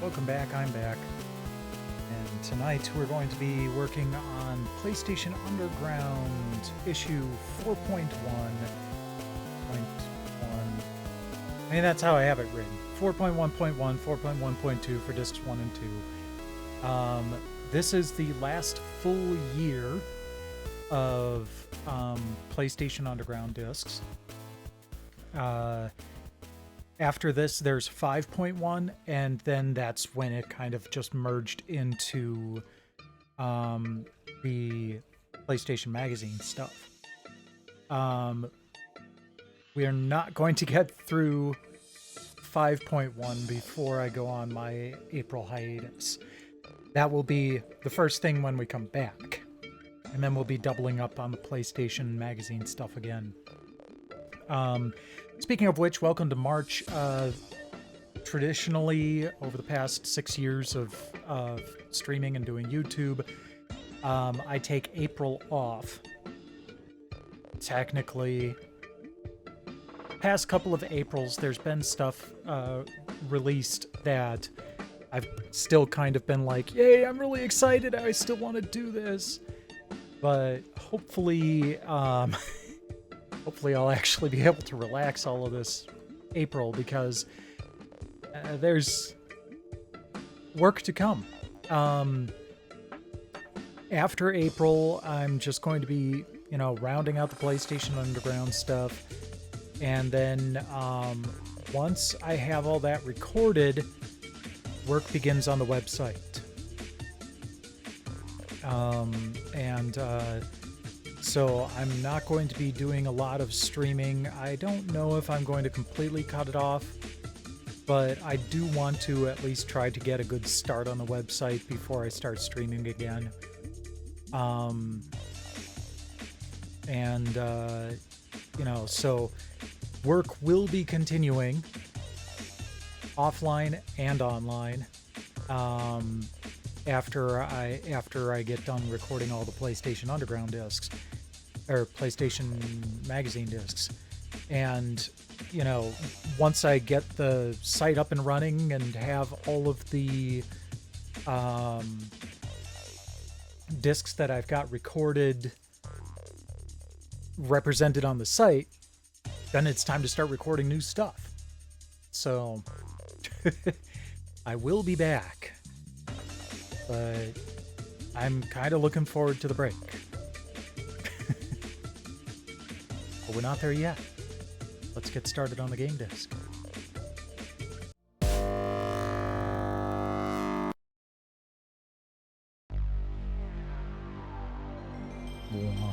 Welcome back, I'm back. And tonight we're going to be working on PlayStation Underground issue 4.1. I mean, that's how I have it written. 4.1.1, 4.1.2 for discs 1 and 2. This is the last full year of PlayStation Underground discs. After this, there's 5.1, and then that's when it kind of just merged into the PlayStation Magazine stuff. We are not going to get through 5.1 before I go on my April hiatus. That will be the first thing when we come back. And then we'll be doubling up on the PlayStation Magazine stuff again. Speaking of which, welcome to March. Traditionally, over the past 6 years of streaming and doing YouTube, I take April off. Technically, past couple of Aprils, there's been stuff released that I've still kind of been like, yay, I'm really excited, I still want to do this. But hopefully, hopefully I'll actually be able to relax all of this April, because there's work to come. After April, I'm just going to be, rounding out the PlayStation Underground stuff. And then once I have all that recorded, work begins on the website. So I'm not going to be doing a lot of streaming. I don't know if I'm going to completely cut it off, but I do want to at least try to get a good start on the website before I start streaming again. So work will be continuing offline and online after I get done recording all the PlayStation Underground discs or PlayStation Magazine discs. And once I get the site up and running and have all of the discs that I've got recorded represented on the site, then it's time to start recording new stuff. So I will be back, but I'm kind of looking forward to the break. But we're not there yet. Let's get started on the game disc. Wow.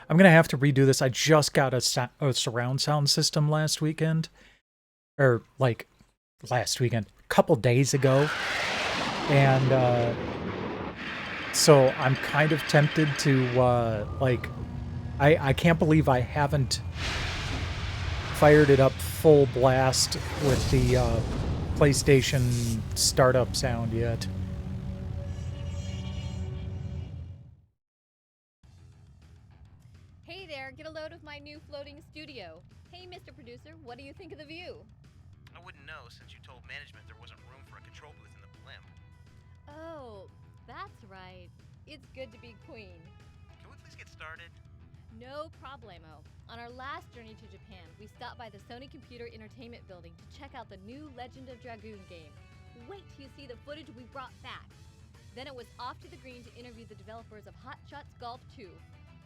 I'm going to have to redo this. I just got a surround sound system last weekend. Or, last weekend. A couple days ago. And, so I'm kind of tempted to, I can't believe I haven't fired it up full blast with the, PlayStation startup sound yet. Get a load of my new floating studio. Hey, Mr. Producer, what do you think of the view? I wouldn't know, since you told management there wasn't room for a control booth in the blimp. Oh, that's right. It's good to be queen. Can we please get started? No problemo. On our last journey to Japan, we stopped by the Sony Computer Entertainment Building to check out the new Legend of Dragoon game. Wait till you see the footage we brought back. Then it was off to the green to interview the developers of Hot Shots Golf 2.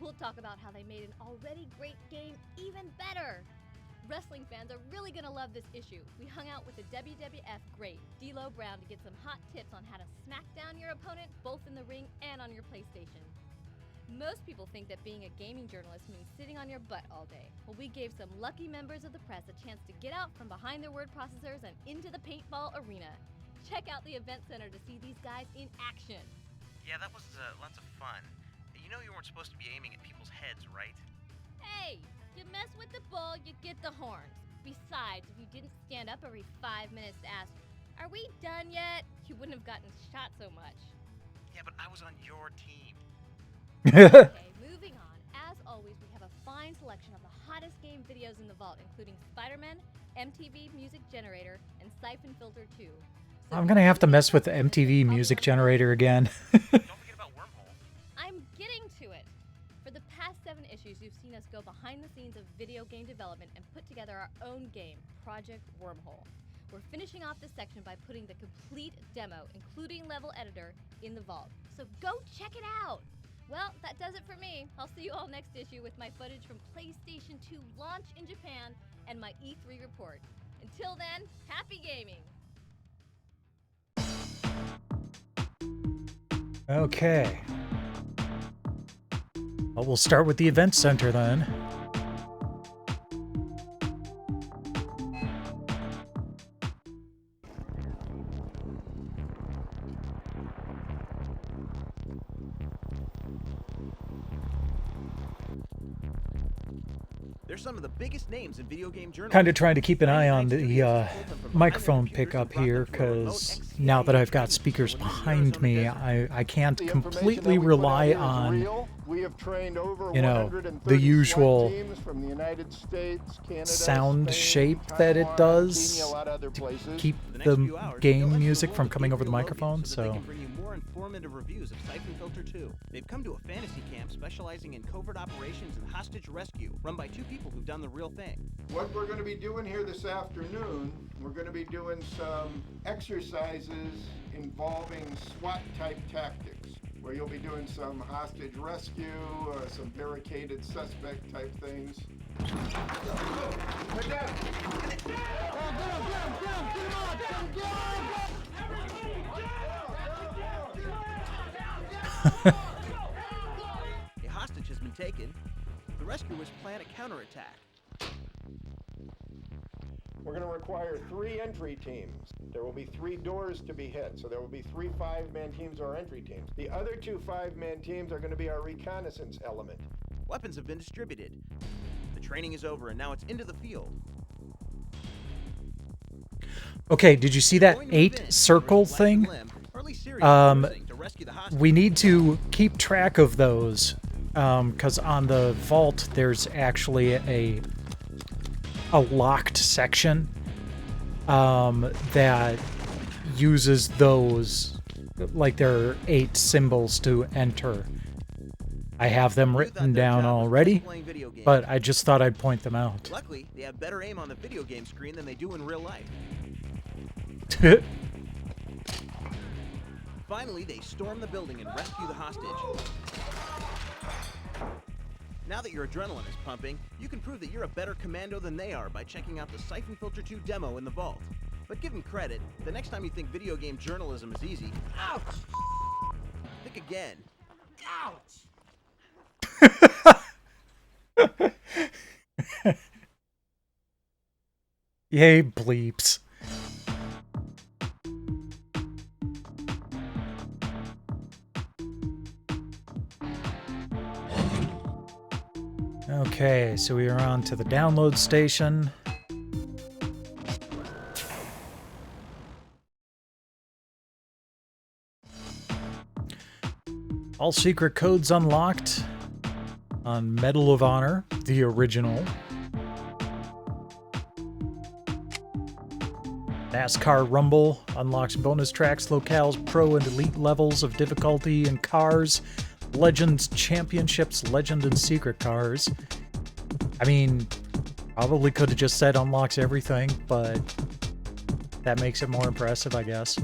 We'll talk about how they made an already great game even better. Wrestling fans are really gonna love this issue. We hung out with the WWF great D'Lo Brown to get some hot tips on how to smack down your opponent both in the ring and on your PlayStation. Most people think that being a gaming journalist means sitting on your butt all day. Well, we gave some lucky members of the press a chance to get out from behind their word processors and into the paintball arena. Check out the event center to see these guys in action. Yeah, that was lots of fun. You know you weren't supposed to be aiming at people's heads, right? Hey, you mess with the bull, you get the horns. Besides, if you didn't stand up every 5 minutes to ask, are we done yet? you wouldn't have gotten shot so much. Yeah, but I was on your team. Okay, moving on. As always, we have a fine selection of the hottest game videos in the vault, including Spider-Man, MTV Music Generator, and Siphon Filter 2. So I'm gonna have to mess with the MTV Music Generator again. Don't forget about Wormhole. I'm getting to it. For the past 7 issues, you've seen us go behind the scenes of video game development and put together our own game, Project Wormhole. We're finishing off this section by putting the complete demo, including level editor, in the vault. So go check it out! Well, that does it for me. I'll see you all next issue with my footage from PlayStation 2 launch in Japan and my E3 report. Until then, happy gaming! Okay. Well, we'll start with the event center then. They're some of the biggest names in video game journalism. Kind of trying to keep an eye on the microphone pickup here, because now that I've got speakers behind me, I can't completely rely on, you know, the usual sound shape that it does to keep the game music from coming over the microphone, so... Informative reviews of Siphon Filter 2. They've come to a fantasy camp specializing in covert operations and hostage rescue, run by 2 people who've done the real thing. What we're going to be doing here this afternoon, we're going to be doing some exercises involving SWAT-type tactics, where you'll be doing some hostage rescue, some barricaded suspect-type things. A hostage has been taken. The rescuers plan a counterattack. We're going to require 3 entry teams. There will be 3 doors to be hit, so there will be 3 5-man teams or entry teams. The other 2 5-man teams are going to be our reconnaissance element. Weapons have been distributed. The training is over, and now it's into the field. Okay, did you see that 8 circle thing? We need to keep track of those, because on the vault there's actually a locked section that uses those, like there are 8 symbols to enter. I have them written down already, but I just thought I'd point them out. Luckily, they have better aim on the video game screen than they do in real life. Finally, they storm the building and rescue the hostage. Now that your adrenaline is pumping, you can prove that you're a better commando than they are by checking out the Siphon Filter 2 demo in the vault. But give them credit, the next time you think video game journalism is easy, ouch! Think again. Ouch! Yay, bleeps. Okay, so we are on to the download station. All secret codes unlocked on Medal of Honor, the original. NASCAR Rumble unlocks bonus tracks, locales, pro and elite levels of difficulty in cars. Legends, Championships, Legend, and Secret cars. I mean, probably could have just said unlocks everything, but that makes it more impressive, I guess.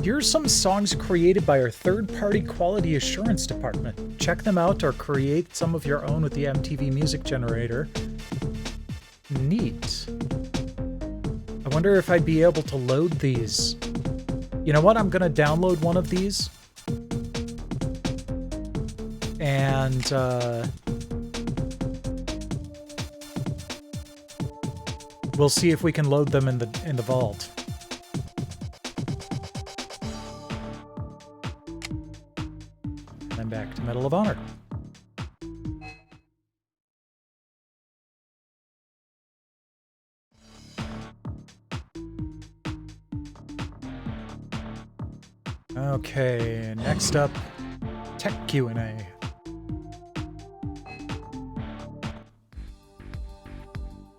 Here's some songs created by our third-party quality assurance department. Check them out or create some of your own with the MTV Music Generator. Neat. I wonder if I'd be able to load these. You know what? I'm gonna download one of these. And we'll see if we can load them in the vault. Then back to Medal of Honor. Okay, next up, Tech Q&A.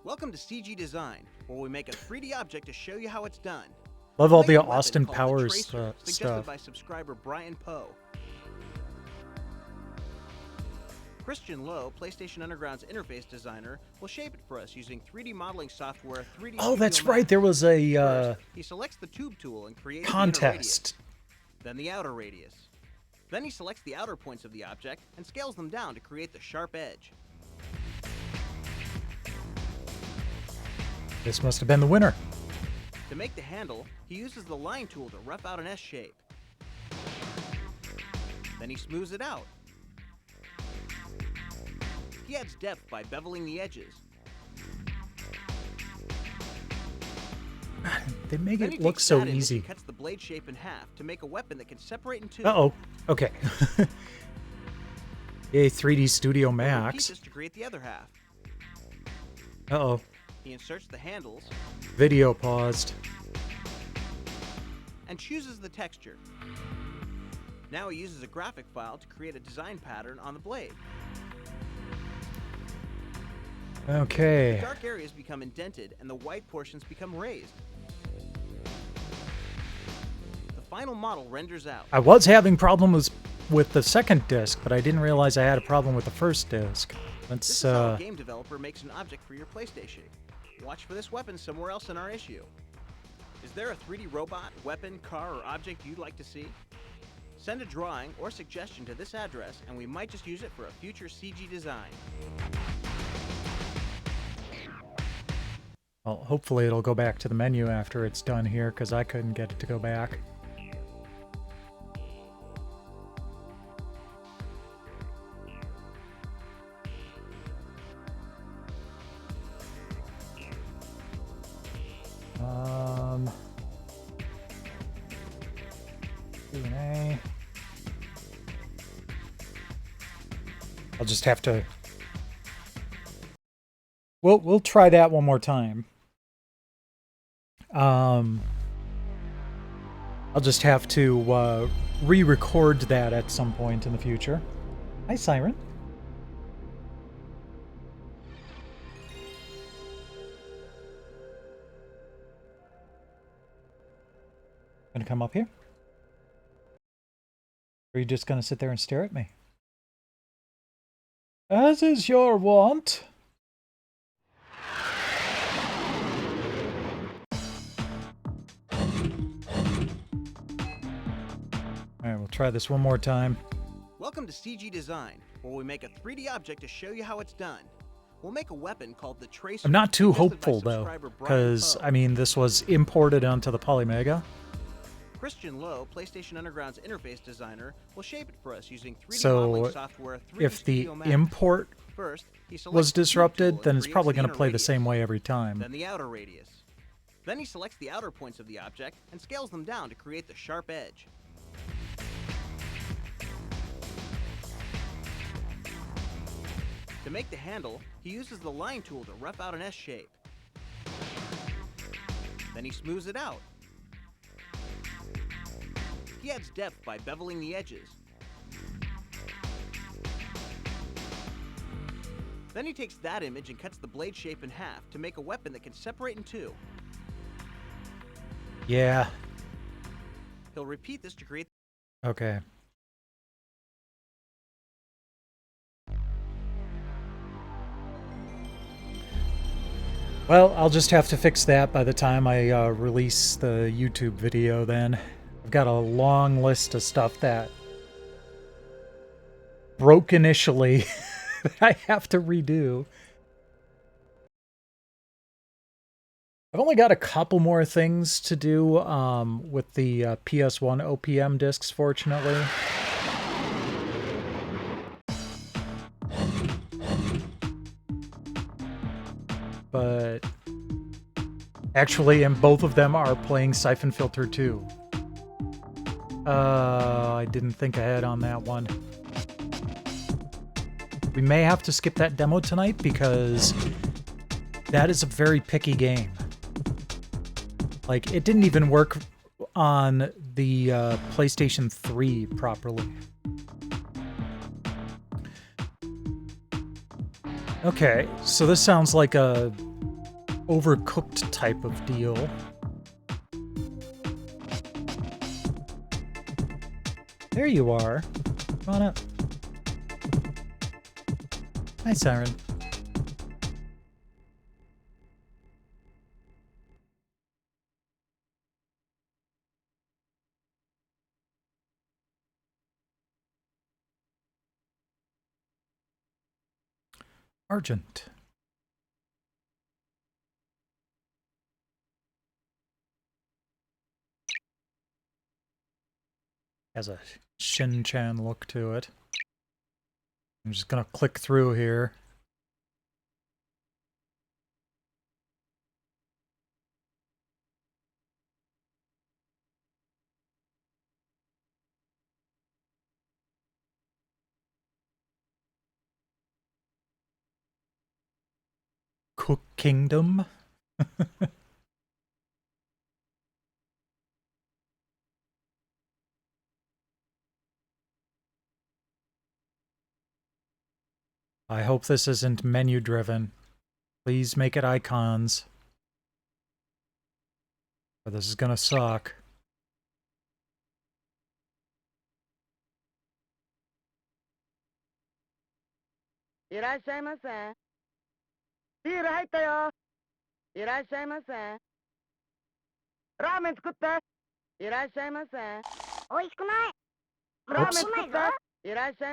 Welcome to CG Design, where we make a 3D object to show you how it's done. Love We'll all make the a weapon Austin called the Powers Tracer, suggested stuff. by subscriber Brian Poe. Christian Lowe, PlayStation Underground's interface designer, will shape it for us using 3D modeling software 3D Oh, that's Studio right. Max. There was a First, he selects the tube tool and creates the inner radius, contest. then the outer radius. Then he selects the outer points of the object and scales them down to create the sharp edge. This must have been the winner. To make the handle, he uses the line tool to rough out an S shape. Then he smooths it out. He adds depth by beveling the edges. They make Then he it look takes so that image easy. and cuts the blade shape in half to make a weapon that can separate in two. Uh-oh. Okay. Yay, 3D Studio He'll repeat Max. this to create the other half. Uh-oh. He inserts the handles Video paused. and chooses the texture. Now he uses a graphic file to create a design pattern on the blade. Okay. Dark areas become indented and the white portions become raised. The final model renders out. I was having problems with the second disc, but I didn't realize I had a problem with the first disc. This Let's, is how a game developer makes an object for your PlayStation. Watch for this weapon somewhere else in our issue. Is there a 3D robot, weapon, car, or object you'd like to see? Send a drawing or suggestion to this address and we might just use it for a future CG design. well, hopefully it'll go back to the menu after it's done here, because I couldn't get it to go back. Q&A. I'll just have to... We'll try that one more time. I'll just have to re-record that at some point in the future. Hi, Siren. Gonna come up here? Or are you just gonna sit there and stare at me? As is your wont. Alright, we'll try this one more time. Welcome to CG Design, where we make a 3D object to show you how it's done. We'll make a weapon called the Tracer. I'm not too suggested by hopeful, though, subscriber Brian because, Poe. I mean, this was imported onto the Polymega. Christian Lowe, PlayStation Underground's interface designer, will shape it for us using 3D So, modeling software 3D if the Studio Max. import First, he selects was the tube disrupted, tool then and it's creates probably going to inner play the radius, same way every time. then the outer radius. Then he selects the outer points of the object and scales them down to create the sharp edge. To make the handle, he uses the line tool to rough out an S shape. Then he smooths it out. He adds depth by beveling the edges. Then he takes that image and cuts the blade shape in half to make a weapon that can separate in two. Yeah. He'll repeat this to create. Okay. Well, I'll just have to fix that by the time I release the YouTube video then. I've got a long list of stuff that broke initially that I have to redo. I've only got a couple more things to do with the PS1 OPM discs, fortunately. But actually, and both of them are playing Siphon Filter 2. I didn't think ahead on that one. We may have to skip that demo tonight because that is a very picky game. Like, it didn't even work on the PlayStation 3 properly. Okay, so this sounds like a overcooked type of deal. There you are. Come on up. Hi, Siren. Argent. Has a Shin-chan look to it. I'm just gonna click through here. Cook Kingdom. I hope this isn't menu driven. Please make it icons. Or this is gonna suck. Oops.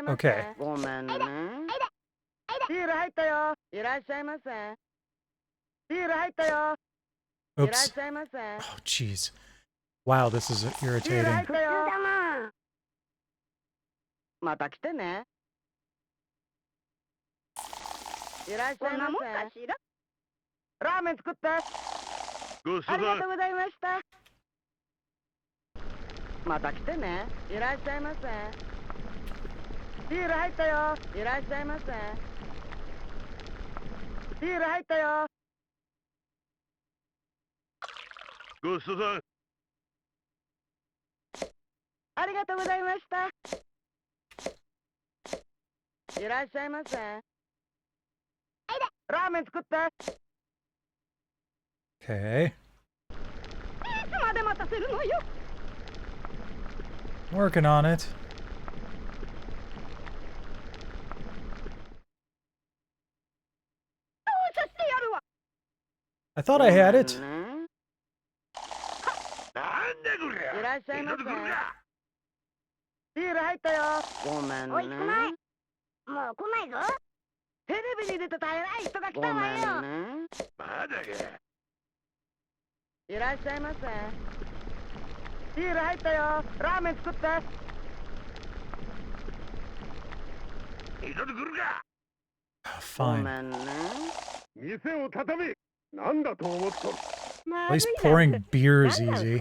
Okay. Oops. Oh, jeez. Wow, this is irritating. また来てね。いらっしゃいませ。ラーメン作って。ごちそうさま。ありがとうございました。また来てね。いらっしゃいませ。ビール入ったよ。いらっしゃいませ。ビール入ったよ。ごちそうさん。ありがとうございました。いらっしゃいませ。ラーメン作って。Okay. いつまで待たせるのよ。Working on it. I thought I had it. なんでくれ。いらっしゃいませ。ビール入ったよ。ごめんね。おい、来ない。もう来ないぞ。テレビに出てた偉い人が来たわよ。ごめんね。まだか。いらっしゃいませ。ビール入ったよ。ラーメン作って。二度と来るか。ご Fine. めんね。店を畳め。なんだと思っとる。 At least pouring beer is easy.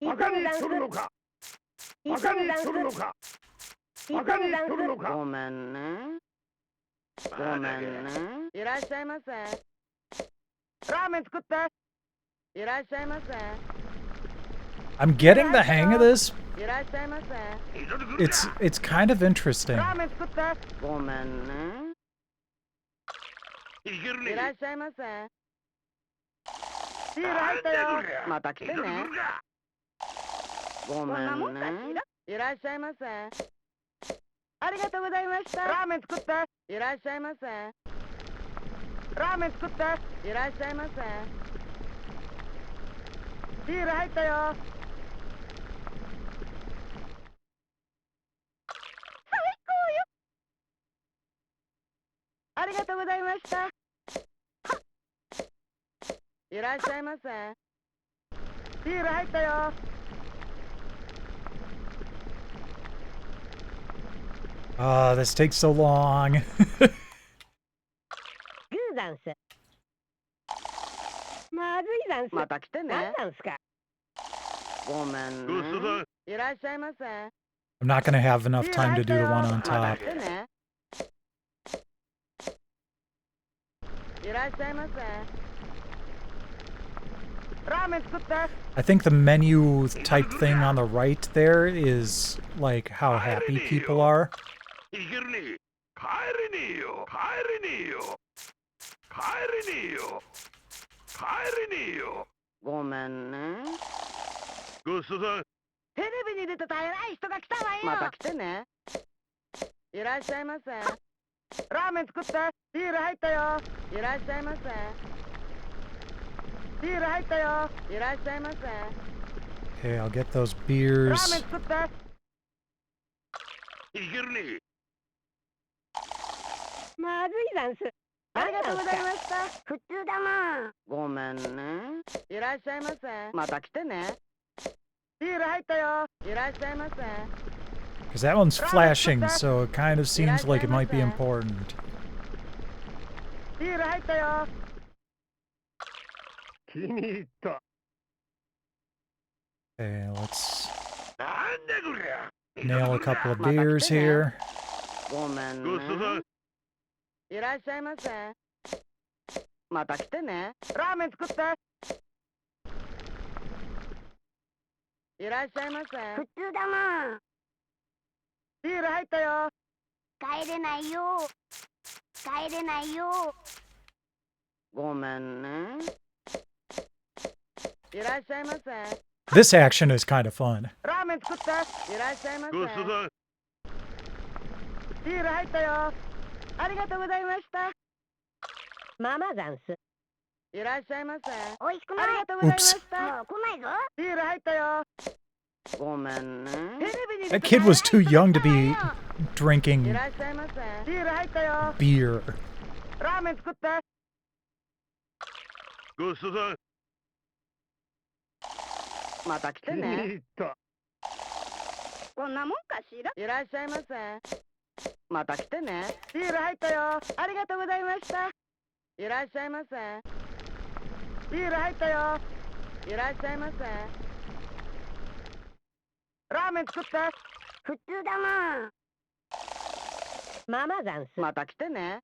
バカにしとるのか。バカにしとるのか。バカにしとるのか。ごめんね。ごめんね。いらっしゃいませ。ラーメン作って。いらっしゃいませ。 I'm getting the hang of this. いらっしゃいませ。 It's kind of interesting. ラーメン作って。ごめんね。いらっしゃいませ。ビール入ったよ。また来てね。ごめんね。いらっしゃいませ。ありがとうございました。ラーメン作って。いらっしゃいませ。ラーメン作って。いらっしゃいませ。ビール入ったよ。最高よ。ありがとうございました。いらっしゃいませ。ビール入ったよ。 Ah, this takes so long. グーザンス。まずいざんす。また来てね。なんなんすか。ごめんね。いらっしゃいませ。 I'm not gonna have enough time to do the one on top. いらっしゃいませ。ラーメン作って。 I think the menu type thing on the right there is like how happy people are. いけるね。帰れねえよ。帰れねえよ。帰れねえよ。帰れねえよ。ごめんね。ごちそうさん。テレビに出てた偉い人が来たわよ。また来てね。いらっしゃいませ。ラーメン作って。ビール入ったよ。いらっしゃいませ。ビール入ったよ。いらっしゃいませ。 Okay, I'll get those ラーメン beers. 作って。いけるね。まずいざんす。ありがとうございました。普通だな。ごめんね。いらっしゃいませ。また来てね。ビール入ったよ。いらっしゃいませ。 Because that one's flashing, so it kind of seems like it might be important. ビール入ったよ。気に入った。Okay, let's なんだこりゃ。 nail a couple of beers here. ごめんごちそうさん。ね。いらっしゃいませ。また来てね。ラーメン作って。いらっしゃいませ。普通だな。ビール入ったよ。帰れないよ。帰れないよ。ごめんね。いらっしゃいませ。 This action is kind of fun. ラーメン作って。いらっしゃいませ。ごちそうさん。ビール入ったよ。ありがとうございました。ママザンス。いらっしゃいませ。おいしくない。ありがとうございました。もう来ないぞ。ビール入ったよ。ごめんね。 That kid was too young to be い drinking らっしゃいませ。ビール入ったよ。 beer. ラーメン作って。ごちそうさん。また来て気に入ね。った。こんなもんかしら。いらっしゃいませ。また来てね。ビール入ったよ。ありがとうございました。いらっしゃいませ。ビール入ったよ。いらっしゃいませ。ラーメン作って。普通だな。ママザンス。また来てね。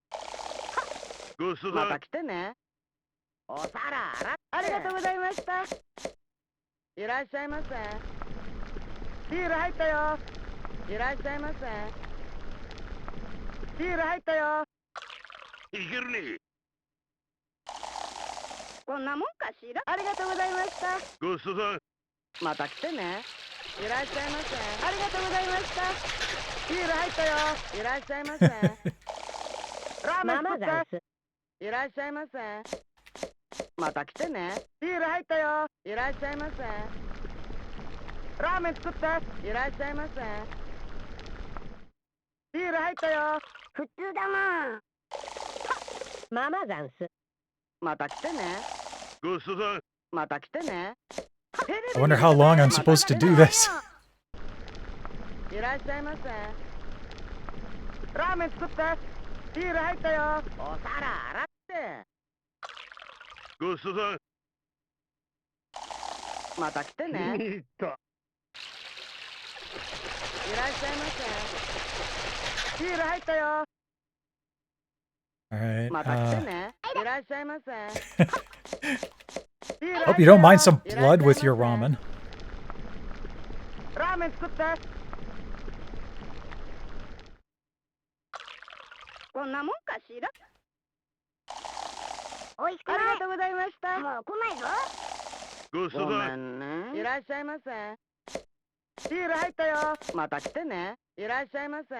ごちそうさん。また来てね。お皿洗って。ありがとうございました。いらっしゃいませ。ビール入ったよ。いらっしゃいませ。ビール入ったよ。いけるね。こんなもんかしら。ありがとうございました。ごちそうさん。また来てね。いらっしゃいませ。ありがとうございました。ビール入ったよ。いらっしゃいませ。ラーメン作って。いらっしゃいませ。また来てね。ビール入ったよ。いらっしゃいませ。ラーメン作って。いらっしゃいませ。ビール入ったよ。普通だな。ママザンス。また来てね。ごちそうさん。また来てね。 I wonder how long I'm supposed to do this. いらっしゃいませ。ラーメン作って。ビール入ったよ。お皿洗って。ごちそうさん。また来て気にね。入った。いらっしゃいませ。ビール入ったよ。 Alright. また来てね。いらっしゃいませ。 ビール入った Hope you don't よ。 mind some いらっしゃい blood ま with せ。 your ramen. ラーメン作って。こんなもんかしら。おいしくない。ありがとうございました。もう来ないぞ。ごちそうごめさん。んね。いらっしゃいませ。ビール入ったよ。また来てね。いらっしゃいませ。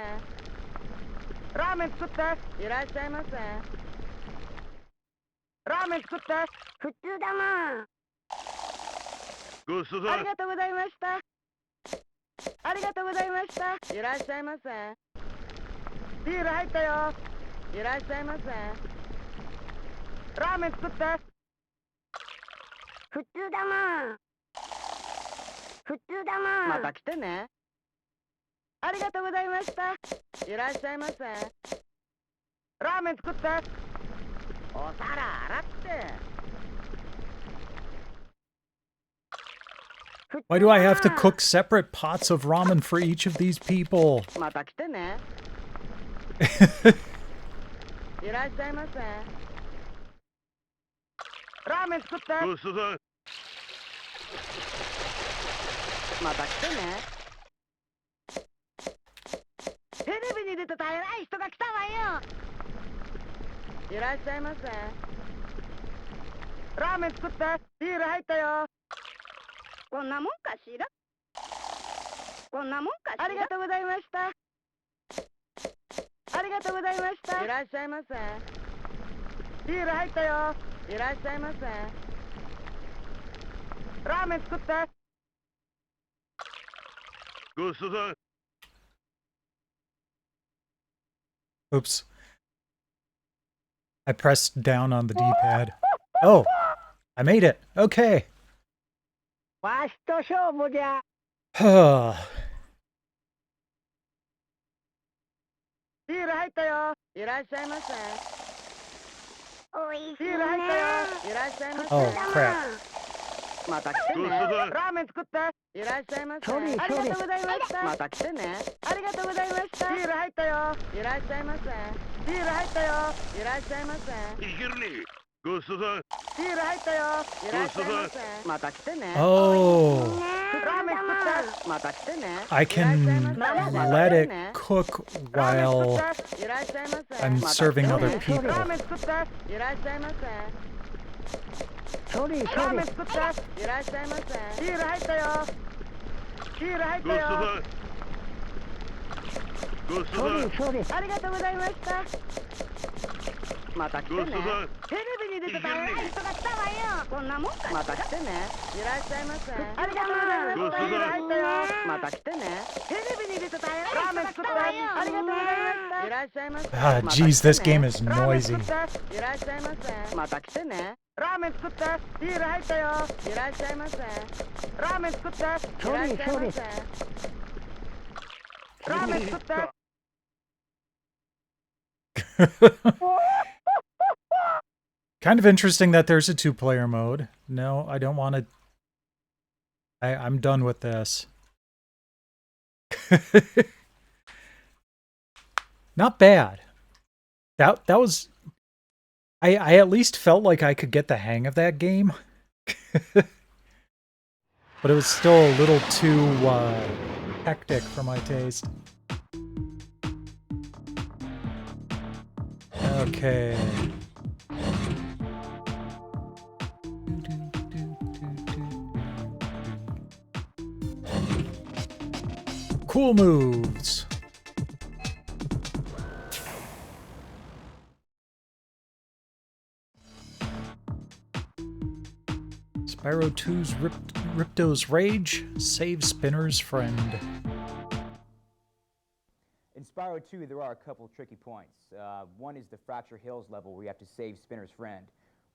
ラーメン作って。いらっしゃいませ。ラーメン作って。普通だな。ごちそうさん。ありがとうございました。ありがとうございました。いらっしゃいませ。ビール入ったよ。いらっしゃいませ。ラーメン作って。普通だな。普通だな。また来てね。ありがとうございました。いらっしゃいませ。ラーメン作って。お皿洗って。 Why do I have to cook separate pots of ramen for each of these people? また来てね。いらっしゃいませ。ラーメン作って。ごちそうさん。また来てね。テレビに出てた偉い人が来たわよ。いらっしゃいませ。ラーメン作って。ビール入ったよ。こんなもんかしら。こんなもんかしら。ありがとうございました。ありがとうございました。いらっしゃいませ。ビール入ったよ。いらっしゃいませ。ラーメン作って。ごちそうさん。 Oops. I pressed down on the D-pad. Oh, I made it. Okay. わしと勝負じゃ。ビール入ったよ。いらっしゃいませ。おいしいね。ビール入ったよ。いらっしゃいませ。 Oh, crap. また来てね。ラーメン作って。いらっしゃいませ。ありがとうございました。また来てね。ありがとうございました。ビール入ったよ。いらっしゃいませ。ビール入ったよ。いらっしゃいませ。いけるね。ごちそうさん。ビール入ったよ。いらっしゃいませ。また来てね。 Oh, ラーメン作って。また来てね。 I can let it cook while いらっしゃいませ。 I'm serving other ラ people. ーメン作って。いらっしゃいませ。ラーメン作って。いらっしゃいませ。ビール入ったよ。ビール入ったよ。ごちそうさん。ありがとうございました。また来てね。テレビに出てた偉い人が来たわよ。こんなもんか。また来てね。いらっしゃいませ。ありがとうございました。ビール入ったよ。また来てね。テレビに出てた偉い人が来たわよ。ありがとうございました。いらっしゃいませ。 Ah, jeez, this game is noisy. いらっしゃいませ。また来てね。ラーメン作って。ビール入ったよ。いらっしゃいませ。ラーメン作って。いらっしゃいませ。ラーメン作って。 Kind of interesting that there's a two-player mode. No, I don't want to... I'm done with this. Not bad. That was... I at least felt like I could get the hang of that game. But it was still a little too hectic for my taste. Okay. Cool moves. Spyro 2's Ripto's Rage, save Spinner's friend. In Spyro 2, there are a couple tricky points. One is the Fracture Hills level where you have to save Spinner's friend.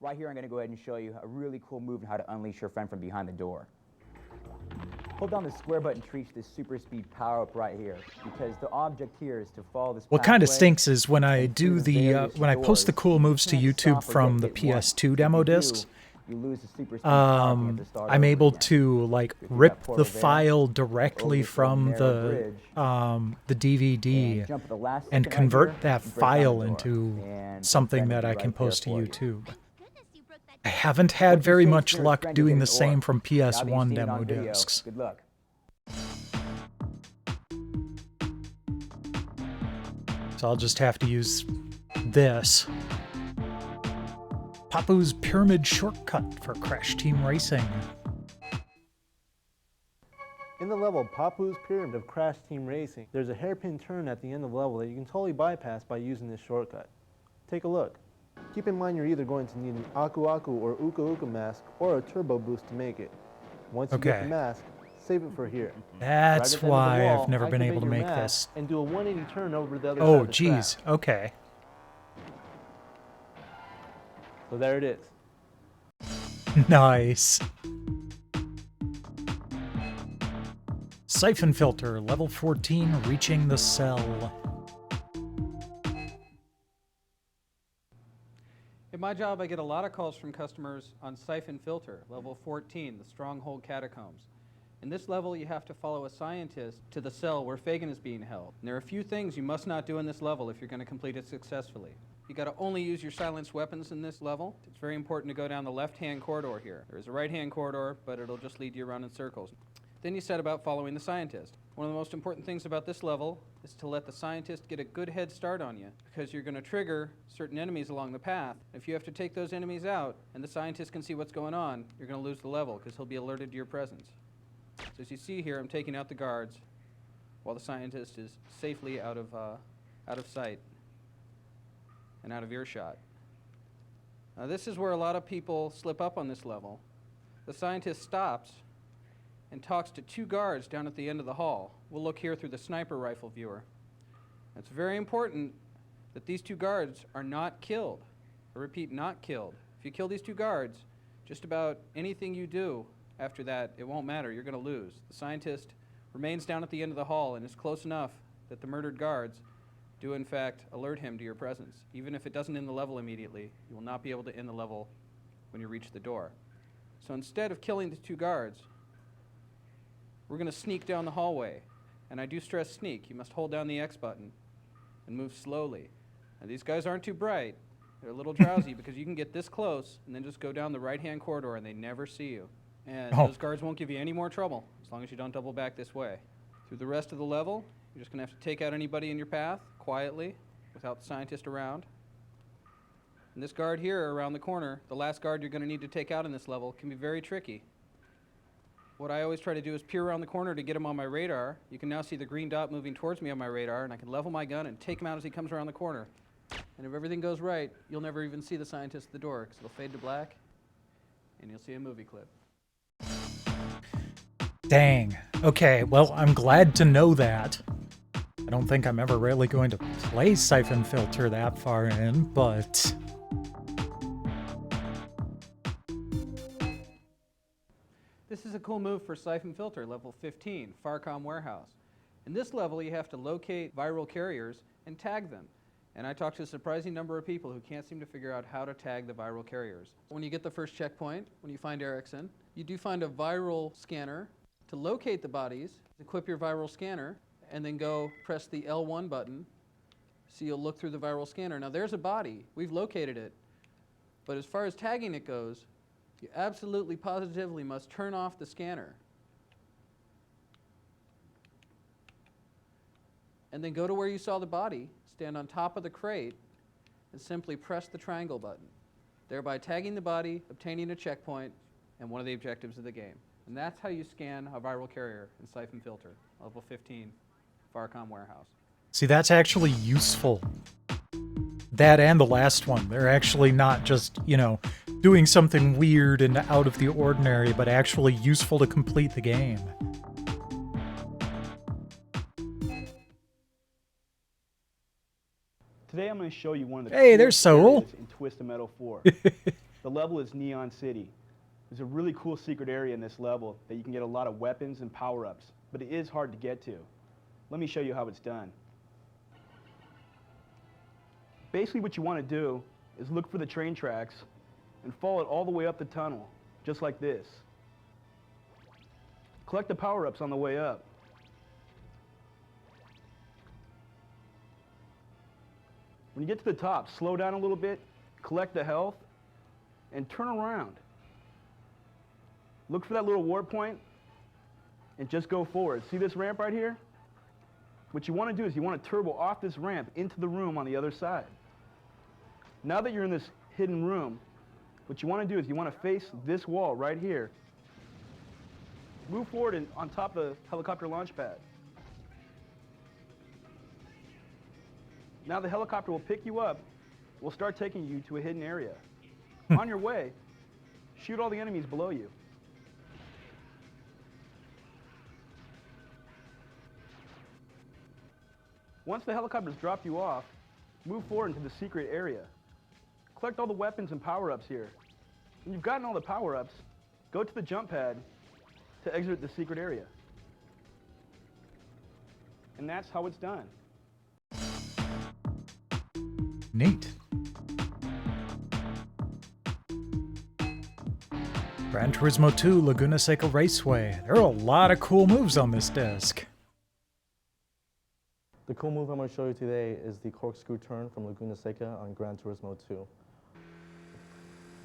Right here, I'm going to go ahead and show you a really cool move on how to unleash your friend from behind the door. Hold down the square button to reach this super speed power-up right here, because the object here is to follow this What kind of pathway stinks is when I do the when I post the cool moves to YouTube from the PS2 demo discs. You lose the super speed power thing at the start I'm over able again. to like Go through rip that the portal there, file directly over this from narrow bridge, the DVD and jump at the last and second right convert here, that and break down the file door. into And something friend that will I be can right there post to for you. YouTube. I haven't had Once you very save much Spinner's luck friend, doing you'll the get an same orb. from Now that you've PS1 seen it demo on video, discs. good luck. So I'll just have to use this. Papu's Pyramid Shortcut for Crash Team Racing. In the level Papu's Pyramid of Crash Team Racing, there's a hairpin turn at the end of the level that you can totally bypass by using this shortcut. Take a look. Keep in mind you're either going to need an Aku Aku or Uka Uka mask or a turbo boost to make it. Once you get the mask, save it for here. That's Right at the end of the why wall, I've never been activate able to your make mask this. and do a 180 turn over to the other side Oh, of the track. geez. Okay. So there it is. Nice. Siphon Filter, level 14, reaching the cell. In my job, I get a lot of calls from customers on Siphon Filter, level 14, the Stronghold Catacombs. In this level, you have to follow a scientist to the cell where Fagin is being held. And there are a few things you must not do in this level if you're going to complete it successfully. You got to only use your silenced weapons in this level. It's very important to go down the left-hand corridor here. There's a right-hand corridor, but it'll just lead you around in circles. Then you set about following the scientist. One of the most important things about this level is to let the scientist get a good head start on you, because you're going to trigger certain enemies along the path. If you have to take those enemies out and the scientist can see what's going on, you're going to lose the level because he'll be alerted to your presence. So as you see here, I'm taking out the guards while the scientist is safely out of sight and out of earshot. Now this is where a lot of people slip up on this level. The scientist stops and talks to two guards down at the end of the hall. We'll look here through the sniper rifle viewer. It's very important that these two guards are not killed. I repeat, not killed. If you kill these two guards, just about anything you do after that, it won't matter. You're going to lose. The scientist remains down at the end of the hall and is close enough that the murdered guards do in fact alert him to your presence. Even if it doesn't end the level immediately, you will not be able to end the level when you reach the door. So instead of killing the two guards, we're going to sneak down the hallway. And I do stress sneak. You must hold down the X button and move slowly. Now these guys aren't too bright. They're a little drowsy because you can get this close and then just go down the right-hand corridor and they never see you. And those guards won't give you any more trouble as long as you don't double back this way. Through the rest of the level, you're just going to have to take out anybody in your path quietly without the scientist around. And this guard here around the corner, the last guard you're going to need to take out in this level, can be very tricky. What I always try to do is peer around the corner to get him on my radar. You can now see the green dot moving towards me on my radar, and I can level my gun and take him out as he comes around the corner. And if everything goes right, you'll never even see the scientist at the door, because it'll fade to black, and you'll see a movie clip. Dang. Okay, well, I'm glad to know that. I don't think I'm ever really going to play Siphon Filter that far in, but... This is a cool move for Siphon Filter, level 15, Farcom Warehouse. In this level, you have to locate viral carriers and tag them. And I talked to a surprising number of people who can't seem to figure out how to tag the viral carriers. When you get the first checkpoint, when you find Erickson, you do find a viral scanner. To locate the bodies, equip your viral scanner, and then go press the L1 button, so you'll look through the viral scanner. Now there's a body, we've located it, but as far as tagging it goes, you absolutely positively must turn off the scanner. And then go to where you saw the body, stand on top of the crate, and simply press the triangle button, thereby tagging the body, obtaining a checkpoint, and one of the objectives of the game. And that's how you scan a viral carrier in Siphon Filter, level 15, Farcom Warehouse. See, that's actually useful. That and the last one. They're actually not just, you know, doing something weird and out of the ordinary, but actually useful to complete the game. Today I'm going to show you one of the Hey, there's Soul areas in Twisted Metal 4. The level is Neon City. There's a really cool secret area in this level that you can get a lot of weapons and power-ups, but it is hard to get to. Let me show you how it's done. Basically what you want to do is look for the train tracks and follow it all the way up the tunnel, just like this. Collect the power-ups on the way up. When you get to the top, slow down a little bit, collect the health, and turn around. Look for that little warp point, and just go forward. See this ramp right here? What you want to do is you want to turbo off this ramp into the room on the other side. Now that you're in this hidden room, what you want to do is you want to face this wall right here. Move forward and on top of the helicopter launch pad. Now the helicopter will pick you up. We'll start taking you to a hidden area. On your way, shoot all the enemies below you. Once the helicopters drop you off, move forward into the secret area. Collect all the weapons and power-ups here. When you've gotten all the power-ups, go to the jump pad to exit the secret area. And that's how it's done. Neat. Gran Turismo 2 Laguna Seca Raceway. There are a lot of cool moves on this disc. The cool move I'm going to show you today is the corkscrew turn from Laguna Seca on Gran Turismo 2.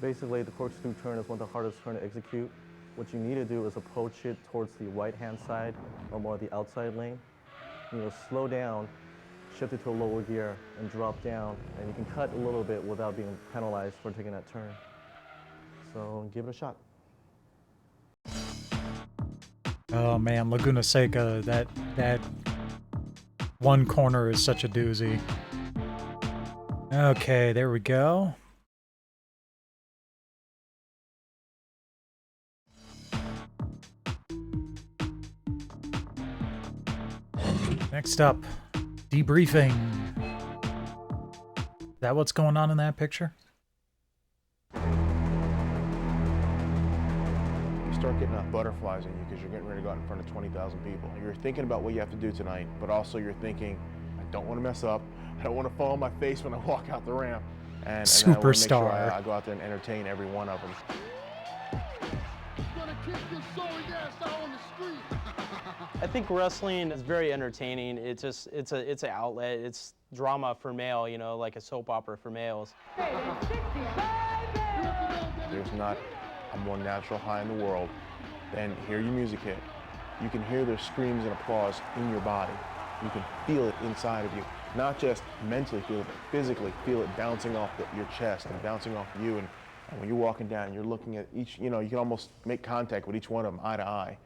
Basically, the corkscrew turn is one of the hardest turns to execute. What you need to do is approach it towards the right-hand side or more the outside lane. You'll slow down, shift it to a lower gear, and drop down, and you can cut a little bit without being penalized for taking that turn. So give it a shot. Oh man, Laguna Seca, that one corner is such a doozy. Okay, there we go. Next up, debriefing. Is that what's going on in that picture? You start getting butterflies in you because you're getting ready to go out in front of 20,000 people. You're thinking about what you have to do tonight, but also you're thinking, I don't want to mess up. I don't want to fall on my face when I walk out the ramp. And then I want to make sure I go out there and entertain every one of them. I think wrestling is very entertaining. It's an outlet. It's drama for male, you know, like a soap opera for males. There's not a more natural high in the world than hear your music hit. You can hear their screams and applause in your body. You can feel it inside of you. Not just mentally feel it, but physically feel it bouncing off your chest and bouncing off you. And when you're walking down, you're looking at each, you know, you can almost make contact with each one of them eye to eye.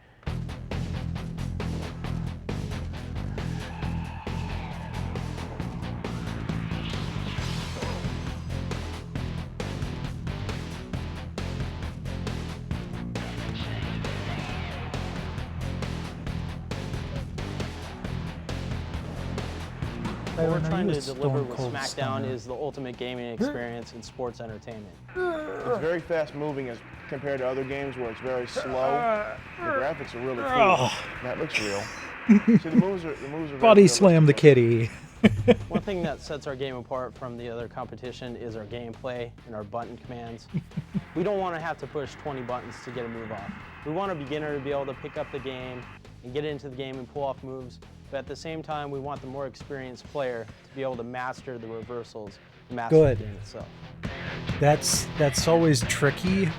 What we're trying to deliver with SmackDown is the ultimate gaming experience in sports entertainment. It's very fast moving as compared to other games where it's very slow. The graphics are really cool. That looks real. See, the moves are Body slam the kitty. One thing that sets our game apart from the other competition is our gameplay and our button commands. We don't want to have to push 20 buttons to get a move off. We want a beginner to be able to pick up the game and get into the game and pull off moves. But at the same time, we want the more experienced player to be able to master the reversals, master the game itself. That's always tricky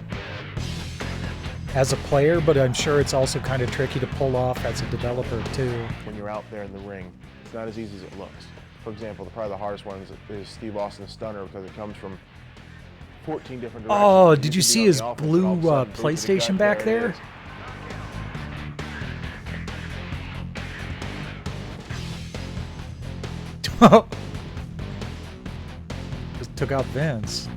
as a player, but I'm sure it's also kind of tricky to pull off as a developer too. When you're out there in the ring, it's not as easy as it looks. For example, probably the hardest one is Steve Austin's stunner because it comes from 14 different directions. Oh, did you see his blue PlayStation back there? Just took out Vince.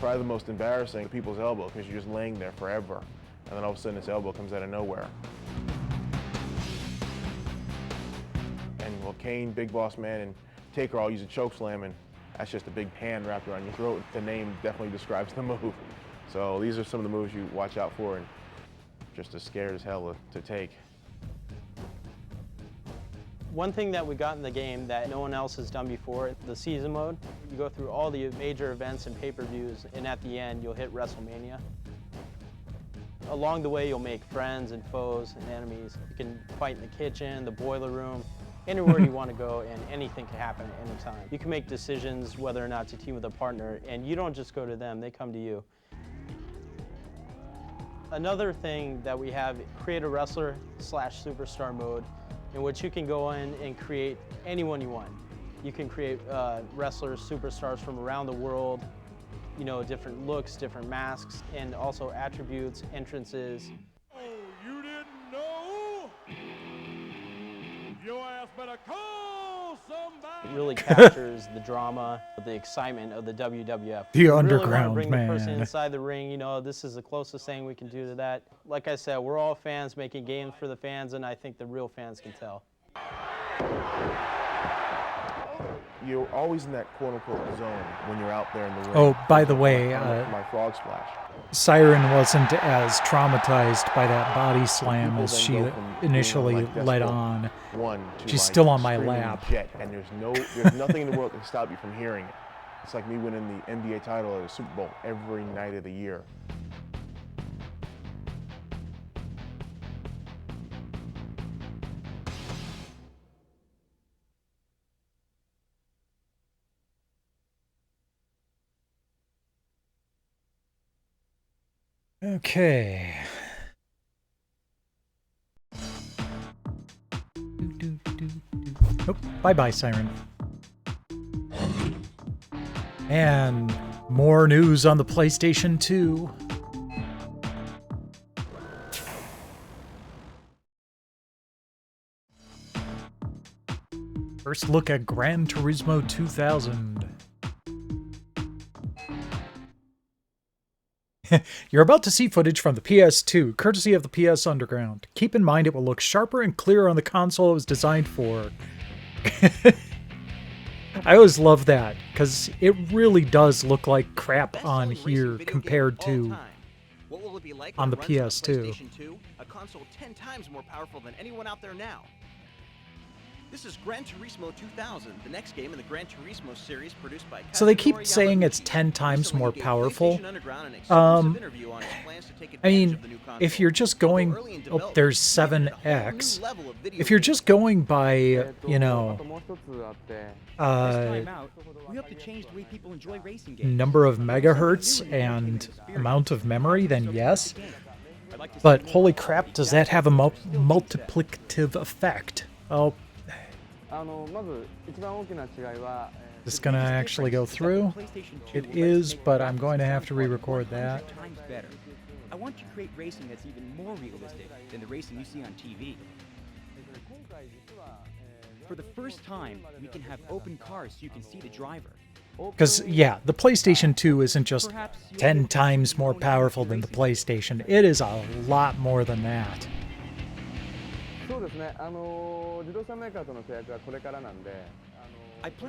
Probably the most embarrassing, people's elbow, because you're just laying there forever, and then all of a sudden this elbow comes out of nowhere. And well, Kane, Big Boss Man, and Taker all use a choke slam, and that's just a big hand wrapped around your throat. The name definitely describes the move. So these are some of the moves you watch out for, and just as scared as hell to take. One thing that we got in the game that no one else has done before, the season mode. You go through all the major events and pay-per-views, and at the end, you'll hit WrestleMania. Along the way, you'll make friends and foes and enemies. You can fight in the kitchen, the boiler room, anywhere you want to go, and anything can happen at any time. You can make decisions whether or not to team with a partner, and you don't just go to them, they come to you. Another thing that we have, create a wrestler / superstar mode, in which you can go in and create anyone you want. You can create wrestlers, superstars from around the world, you know, different looks, different masks, and also attributes, entrances. Oh, you didn't know? Your ass better call somebody. It really captures the drama, the excitement of the WWF. The we underground, really want to bring man. the person inside the ring, you know, this is the closest thing we can do to that. Like I said, we're all fans making games for the fans, and I think the real fans can tell. You're always in that quote-unquote zone when you're out there in the ring. Oh, by the way, my frog splash. Siren wasn't as traumatized by that body slam as she initially let on. She's still on my lap. Jet, and there's nothing in the world that can stop you from hearing it. It's like me winning the NBA title at a Super Bowl every night of the year. Okay. Oh, bye-bye, Siren. And more news on the PlayStation 2. First look at Gran Turismo 2000. You're about to see footage from the PS2, courtesy of the PS Underground. Keep in mind it will look sharper and clearer on the console it was designed for. I always love that, because it really does look like crap on here compared to on the PS2. A console 10 times more powerful than anyone out there now. This is Gran Turismo 2000, the next game in the Gran Turismo series produced by So they keep saying it's 10 times more powerful. I mean, if you're just going... Oh, there's 7X. If you're just going by, you know... number of megahertz and amount of memory, then yes. But holy crap, does that have a multiplicative effect? Oh... Is this gonna actually go through? It is, but I'm going to have to re-record that. I want to create racing that's even more realistic than the racing you see on TV. For the first time, we can have open cars so you can see the driver. Because, yeah, the PlayStation 2 isn't just 10 times more powerful than the PlayStation. It is a lot more than that.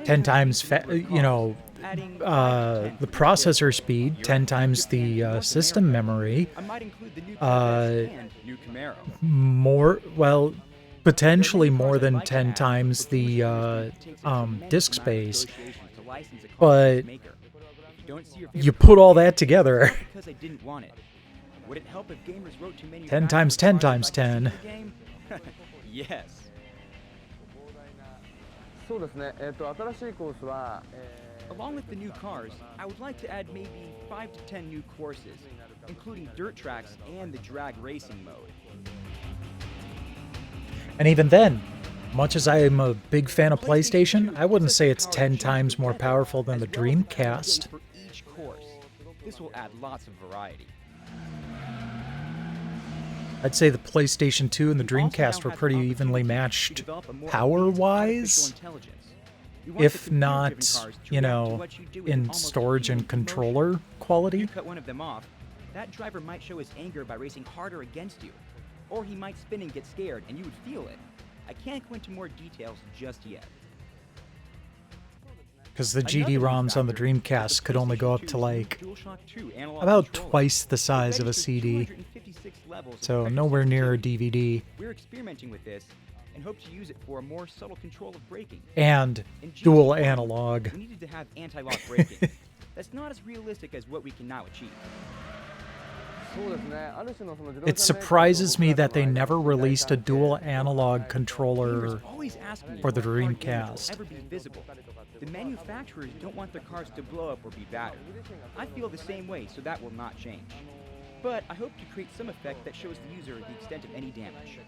10 times, you know, the processor speed, 10 times the system memory, more, well, potentially more than 10 times the disk space, but you put all that together, 10 times 10 times 10. Yes. Along with the new cars, I would like to add maybe 5 to 10 new courses, including dirt tracks and the drag racing mode. And even then, much as I am a big fan of PlayStation, I wouldn't say it's 10 times more powerful than the Dreamcast. For each course, this will add lots of variety. I'd say the PlayStation 2 and the Dreamcast were pretty evenly matched power-wise, if not, you know, in storage and controller quality. If you cut one of them off, that driver might show his anger by racing harder against you, or he might spin and get scared, and you would feel it. I can't go into more details just yet. Because the GD-ROMs on the Dreamcast could only go up to like about twice the size of a CD, so nowhere near a DVD. We're experimenting with this and hope to use it for a more subtle control of braking. And dual analog. We needed to have anti-lock braking. That's not as realistic as what we can now achieve. It surprises me that they never released a dual analog controller for the Dreamcast. The manufacturers don't want their cars to blow up or be battered. I feel the same way, so that will not change. But I hope to create some effect that shows the user the extent of any damage.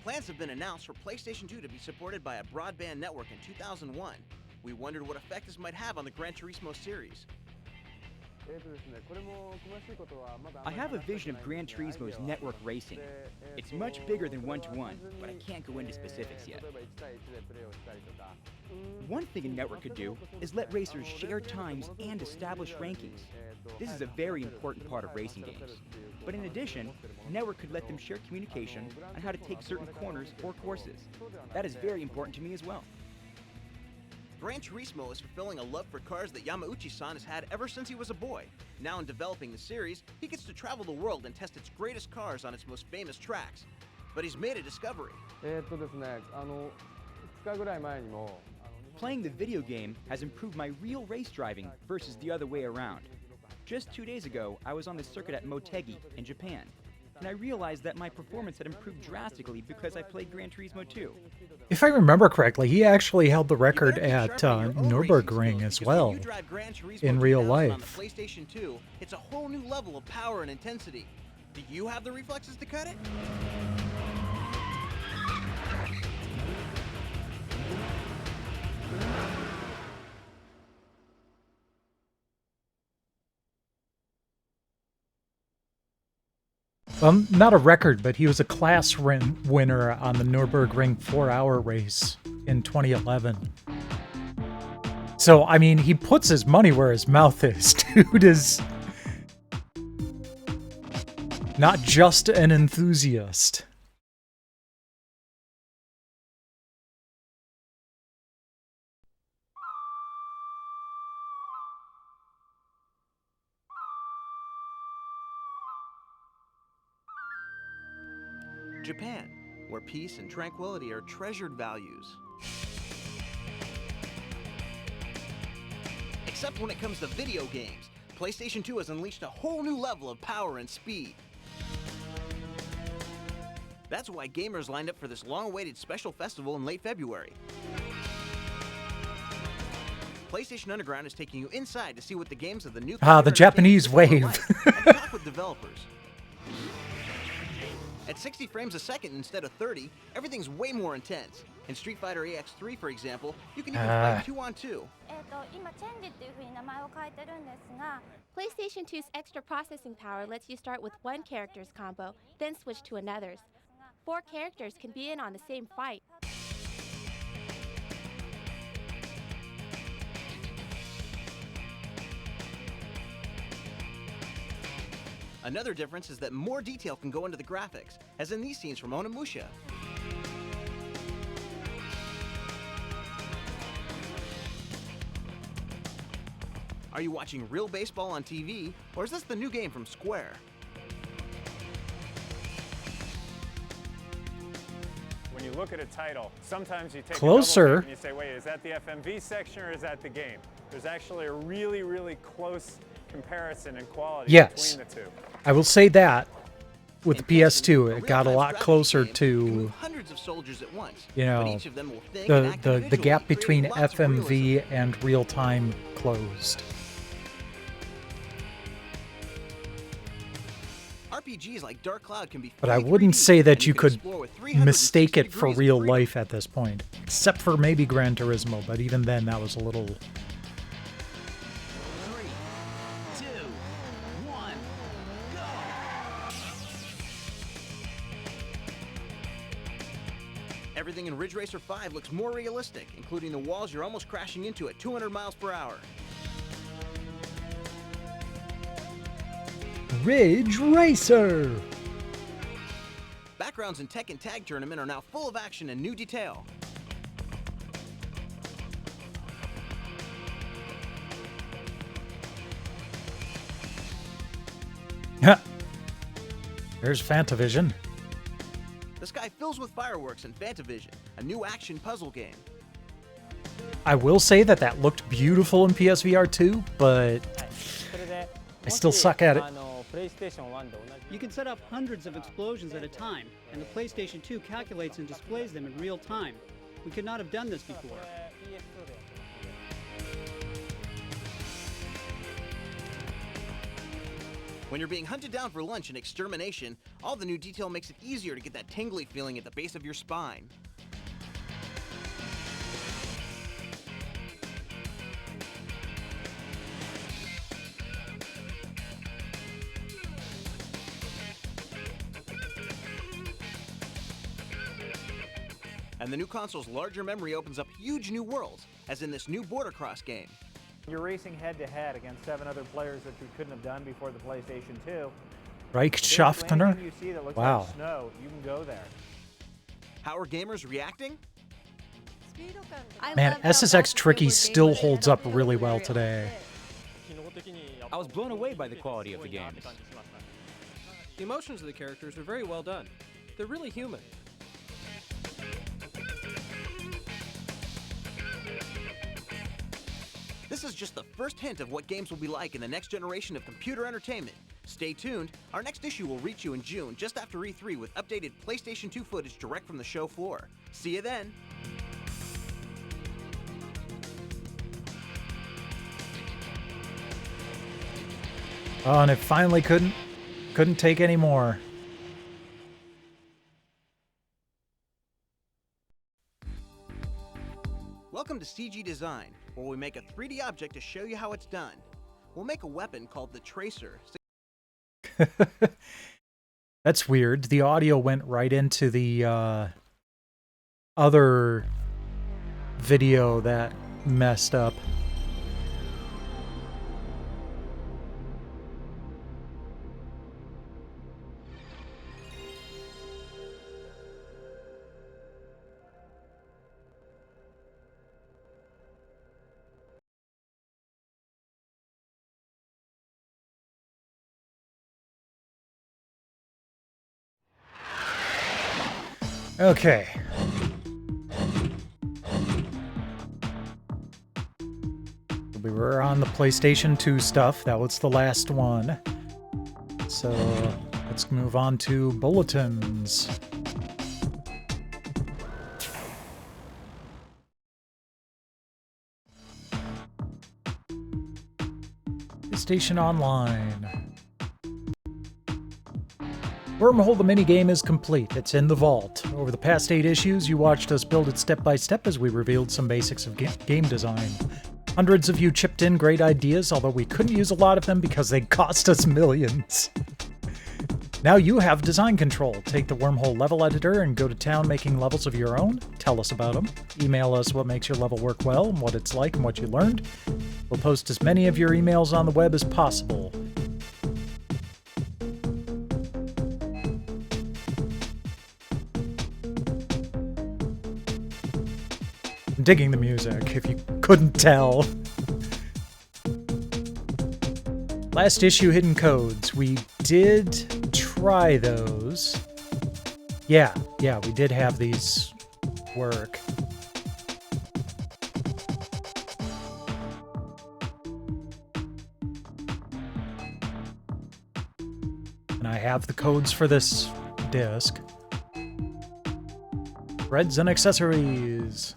Plans have been announced for PlayStation 2 to be supported by a broadband network in 2001. We wondered what effect this might have on the Gran Turismo series. I have a vision of Gran Turismo's network racing. It's much bigger than one-to-one, but I can't go into specifics yet. One thing a network could do is let racers share times and establish rankings. This is a very important part of racing games. But in addition, a network could let them share communication on how to take certain corners or courses. That is very important to me as well. Gran Turismo is fulfilling a love for cars that Yamauchi-san has had ever since he was a boy. Now in developing the series, he gets to travel the world and test its greatest cars on its most famous tracks. But he's made a discovery. Playing the video game has improved my real race driving versus the other way around. Just 2 days ago, I was on the circuit at Motegi in Japan. and I realized that my performance had improved drastically because I played Gran Turismo 2. If I remember correctly, he actually held the record at Nürburgring as well in real life. On the PlayStation 2, it's a whole new level of power and intensity. Do you have the reflexes to cut it? Not a record, but he was a class winner on the Nürburgring 4-hour race in 2011. So, I mean, he puts his money where his mouth is. Dude is not just an enthusiast. Japan, where peace and tranquility are treasured values. Except when it comes to video games, PlayStation 2 has unleashed a whole new level of power and speed. That's why gamers lined up for this long-awaited special festival in late February. PlayStation Underground is taking you inside to see what the games of the new the Japanese wave. and talk with developers. At 60 frames a second instead of 30, everything's way more intense. In Street Fighter EX3, for example, you can even fight 2-on-2. PlayStation 2's extra processing power lets you start with one character's combo, then switch to another's. 4 characters can be in on the same fight. Another difference is that more detail can go into the graphics, as in these scenes from Onimusha. Are you watching real baseball on TV, or is this the new game from Square? When you look at a title, sometimes you take Closer. a double take and you say, wait, is that the FMV section or is that the game? There's actually a really, really close comparison in quality Yes. between the two. I will say that with the PS2, it got a lot closer to, Hundreds of soldiers at once, you but know, each of them will think and act the individually, gap between creating lots of realism. FMV and real time closed. RPGs like Dark Cloud can be But I fully wouldn't 3D, say that and you could explore with 360 mistake it for degrees of real freedom. life at this point, except for maybe Gran Turismo, but even then that was a little... 3, 2, 1, go! Everything in Ridge Racer 5 looks more realistic, including the walls you're almost crashing into at 200 miles per hour. Ridge Racer! Backgrounds in Tekken Tag Tournament are now full of action and new detail. There's Fantavision. The sky fills with fireworks in Fantavision, a new action puzzle game. I will say that that looked beautiful in PSVR 2, but I still suck at it. You can set up hundreds of explosions at a time, and the PlayStation 2 calculates and displays them in real time. We could not have done this before. When you're being hunted down for lunch in Extermination, all the new detail makes it easier to get that tingly feeling at the base of your spine. And the new console's larger memory opens up huge new worlds, as in this new Border Cross game. You're racing head-to-head against 7 other players that you couldn't have done before the PlayStation 2. Reichschaftner? Anything you see that looks Wow. like snow, you can go there. How are gamers reacting? Man, SSX Tricky still holds up really well today. I was blown away by the quality of the games. The emotions of the characters are very well done. They're really human. This is just the first hint of what games will be like in the next generation of computer entertainment. Stay tuned, our next issue will reach you in June just after E3 with updated PlayStation 2 footage direct from the show floor. See you then! Oh, and it finally couldn't take any more. Welcome to CG Design, where we make a 3D object to show you how it's done. We'll make a weapon called the Tracer. That's weird. The audio went right into the other video that messed up. Okay. We were on the PlayStation 2 stuff. That was the last one. So let's move on to bulletins. PlayStation Online. Wormhole the minigame is complete. It's in the vault. Over the past 8 issues, you watched us build it step by step as we revealed some basics of game design. Hundreds of you chipped in great ideas, although we couldn't use a lot of them because they cost us millions. Now you have design control. Take the Wormhole level editor and go to town making levels of your own. Tell us about them. Email us what makes your level work well, and what it's like, and what you learned. We'll post as many of your emails on the web as possible. I'm digging the music, if you couldn't tell. Last issue, Hidden Codes. We did try those. Yeah, we did have these work. And I have the codes for this disc. Threads and accessories.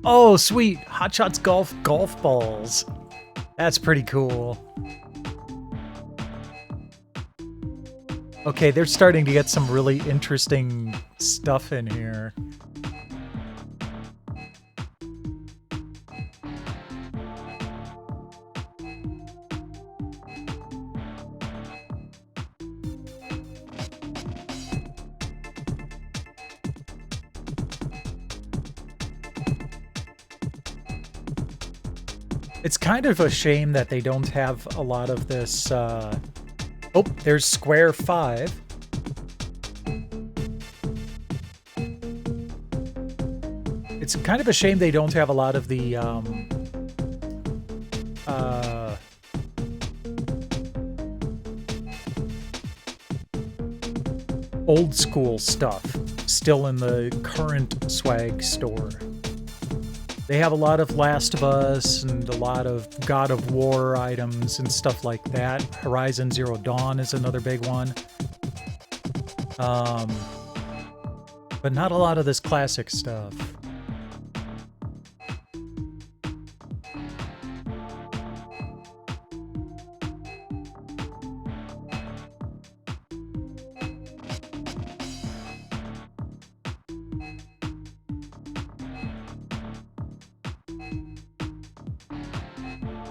Oh, sweet! Hot Shots golf balls. That's pretty cool. Okay, they're starting to get some really interesting stuff in here. It's kind of a shame that they don't have a lot of this, Oh, there's Square 5. It's kind of a shame they don't have a lot of the, old school stuff still in the current swag store. They have a lot of Last of Us and a lot of God of War items and stuff like that. Horizon Zero Dawn is another big one. But not a lot of this classic stuff.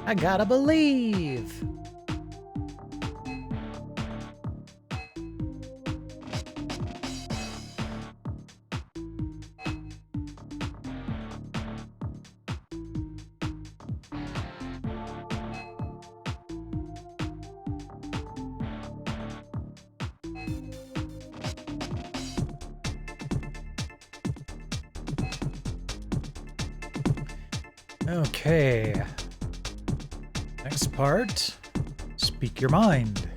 I gotta believe. Okay. Next part, speak your mind.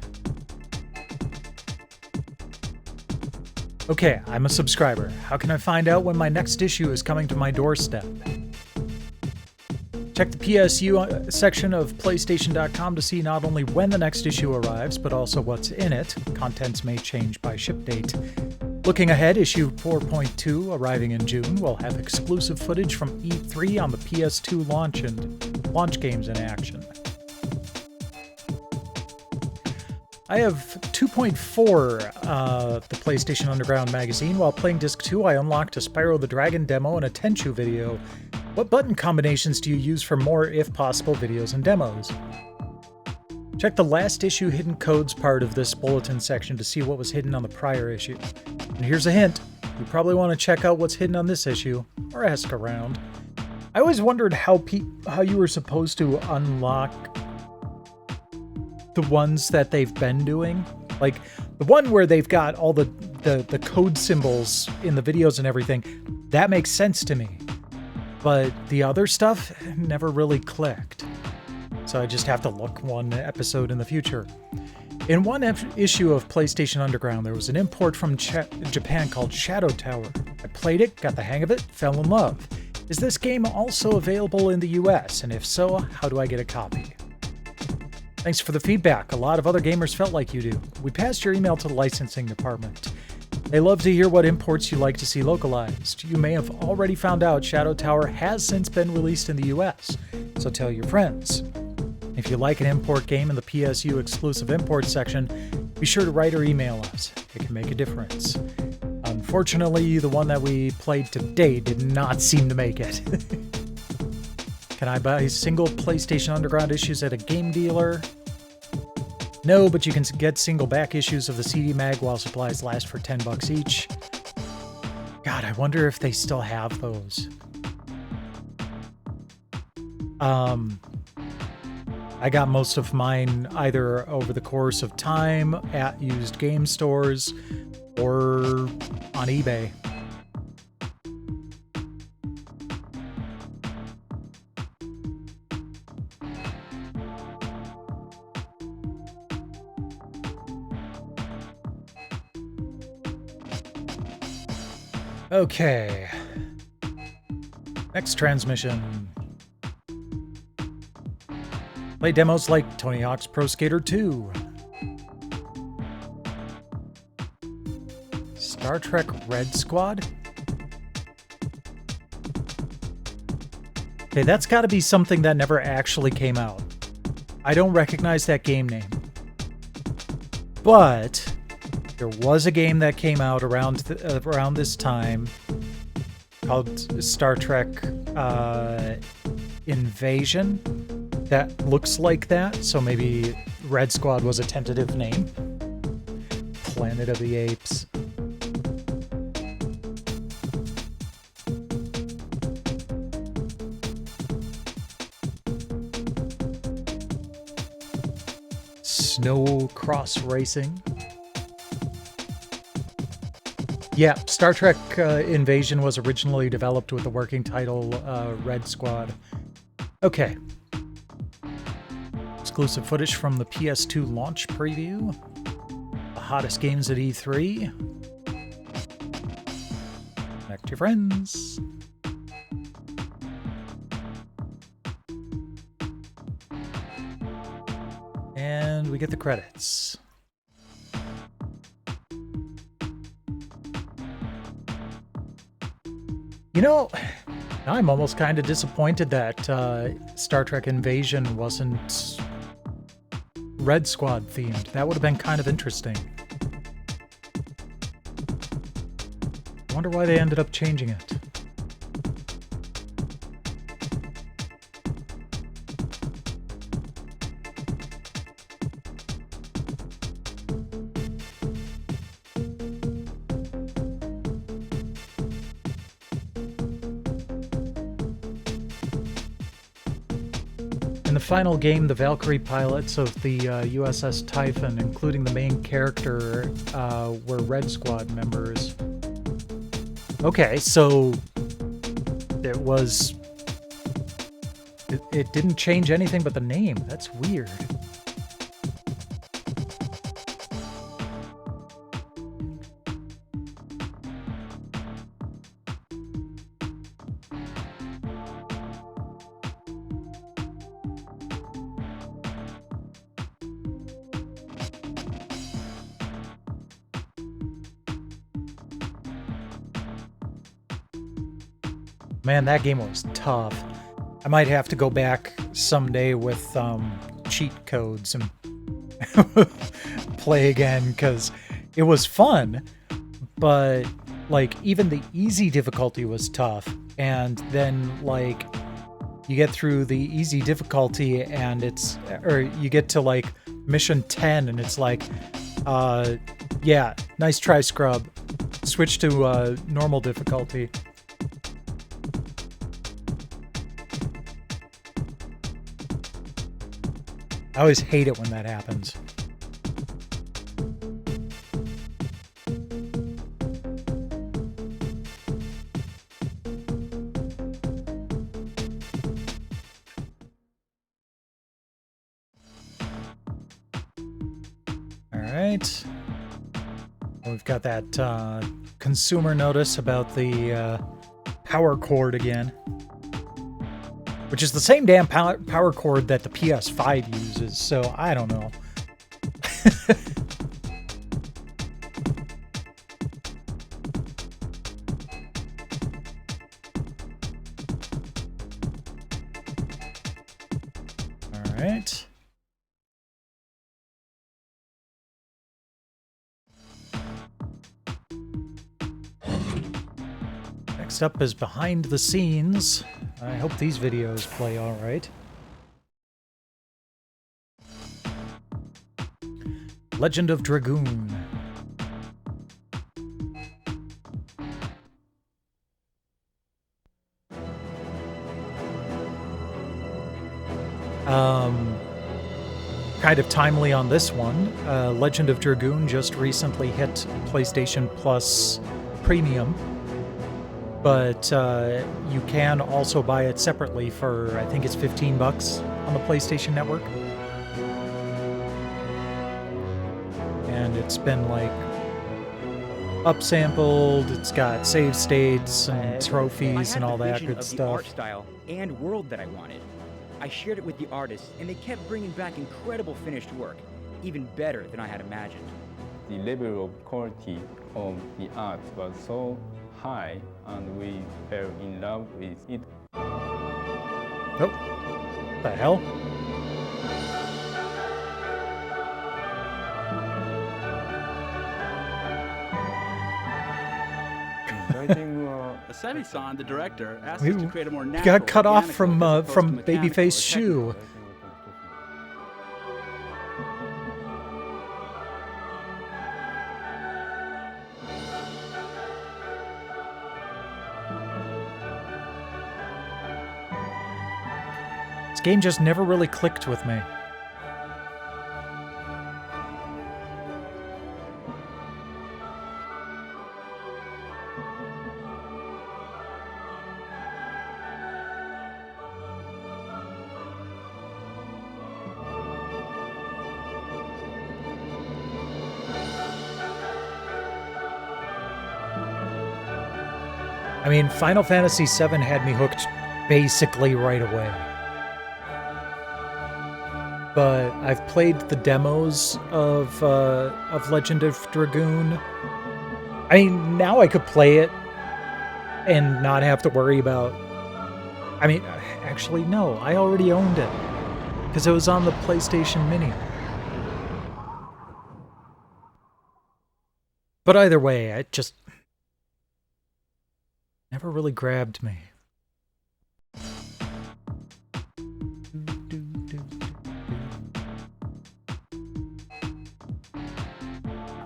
Okay, I'm a subscriber. How can I find out when my next issue is coming to my doorstep? Check the PSU section of PlayStation.com to see not only when the next issue arrives, but also what's in it. Contents may change by ship date. Looking ahead, issue 4.2, arriving in June, will have exclusive footage from E3 on the PS2 launch and launch games in action. I have 2.4, the PlayStation Underground magazine. While playing Disc 2, I unlocked a Spyro the Dragon demo and a Tenchu video. What button combinations do you use for more, if possible, videos and demos? Check the last issue hidden codes part of this bulletin section to see what was hidden on the prior issue. And here's a hint. You probably want to check out what's hidden on this issue, or ask around. I always wondered how you were supposed to unlock the ones that they've been doing. Like, the one where they've got all the code symbols in the videos and everything, that makes sense to me. But the other stuff never really clicked. So I just have to look one episode in the future. In one issue of PlayStation Underground, there was an import from Japan called Shadow Tower. I played it, got the hang of it, fell in love. Is this game also available in the US? And if so, how do I get a copy? Thanks for the feedback. A lot of other gamers felt like you do. We passed your email to the licensing department. They love to hear what imports you like to see localized. You may have already found out Shadow Tower has since been released in the US, so tell your friends. If you like an import game in the PSU exclusive import section, be sure to write or email us. It can make a difference. Unfortunately, the one that we played today did not seem to make it. Can I buy single PlayStation Underground issues at a game dealer? No, but you can get single back issues of the CD Mag while supplies last for $10 each. God, I wonder if they still have those. I got most of mine either over the course of time at used game stores or on eBay. Okay. Next transmission. Play demos like Tony Hawk's Pro Skater 2. Star Trek Red Squad? Okay, that's got to be something that never actually came out. I don't recognize that game name. But there was a game that came out around this time called Star Trek Invasion that looks like that, so maybe Red Squad was a tentative name. Planet of the Apes. Snow Cross Racing. Yeah, Star Trek Invasion was originally developed with the working title Red Squad. Okay. Exclusive footage from the PS2 launch preview. The hottest games at E3. Back to your friends. And we get the credits. You know, I'm almost kind of disappointed that Star Trek Invasion wasn't Red Squad themed. That would have been kind of interesting. I wonder why they ended up changing it. In the final game, the Valkyrie pilots of the USS Typhon, including the main character, were Red Squad members. Okay, so it was... It didn't change anything but the name. That's weird. Man, that game was tough. I might have to go back someday with cheat codes and play again, because it was fun, but like even the easy difficulty was tough. And then like you get through the easy difficulty and you get to like mission 10 and it's like, yeah, nice try, scrub. Switch to normal difficulty. I always hate it when that happens. All right. We've got that consumer notice about the power cord again. Which is the same damn power cord that the PS5 uses, so I don't know. All right. Next up is behind the scenes. I hope these videos play all right. Legend of Dragoon. Kind of timely on this one. Legend of Dragoon just recently hit PlayStation Plus Premium. But you can also buy it separately for, I think it's $15 on the PlayStation Network. And it's been like upsampled, it's got save states and trophies and all that good stuff. The art style and world that I wanted. I shared it with the artists and they kept bringing back incredible finished work, even better than I had imagined. The level of quality of the art was so high and we fell in love with it. Oh, the hell? Asemi-san, the director, asked us to create a more natural, got cut off organic from look as opposed to Babyface mechanical or Shoe. This game just never really clicked with me. I mean, Final Fantasy VII had me hooked basically right away. But I've played the demos of Legend of Dragoon. I mean, now I could play it and not have to worry about... I mean, actually, no. I already owned it. Because it was on the PlayStation Mini. But either way, it just... never really grabbed me.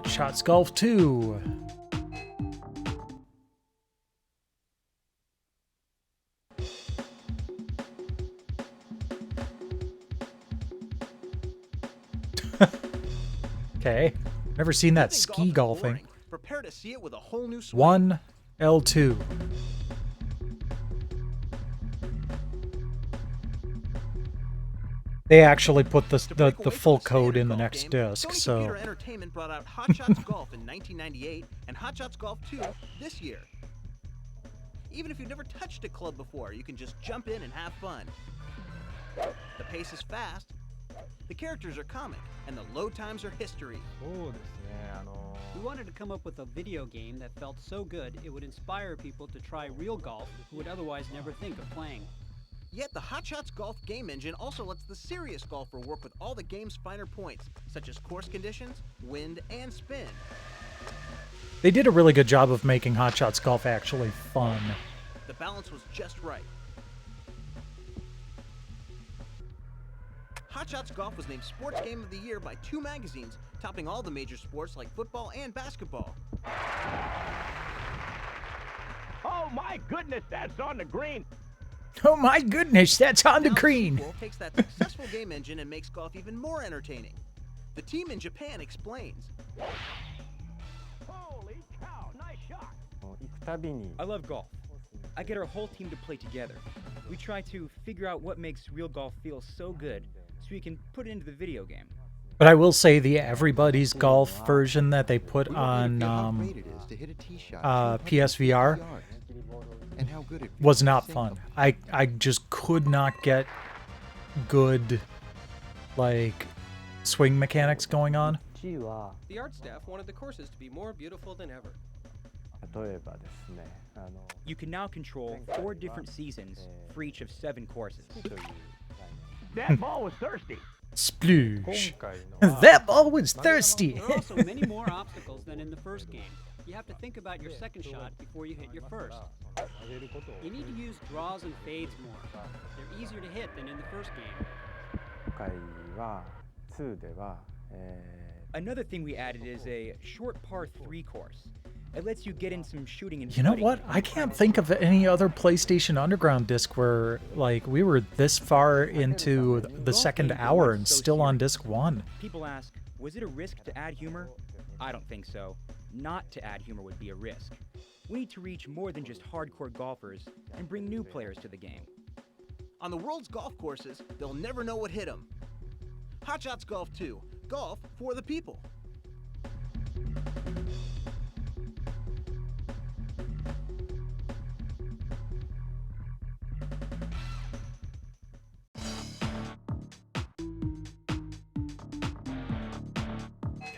Shots Golf 2. Okay. Never seen that ski golfing. Prepare to see it with a whole new swing. 1 L2. They actually put the full code in the next disc, Sony so... Computer Entertainment brought out Hot Shots Golf in 1998 and Hot Shots Golf 2 this year. Even if you've never touched a club before, you can just jump in and have fun. The pace is fast, the The characters are comic, and the load times are history. We wanted to come up with a video game that felt so good it would inspire people to try real golf who would otherwise never think of playing. Yet the Hot Shots Golf game engine also lets the serious golfer work with all the game's finer points, such as course conditions, wind, and spin. They did a really good job of making Hot Shots Golf actually fun. The balance was just right. Hot Shots Golf was named Sports Game of the Year by 2 magazines, topping all the major sports like football and basketball. Oh my goodness, that's on the green. Oh my goodness, that's on the green. School takes that successful game engine and makes golf even more entertaining. The team in Japan explains. Holy cow, nice shot. I love golf. I get our whole team to play together. We try to figure out what makes real golf feel so good so we can put it into the video game. But I will say the Everybody's Golf version that they put on PSVR was not fun. I just could not get good, like, swing mechanics going on. The art staff wanted the courses to be more beautiful than ever. You can now control 4 different seasons for each of 7 courses. That ball was thirsty. Sploosh. That ball was thirsty. There are also many more obstacles than in the first game. You have to think about your second shot before you hit your first. You need to use draws and fades more. They're easier to hit than in the first game. Another thing we added is a short par 3 course. It lets you get in some shooting and You know putting. what? I can't think of any other PlayStation Underground disc where, like, we were this far into the second hour and still on disc 1. People ask, was it a risk to add humor? I don't think so. Not to add humor would be a risk. We need to reach more than just hardcore golfers and bring new players to the game. On the world's golf courses, they'll never know what hit them. Hot Shots Golf 2. Golf for the people.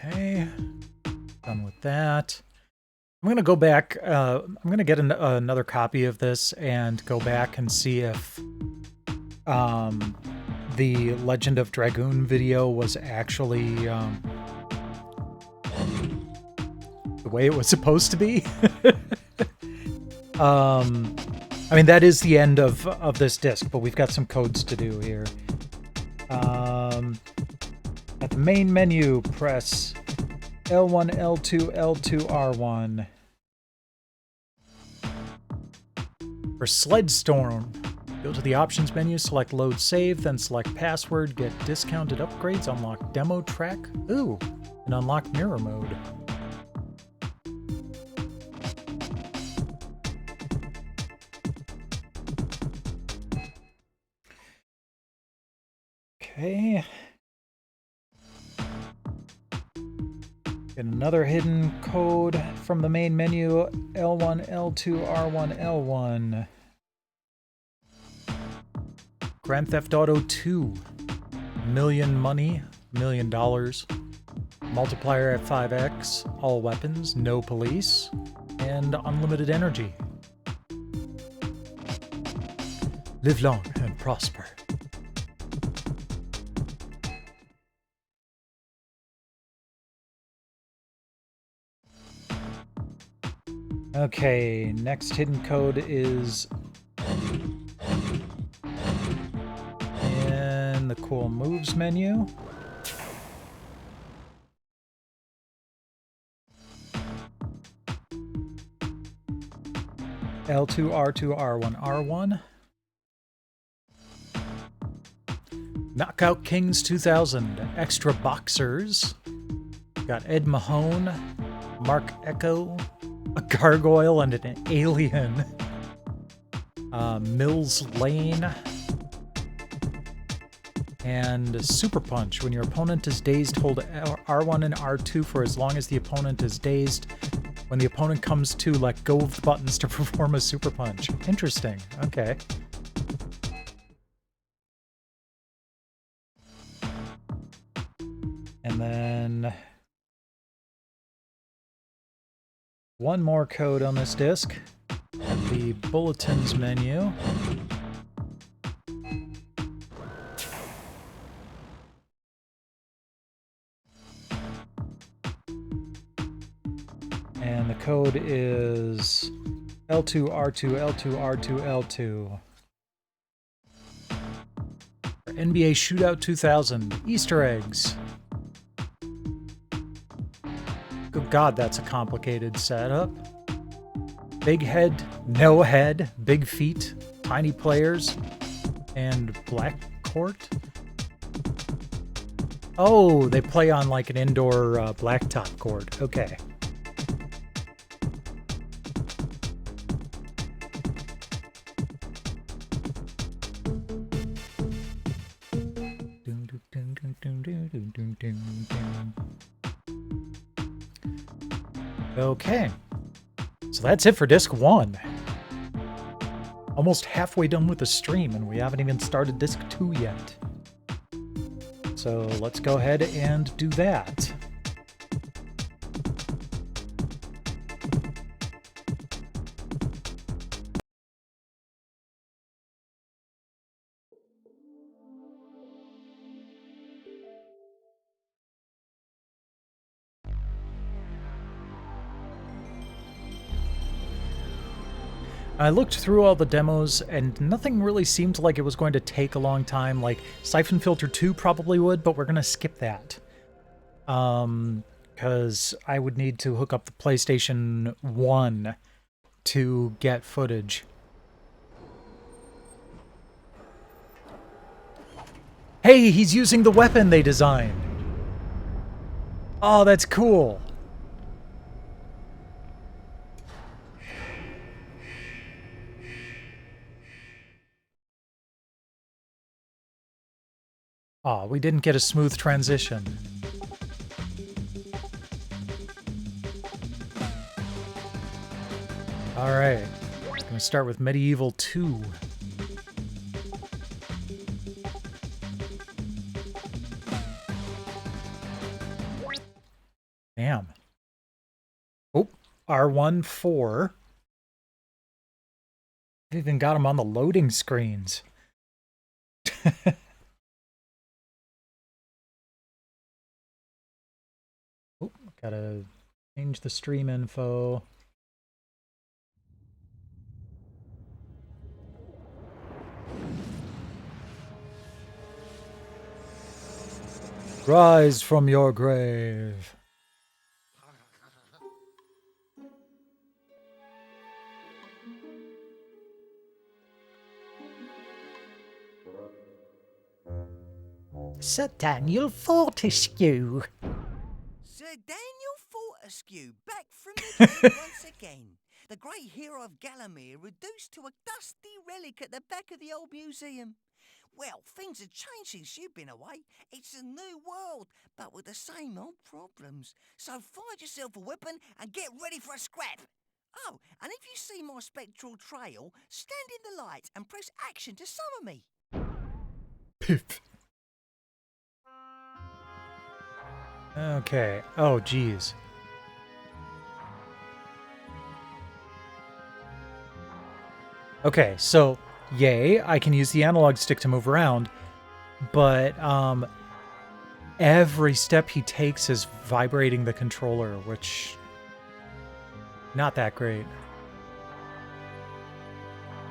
Okay, done with that. I'm gonna go back. I'm gonna get another copy of this and go back and see if the Legend of Dragoon video was actually the way it was supposed to be. I mean, that is the end of this disc, but we've got some codes to do here. At the main menu, press L1, L2, L2, R1. For Sledstorm, go to the options menu, select load save, then select password, get discounted upgrades, unlock demo track, ooh, and unlock mirror mode. Okay. Get another hidden code from the main menu, L1, L2, R1, L1. Grand Theft Auto 2. Million money, $1 million. Multiplier at 5x, all weapons, no police, and unlimited energy. Live long and prosper. Okay, next hidden code is in the cool moves menu. L2, R2, R1, R1. Knockout Kings 2000, extra boxers. Got Ed Mahone, Mark Echo, a gargoyle and an alien. Mills Lane. And Super Punch. When your opponent is dazed, hold R1 and R2 for as long as the opponent is dazed. When the opponent comes to, let go of the buttons to perform a Super Punch. Interesting. Okay. And then one more code on this disk at the bulletins menu. And the code is L2, R2, L2, R2, L2. NBA Shootout 2000 Easter eggs. Good God, that's a complicated setup. Big head, no head, big feet, tiny players, and black court. Oh, they play on like an indoor blacktop court. Okay. Okay, so that's it for disc 1. Almost halfway done with the stream, and we haven't even started disc 2 yet. So let's go ahead and do that. I looked through all the demos, and nothing really seemed like it was going to take a long time. Like, Siphon Filter 2 probably would, but we're going to skip that. Because I would need to hook up the PlayStation 1 to get footage. Hey, he's using the weapon they designed! Oh, that's cool! Aw, we didn't get a smooth transition. Alright, gonna start with Medieval 2. Damn. Oh, R1, 4. They even got them on the loading screens. Oh, gotta change the stream info. Rise from your grave. Sir Daniel Fortescue. Sir Daniel Fortescue, back from the dead once again. The great hero of Gallowmere reduced to a dusty relic at the back of the old museum. Well, things have changed since you've been away. It's a new world, but with the same old problems. So find yourself a weapon and get ready for a scrap. Oh, and if you see my spectral trail, stand in the light and press action to summon me. Piff. Okay. Oh, geez. Okay, so, yay, I can use the analog stick to move around, but every step he takes is vibrating the controller, which... not that great.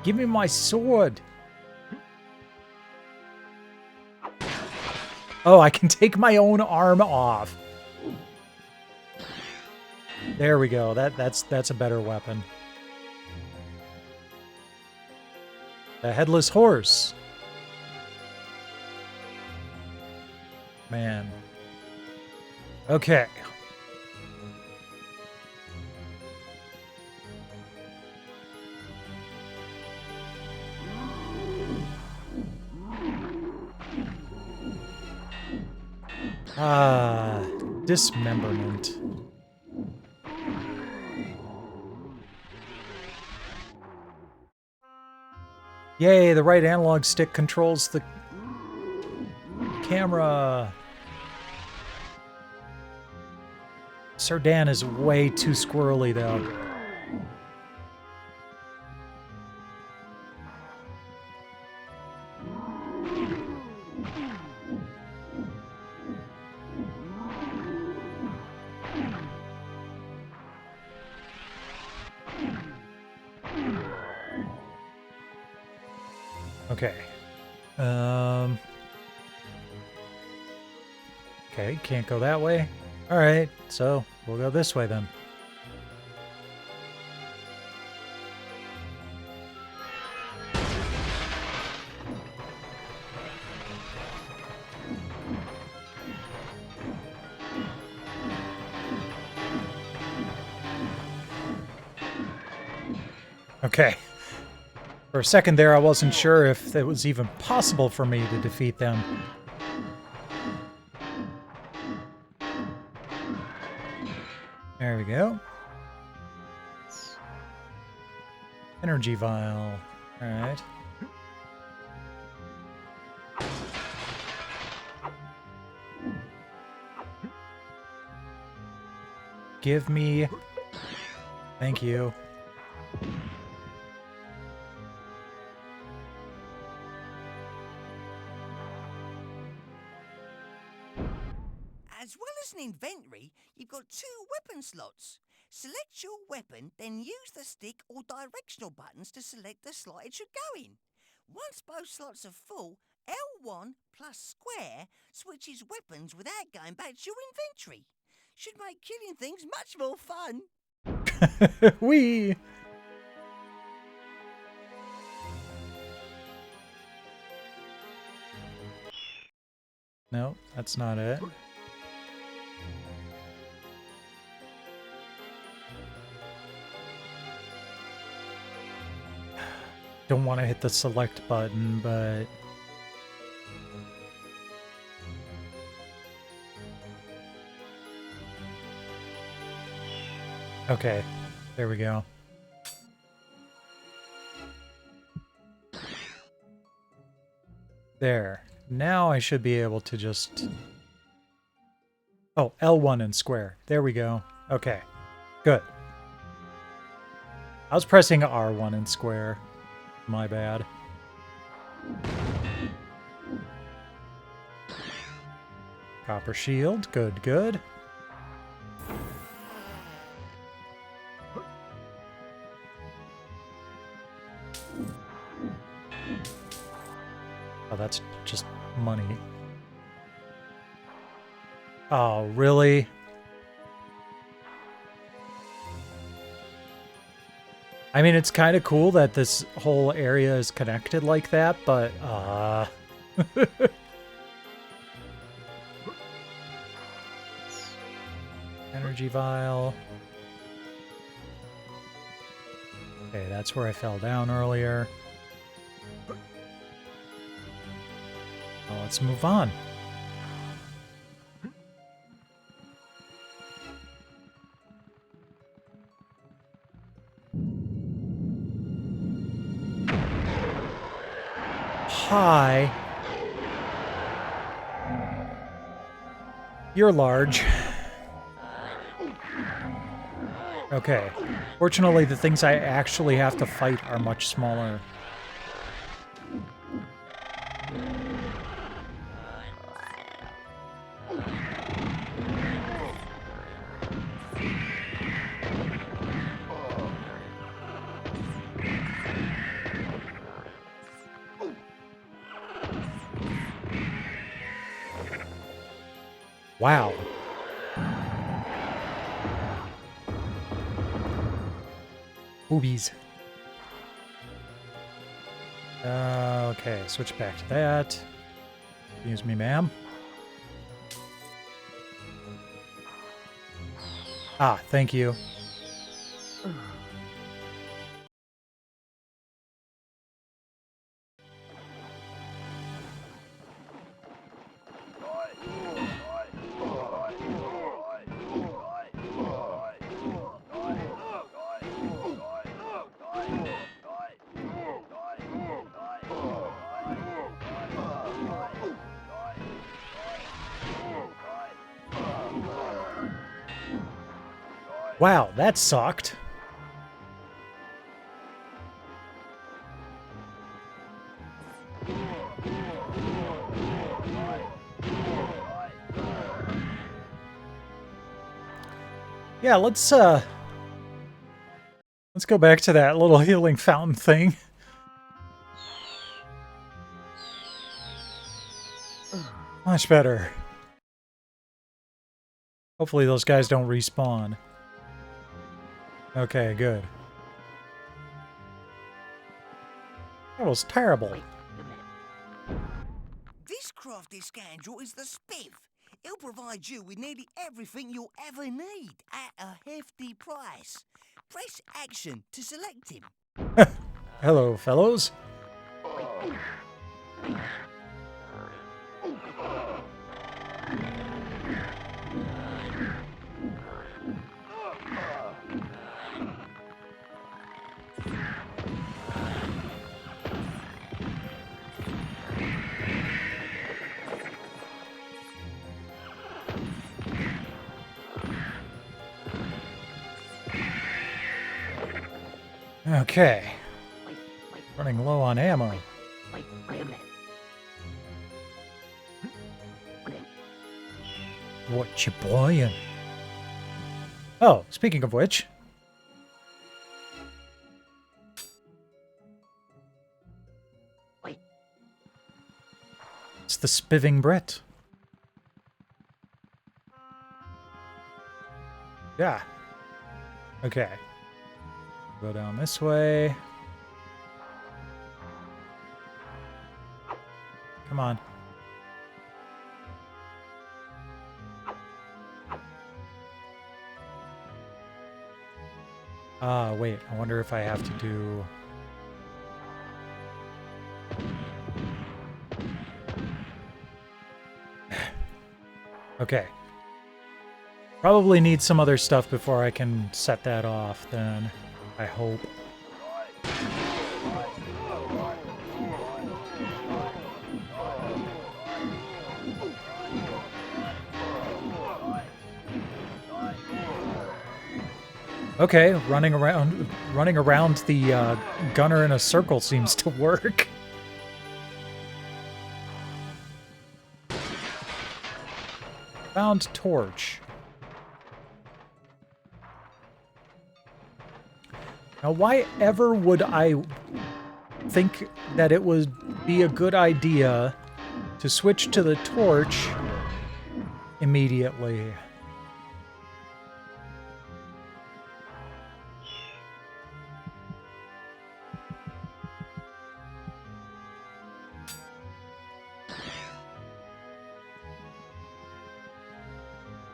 Give me my sword! Oh, I can take my own arm off. There we go. That's a better weapon. The headless horse. Man. Okay. Ah, dismemberment. Yay, the right analog stick controls the camera. Sir Dan is way too squirrely, though. Okay. Okay, can't go that way. Alright, so we'll go this way then. Okay. For a second there, I wasn't sure if it was even possible for me to defeat them. There we go. Energy vial. Alright. Give me... Thank you. As well as an inventory, you've got 2 weapon slots. Select your weapon, then use the stick or directional buttons to select the slot it should go in. Once both slots are full, L1 plus square switches weapons without going back to your inventory. Should make killing things much more fun. Whee! No, that's not it. Don't want to hit the select button, but... Okay, there we go. There. Now I should be able to just... Oh, L1 and square. There we go. Okay, good. I was pressing R1 and square. My bad. Copper shield. Good, good. Oh, that's just money. Oh, really? I mean, it's kind of cool that this whole area is connected like that, but, Energy vial. Okay, that's where I fell down earlier. Well, let's move on. Hi. You're large. Okay. Fortunately, the things I actually have to fight are much smaller. Wow. Boobies. Okay, switch back to that. Excuse me, ma'am. Ah, thank you. Wow, that sucked. Yeah, let's go back to that little healing fountain thing. Much better. Hopefully those guys don't respawn. Okay, good. That was terrible. This crafty scoundrel is the spiff. He'll provide you with nearly everything you'll ever need at a hefty price. Press action to select him. Hello, fellows. Okay. Running low on ammo. What you buying? Oh, speaking of which. It's the spivving Brit. Yeah. Okay. Go down this way. Come on. Wait. I wonder if I have to do... Okay. Probably need some other stuff before I can set that off, then. I hope. Okay, running around the gunner in a circle seems to work. Found torch. Now, why ever would I think that it would be a good idea to switch to the torch immediately?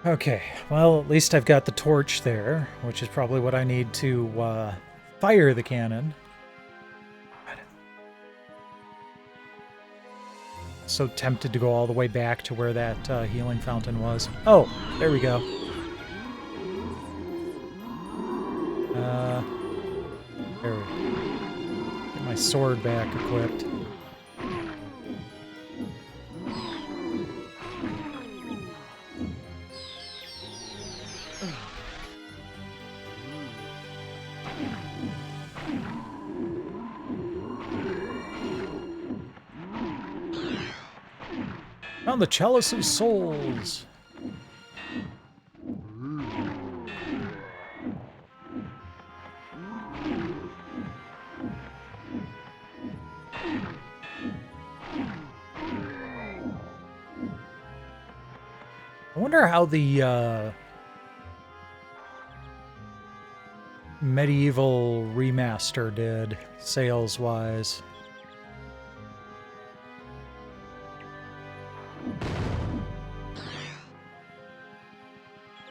Okay, well, at least I've got the torch there, which is probably what I need to fire the cannon. So tempted to go all the way back to where that healing fountain was. Oh, there we go. There we go. Get my sword back equipped. Found the Chalice of Souls. I wonder how the medieval remaster did sales-wise.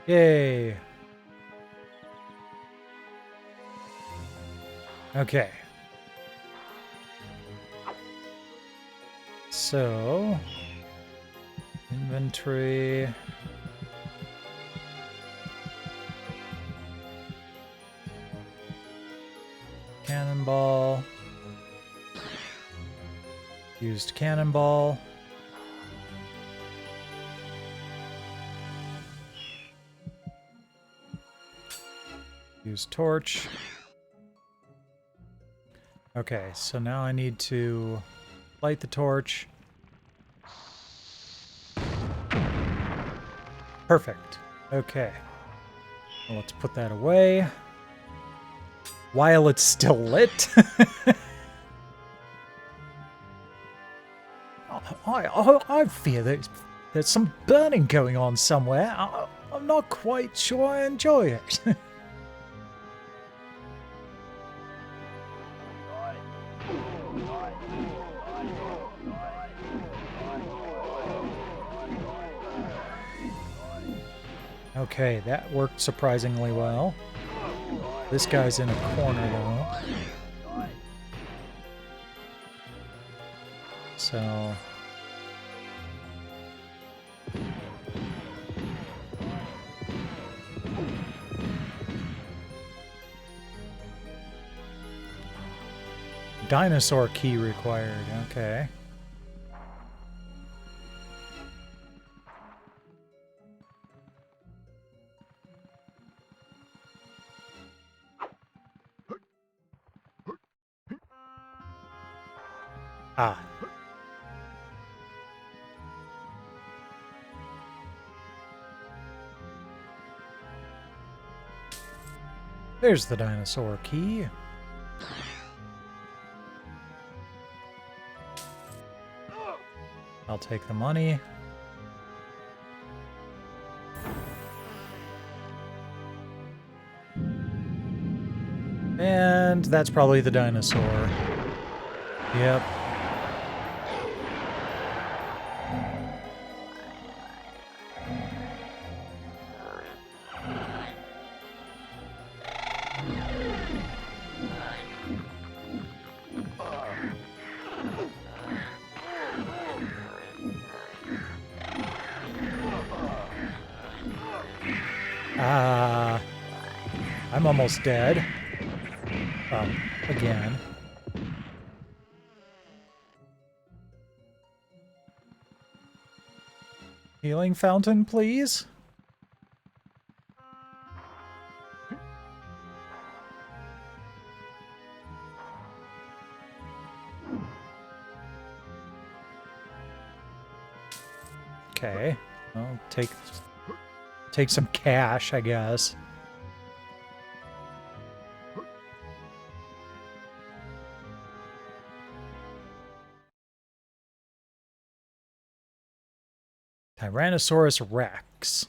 Yay. Okay. So, inventory. Cannonball. Used cannonball. Use torch. Okay, so now I need to light the torch. Perfect. Okay. Well, let's put that away. While it's still lit. I fear there's some burning going on somewhere. I'm not quite sure I enjoy it. Okay, that worked surprisingly well. This guy's in a corner, though. So... Dinosaur key required, okay. Ah. There's the dinosaur key. I'll take the money. And that's probably the dinosaur. Yep. I'm almost dead. Again. Healing fountain, please? Okay. I'll take some cash, I guess. Tyrannosaurus Rex.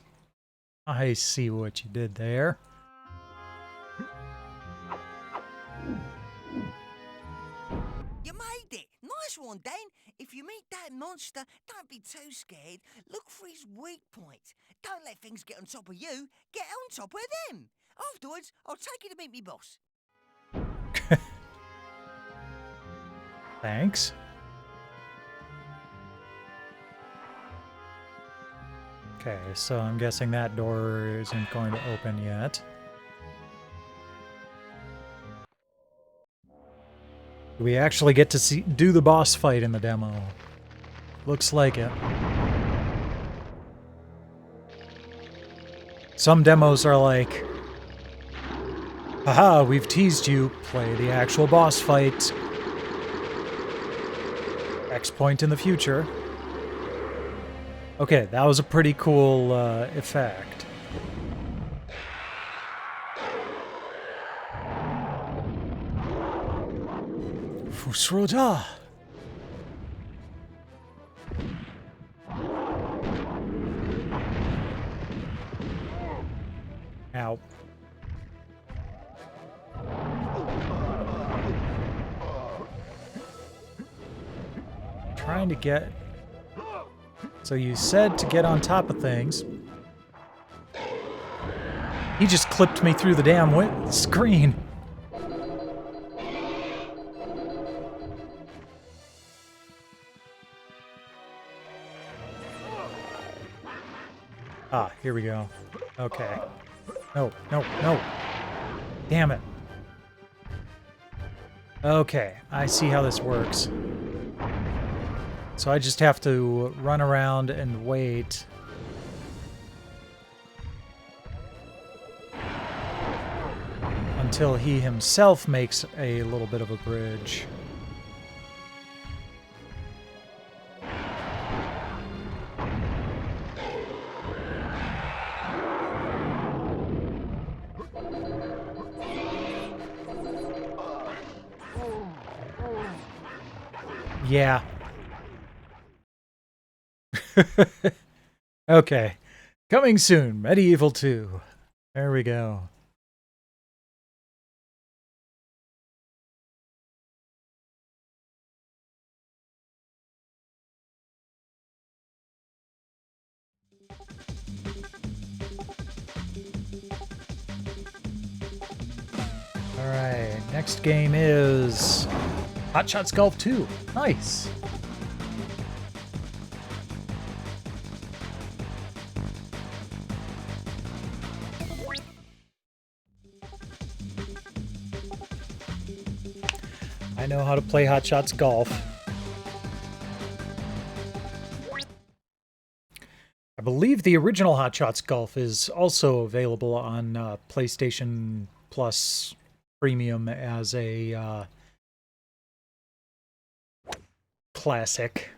I see what you did there. You made it! Nice one, Dan! If you meet that monster, don't be too scared. Look for his weak points. Don't let things get on top of you. Get on top of them. Afterwards, I'll take you to meet me boss. Thanks. Okay, so I'm guessing that door isn't going to open yet. Do we actually get to do the boss fight in the demo? Looks like it. Some demos are like, haha, we've teased you, play the actual boss fight. X point in the future. Okay, that was a pretty cool effect. Fusroda. Ow. Trying to get... So you said to get on top of things. He just clipped me through the damn screen. Ah, here we go. Okay. No, no, no. Damn it. Okay, I see how this works. So I just have to run around and wait. until he himself makes a little bit of a bridge. Yeah. Okay. Coming soon, Medieval 2. There we go. Alright, next game is Hot Shots Golf 2. Nice. I know how to play Hot Shots Golf. I believe the original Hot Shots Golf is also available on PlayStation Plus Premium as a classic.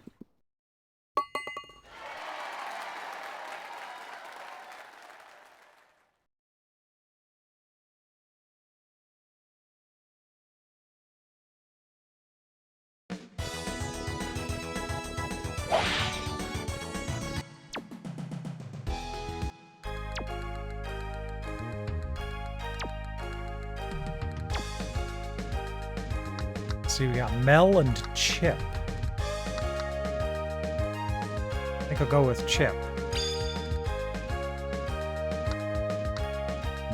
See, we got Mel and Chip. I think I'll go with Chip.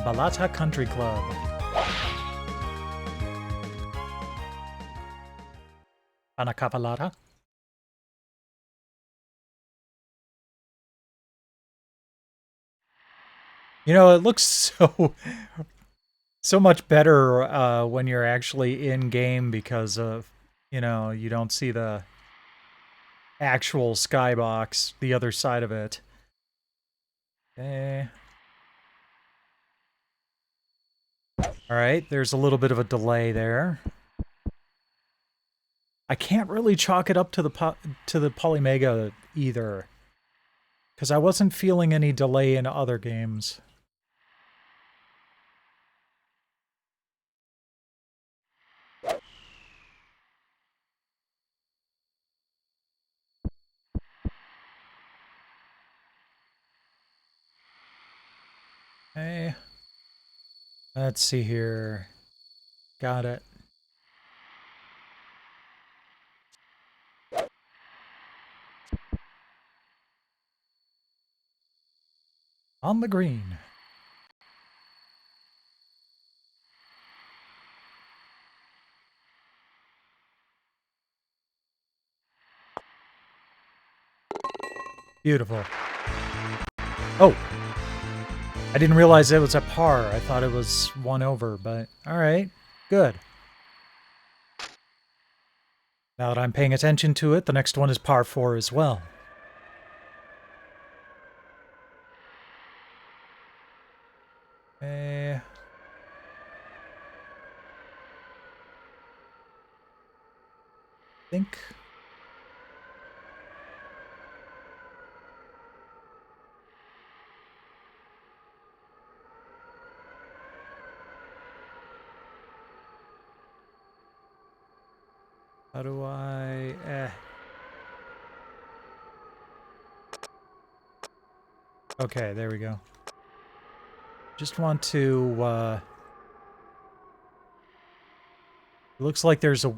Balata Country Club. Anakavalata. You know, it looks so much better when you're actually in game because of, you know, you don't see the actual skybox, the other side of it. Okay. Alright, there's a little bit of a delay there. I can't really chalk it up to the Polymega either, because I wasn't feeling any delay in other games. Okay. Let's see here. Got it. On the green. Beautiful. Oh! I didn't realize it was a par. I thought it was 1 over, but alright. Good. Now that I'm paying attention to it, the next one is par 4 as well. Okay. Think. How do I... Okay, there we go. Just want to, It looks like there's a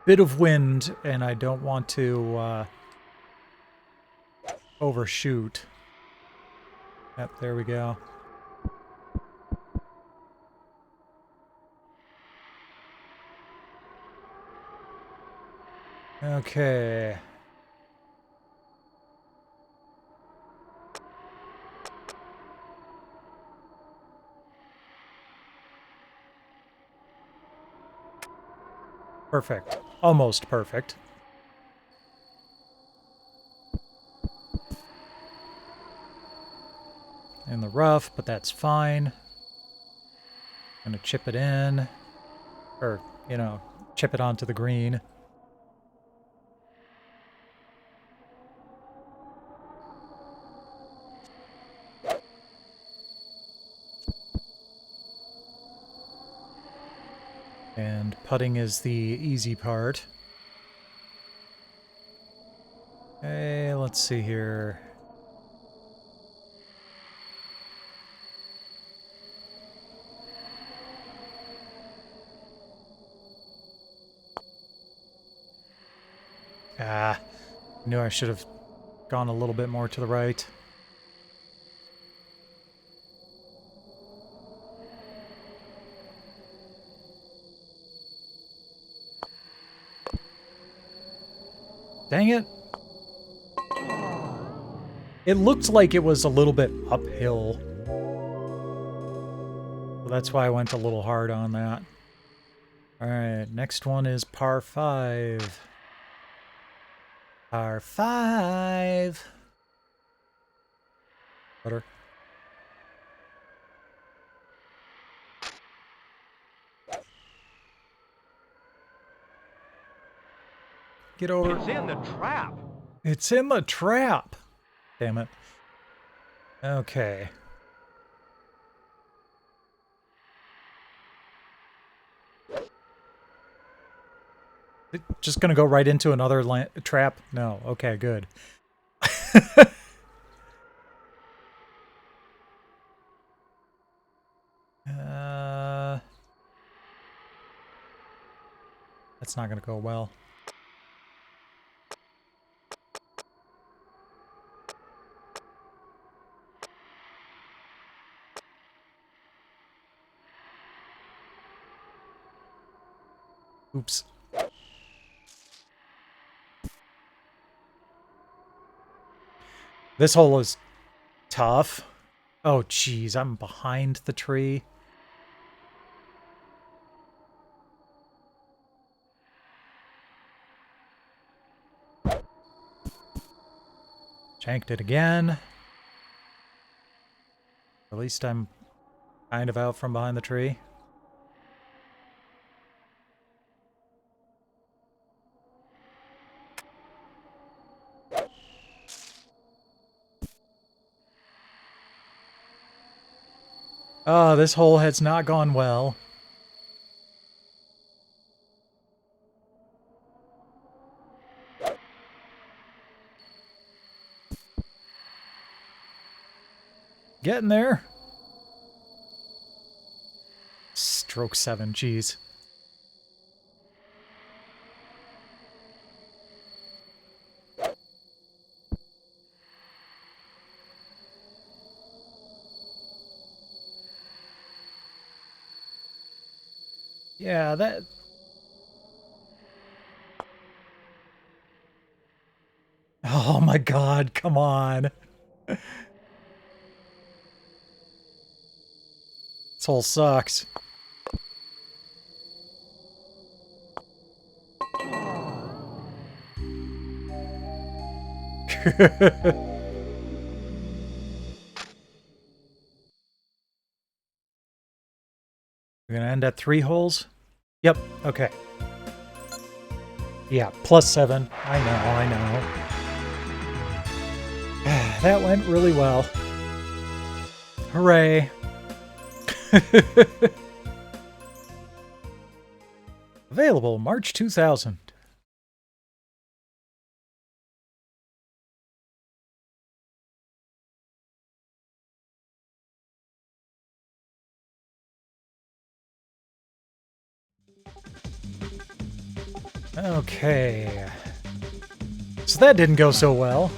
bit of wind, and I don't want to, overshoot. Yep, there we go. Okay. Perfect. Almost perfect. In the rough, but that's fine. Gonna chip it in. Or, you know, chip it onto the green. And putting is the easy part. Okay, let's see here. Ah, knew I should have gone a little bit more to the right. Dang it. It looked like it was a little bit uphill. So that's why I went a little hard on that. Alright, next one is par 5. Par 5. Butter. Get over. It's in the trap. It's in the trap. Damn it. Okay. Just gonna go right into another trap? No. Okay, good. That's not gonna go well. Oops. This hole is tough. Oh, jeez, I'm behind the tree. Shanked it again. At least I'm kind of out from behind the tree. Oh, this hole has not gone well. Getting there. Stroke 7, jeez. Yeah, that... Oh my god, come on. This hole sucks. We're gonna end at 3 holes? Yep, okay. Yeah, +7. I know. That went really well. Hooray. Available March 2000. Okay. So that didn't go so well.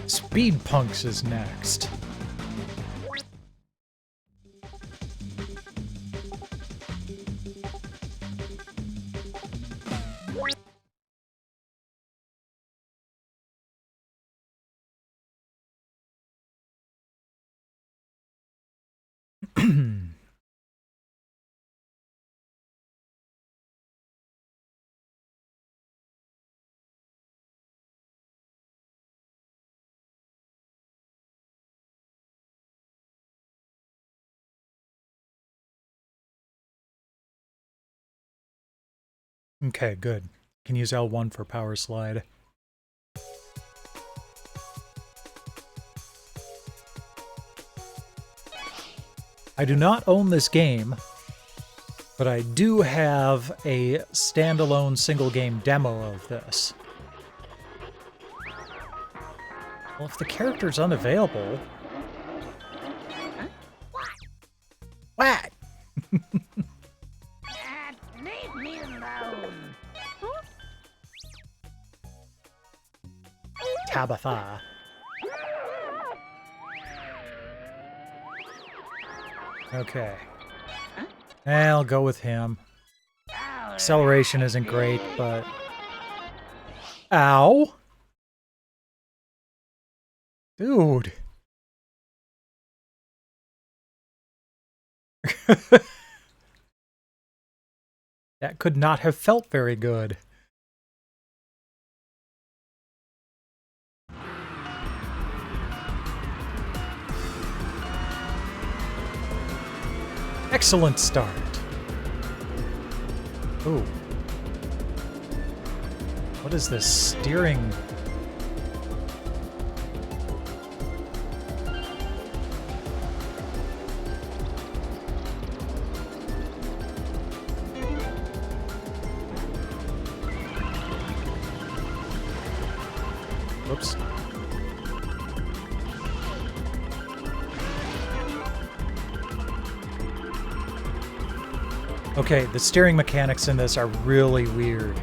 Speed Punks is next. Okay, good. Can use L1 for power slide. I do not own this game, but I do have a standalone single game demo of this. Well, if the character's unavailable... What? Leave me alone. Tabitha. Okay. I'll go with him. Acceleration isn't great, but... Ow! Dude. That could not have felt very good. Excellent start. Ooh. What is this steering? Whoops. Okay, the steering mechanics in this are really weird.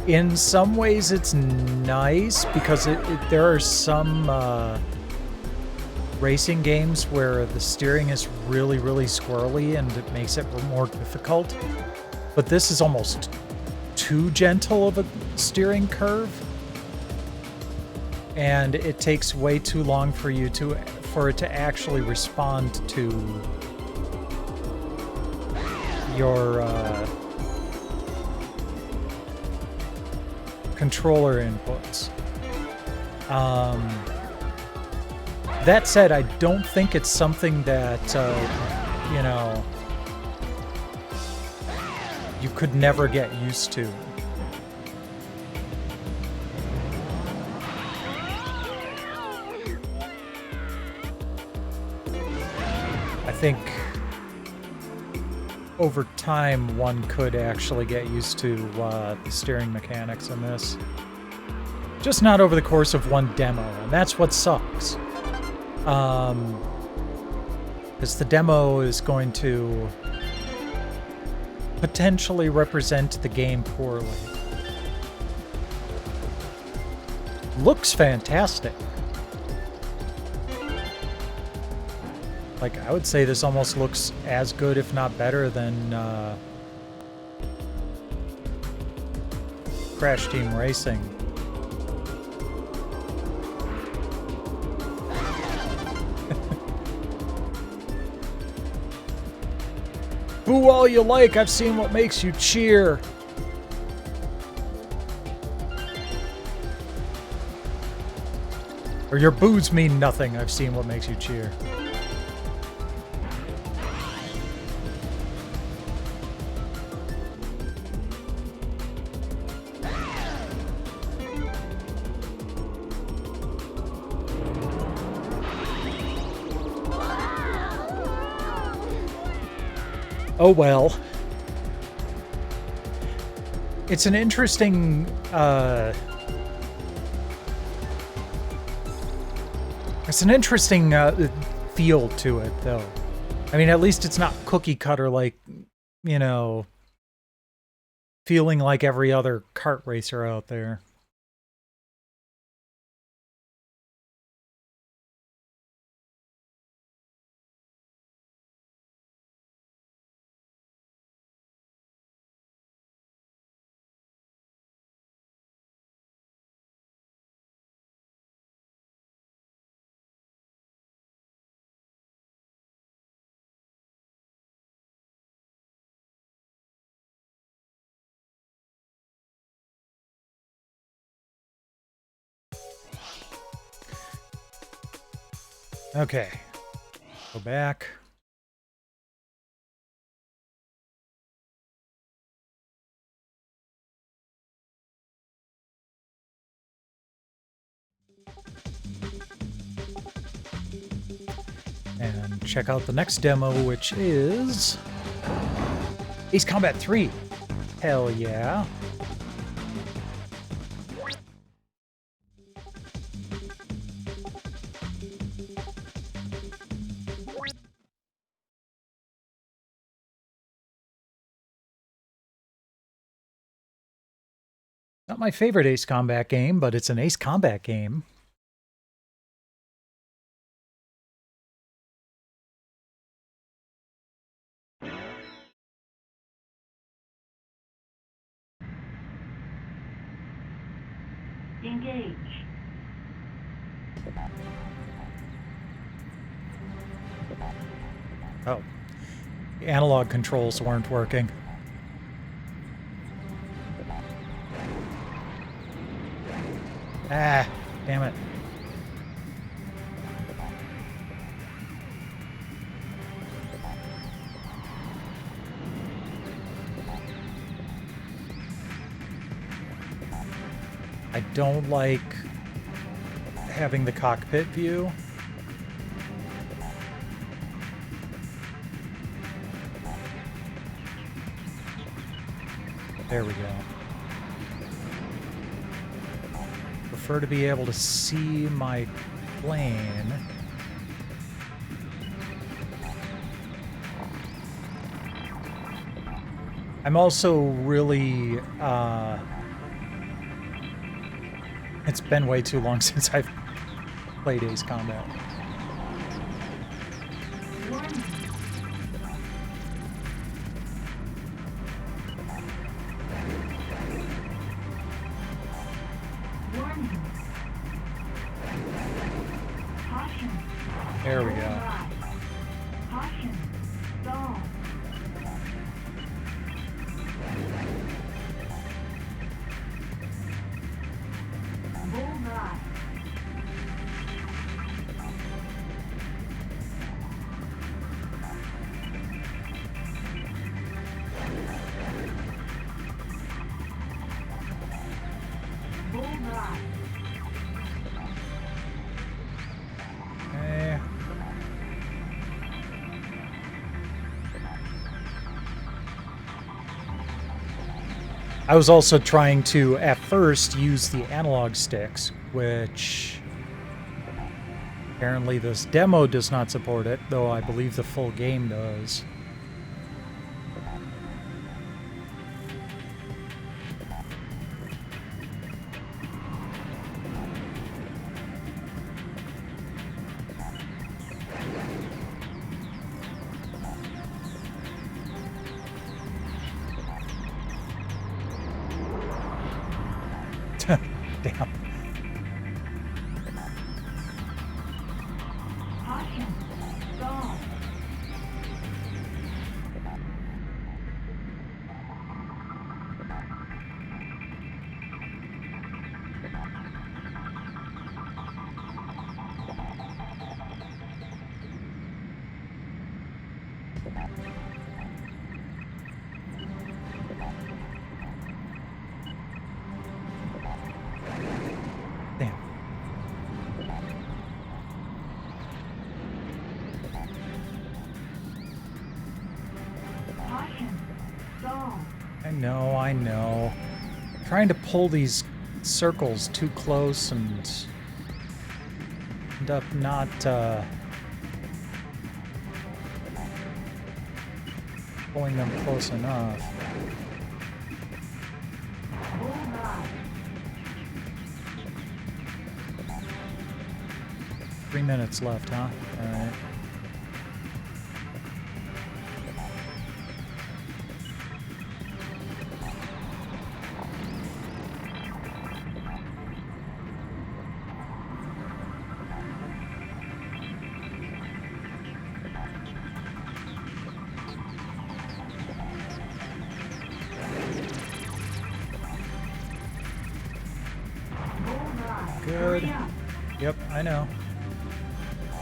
In some ways it's nice because there are some racing games where the steering is really, really squirrely and it makes it more difficult. But this is almost too gentle of a steering curve. And it takes way too long for it to actually respond to your controller inputs. That said, I don't think it's something that you know, you could never get used to. I think over time one could actually get used to the steering mechanics in this. Just not over the course of one demo, and that's what sucks. Because the demo is going to potentially represent the game poorly. Looks fantastic. Like, I would say this almost looks as good, if not better, than Crash Team Racing. Boo all you like, I've seen what makes you cheer. Or your boos mean nothing, I've seen what makes you cheer. Oh well. It's an interesting, feel to it, though. I mean, at least it's not cookie cutter like, you know, feeling like every other kart racer out there. Okay. Go back. And check out the next demo, which is Ace Combat 3. Hell yeah. Not my favorite Ace Combat game, but it's an Ace Combat game. Engage. Oh. The analog controls weren't working. Ah, damn it. I don't like having the cockpit view. There we go. Prefer to be able to see my plane. I'm also really, it's been way too long since I've played Ace Combat. There we go. Okay. I was also trying to, at first, use the analog sticks, which apparently this demo does not support it, though I believe the full game does. Damn. I know. Trying to pull these circles too close and end up not, pulling them close enough. Three minutes left, huh? Alright. Good. Yep, I know.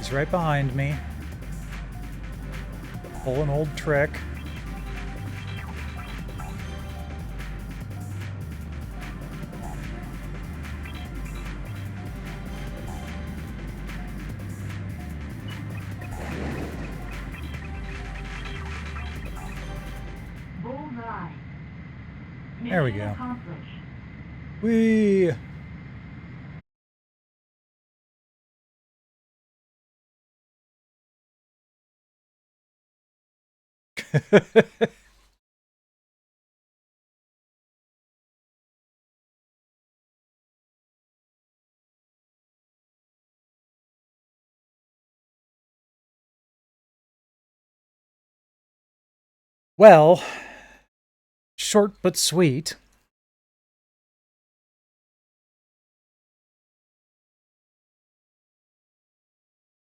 He's right behind me. Pull an old trick. There we go. Whee! Well, short but sweet.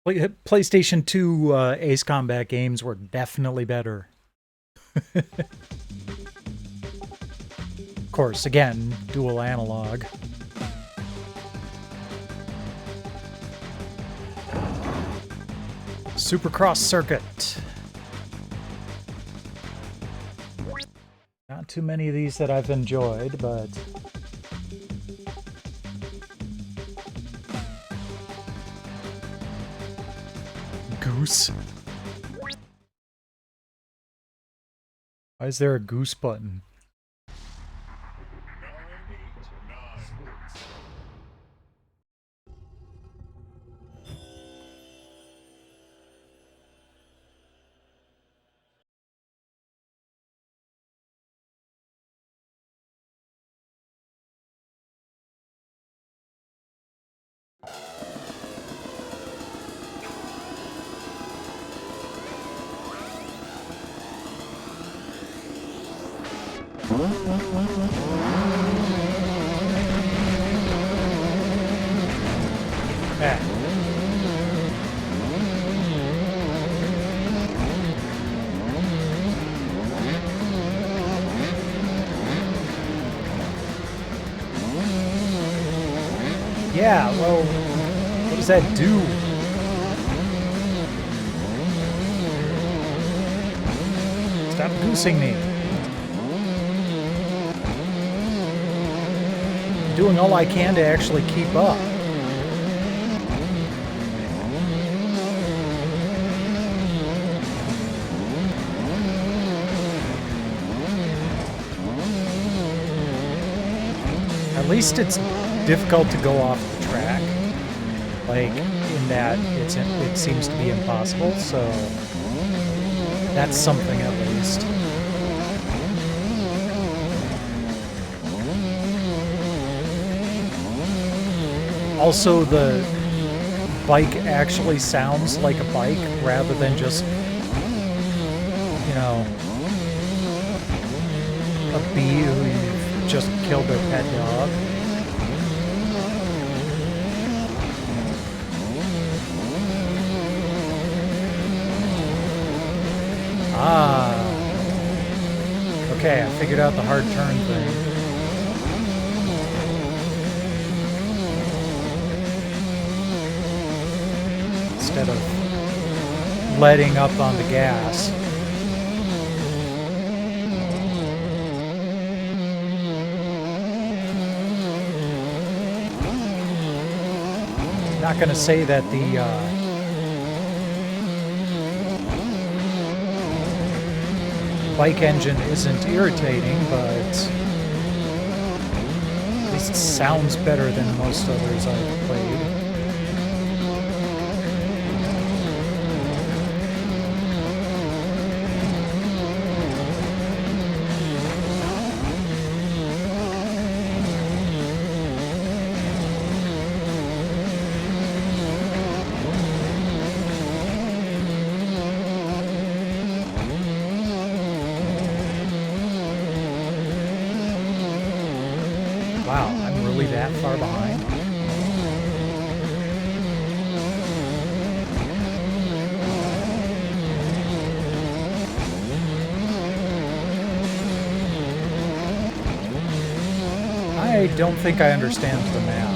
PlayStation 2 Ace Combat games were definitely better. Of course, again, dual analog. Supercross Circuit. Not too many of these that I've enjoyed, but... Goose. Why is there a goose button? Yeah, well, what does that do? Stop goosing me. I'm doing all I can to actually keep up. At least it's difficult to go off the track, like in that it seems to be impossible, so that's something at least. Also, the bike actually sounds like a bike rather than just, you know, a bee who just killed their pet dog. Ah. Okay, I figured out the hard turn thing. Instead of letting up on the gas. Not going to say that the bike engine isn't irritating, but at least it sounds better than most others I've played. Wow, I'm really that far behind? I don't think I understand the map.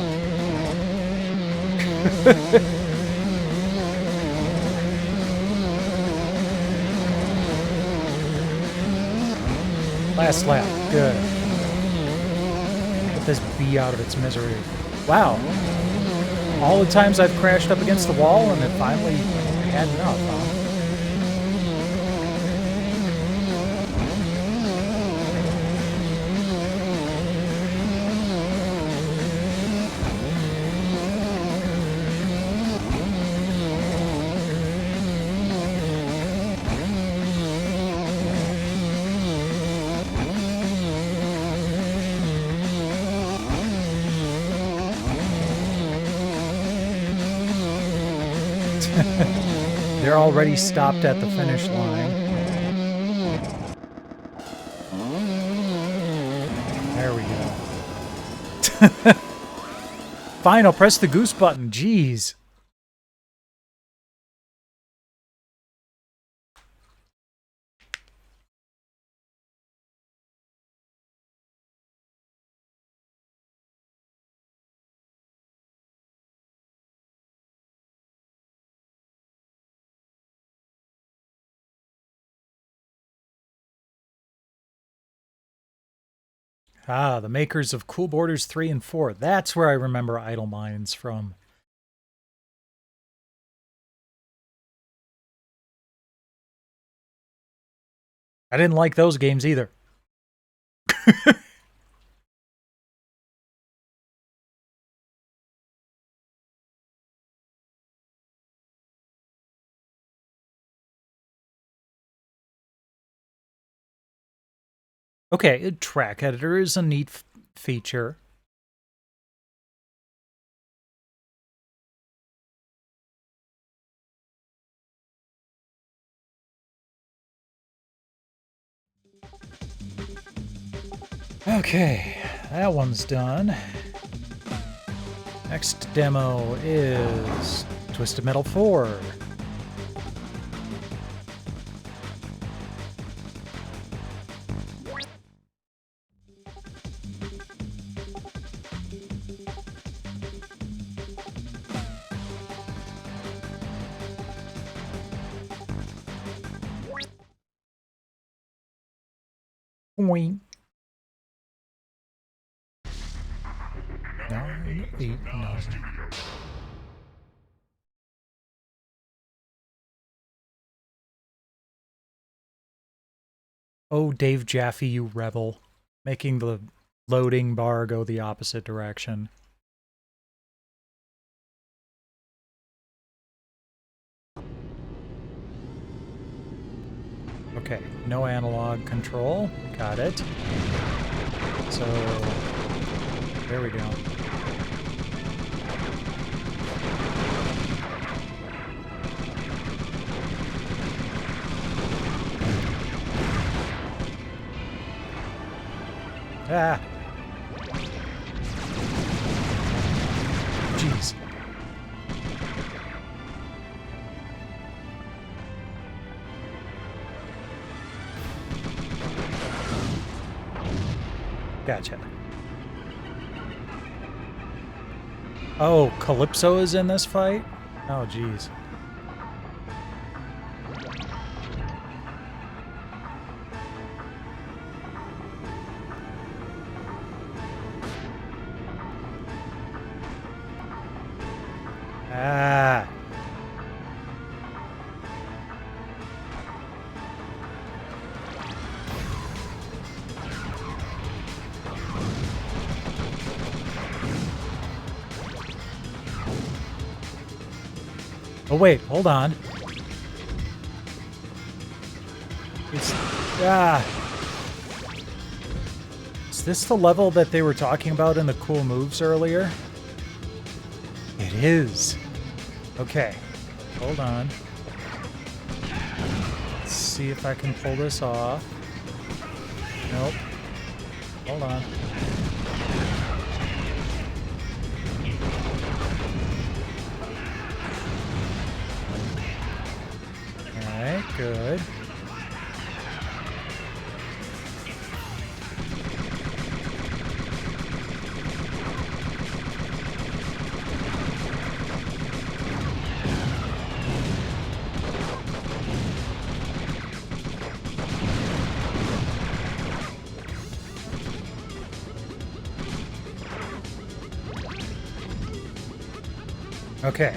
Last lap. Good. Get this bee out of its misery. Wow. All the times I've crashed up against the wall and it finally had enough, huh? They're already stopped at the finish line. There we go. Fine, I'll press the goose button. Jeez. Ah, the makers of Cool Borders 3 and 4. That's where I remember Idle Minds from. I didn't like those games either. Okay, track editor is a neat feature. Okay, that one's done. Next demo is Twisted Metal 4. Boing. 9, 8, 9. Oh, Dave Jaffe, you rebel. Making the loading bar go the opposite direction. Okay, no analog control. Got it. So, there we go. Ah! Jeez. Gotcha. Oh, Calypso is in this fight? Oh, jeez. Ah. Oh wait, hold on. Is this the level that they were talking about in the cool moves earlier? It is. Okay, hold on. Let's see if I can pull this off. Nope. Hold on. Alright, good. Okay.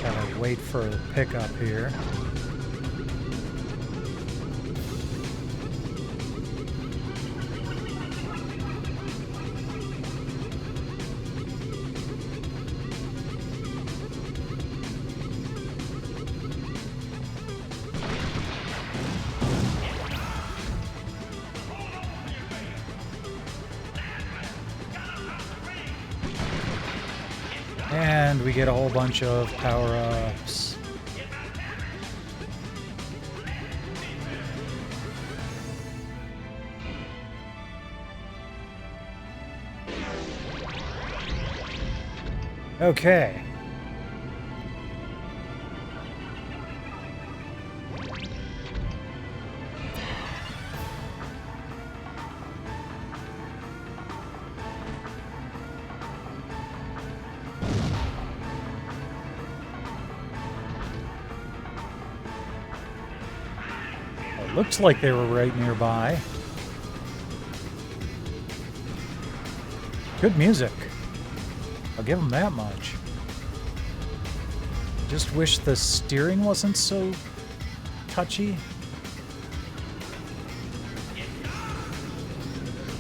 Gotta wait for the pickup here. And we get a whole bunch of power-ups. Okay. Looks like they were right nearby. Good music. I'll give them that much. Just wish the steering wasn't so touchy. I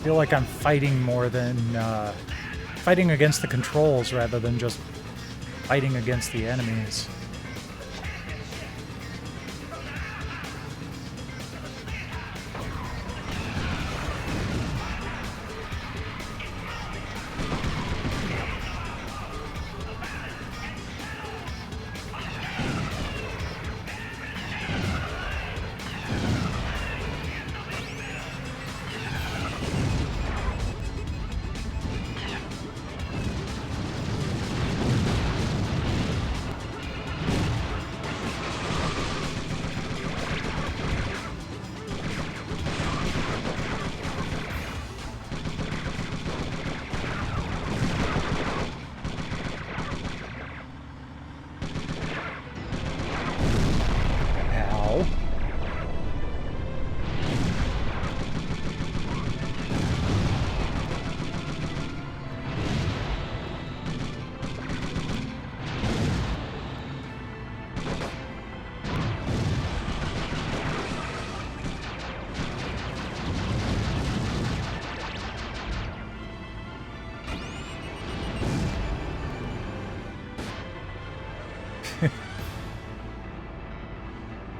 feel like I'm fighting more than fighting against the controls rather than just fighting against the enemies.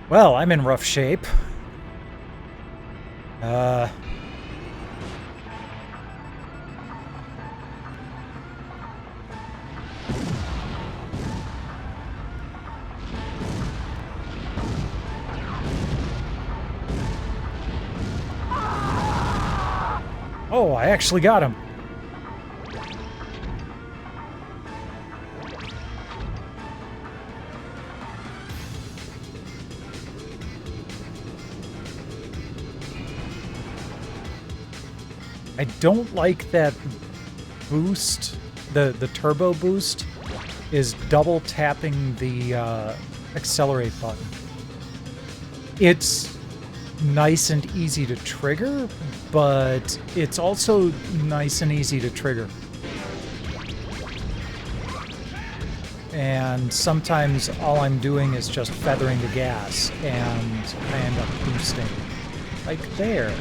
Well, I'm in rough shape. Oh, I actually got him. I don't like that boost, the turbo boost is double tapping the accelerate button. It's nice and easy to trigger, but it's also nice and easy to trigger. And sometimes all I'm doing is just feathering the gas and I end up boosting. Like there.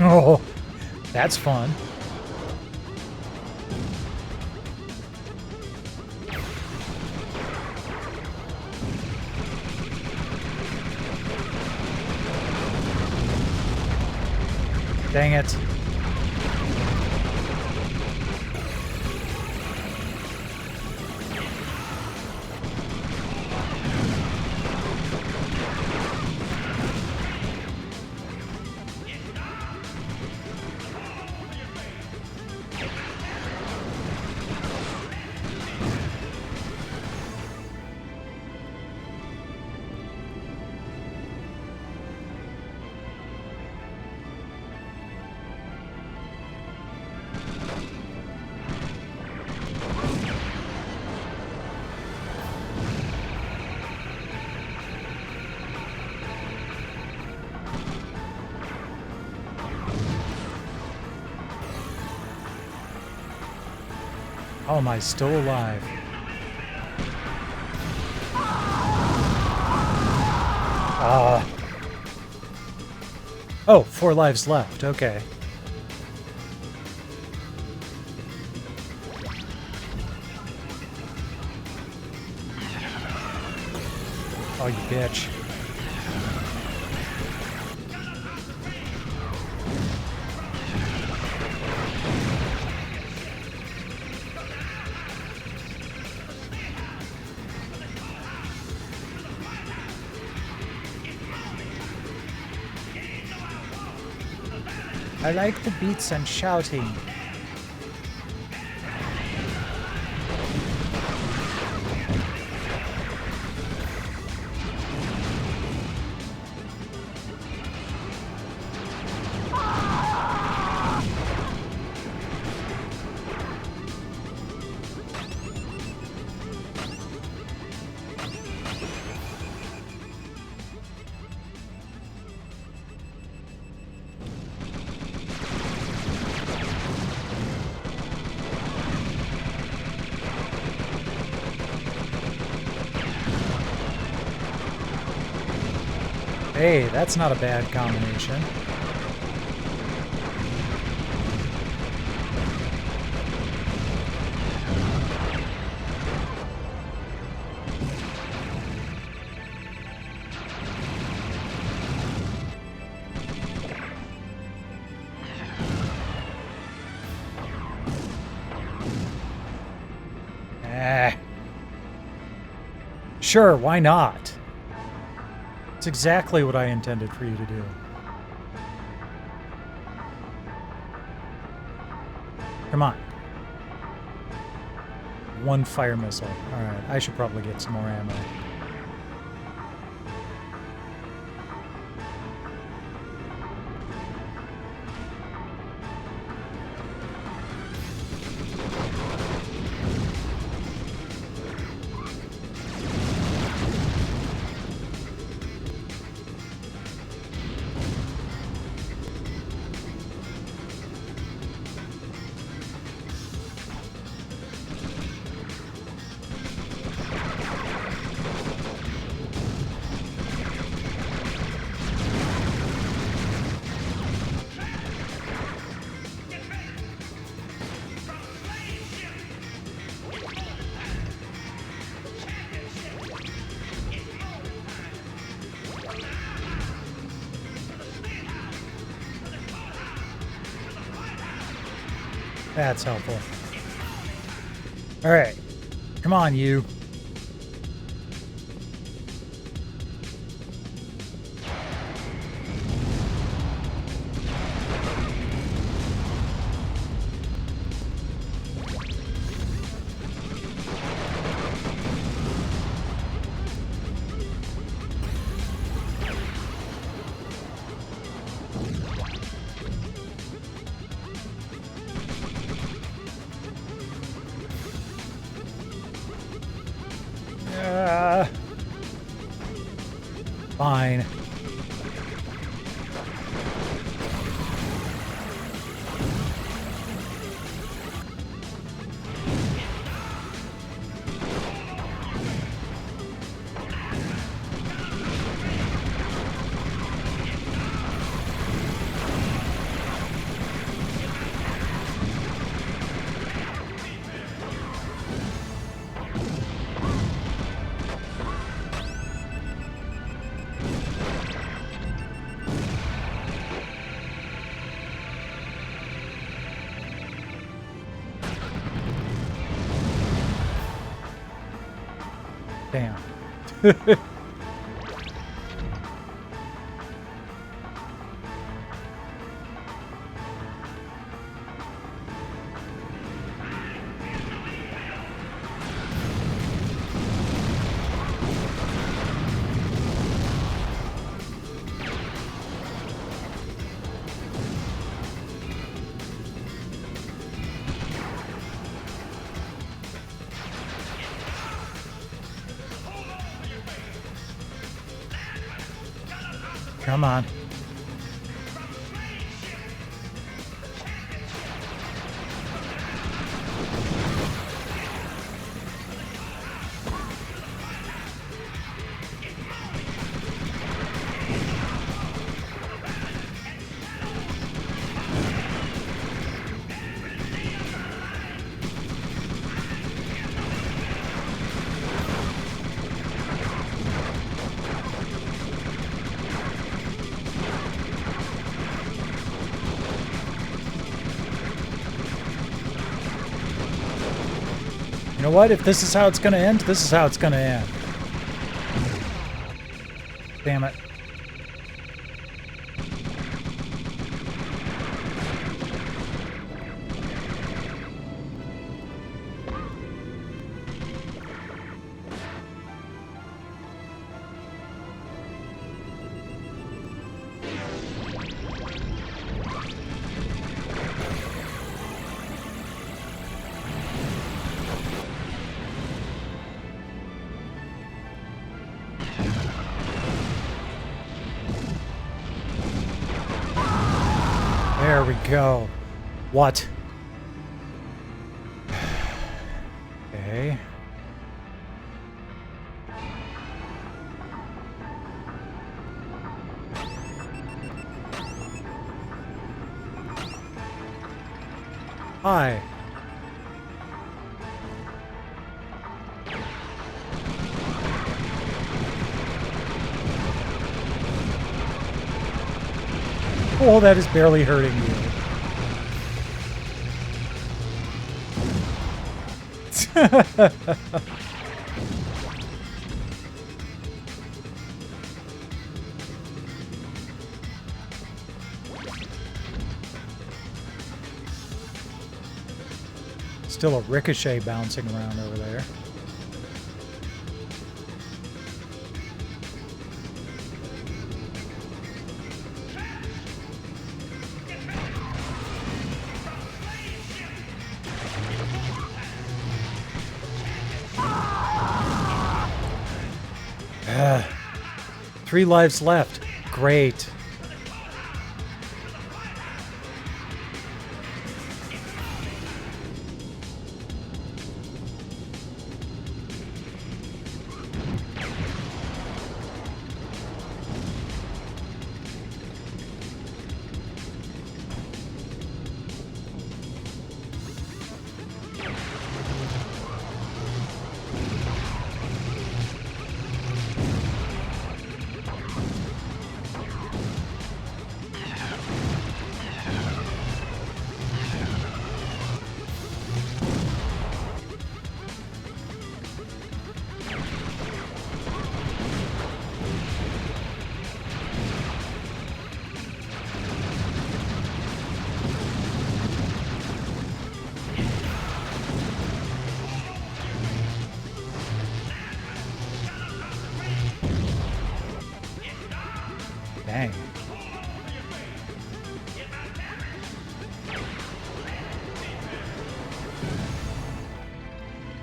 Oh, that's fun. Dang it. How am I still alive? Oh, 4 lives left. Okay. Oh, you bitch. I like the beats and shouting. Hey, that's not a bad combination. Sure, why not? It's exactly what I intended for you to do. Come on. 1 fire missile. Alright, I should probably get some more ammo. That's helpful. Alright. Come on, you. Fine. Damn. Come on. You know what? If this is how it's gonna end, this is how it's gonna end. Damn it. There we go. What? Okay. Hi. Oh, that is barely hurting you. Still a ricochet bouncing around over there. Ah, 3 lives left. Great. Dang.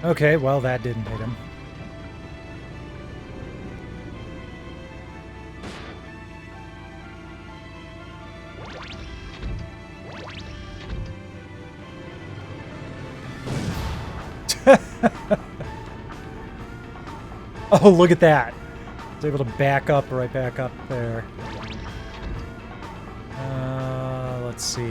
Okay, well, that didn't hit him. Oh, look at that. I was able to back up right back up there. Let's see.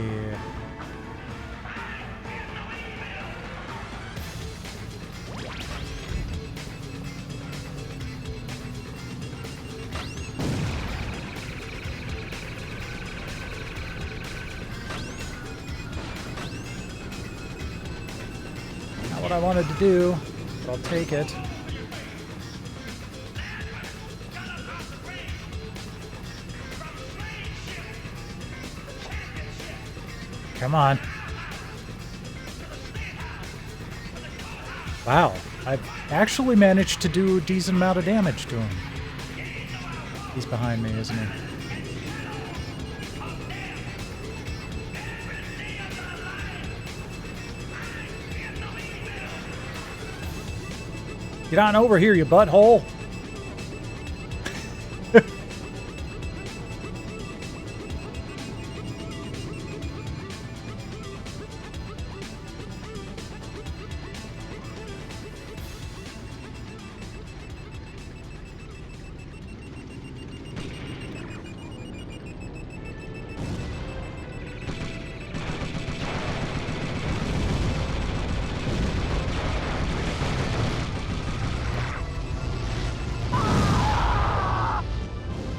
Not what I wanted to do, but I'll take it. Come on. Wow, I've actually managed to do a decent amount of damage to him. He's behind me, isn't he? Get on over here, you butthole!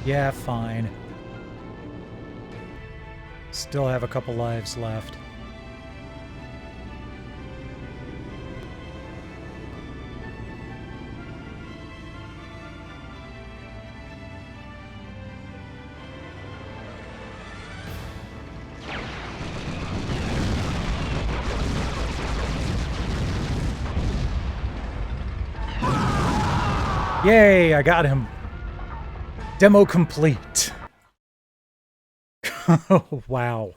Yeah, fine. Still have a couple lives left. Yay, I got him. Demo complete. Wow.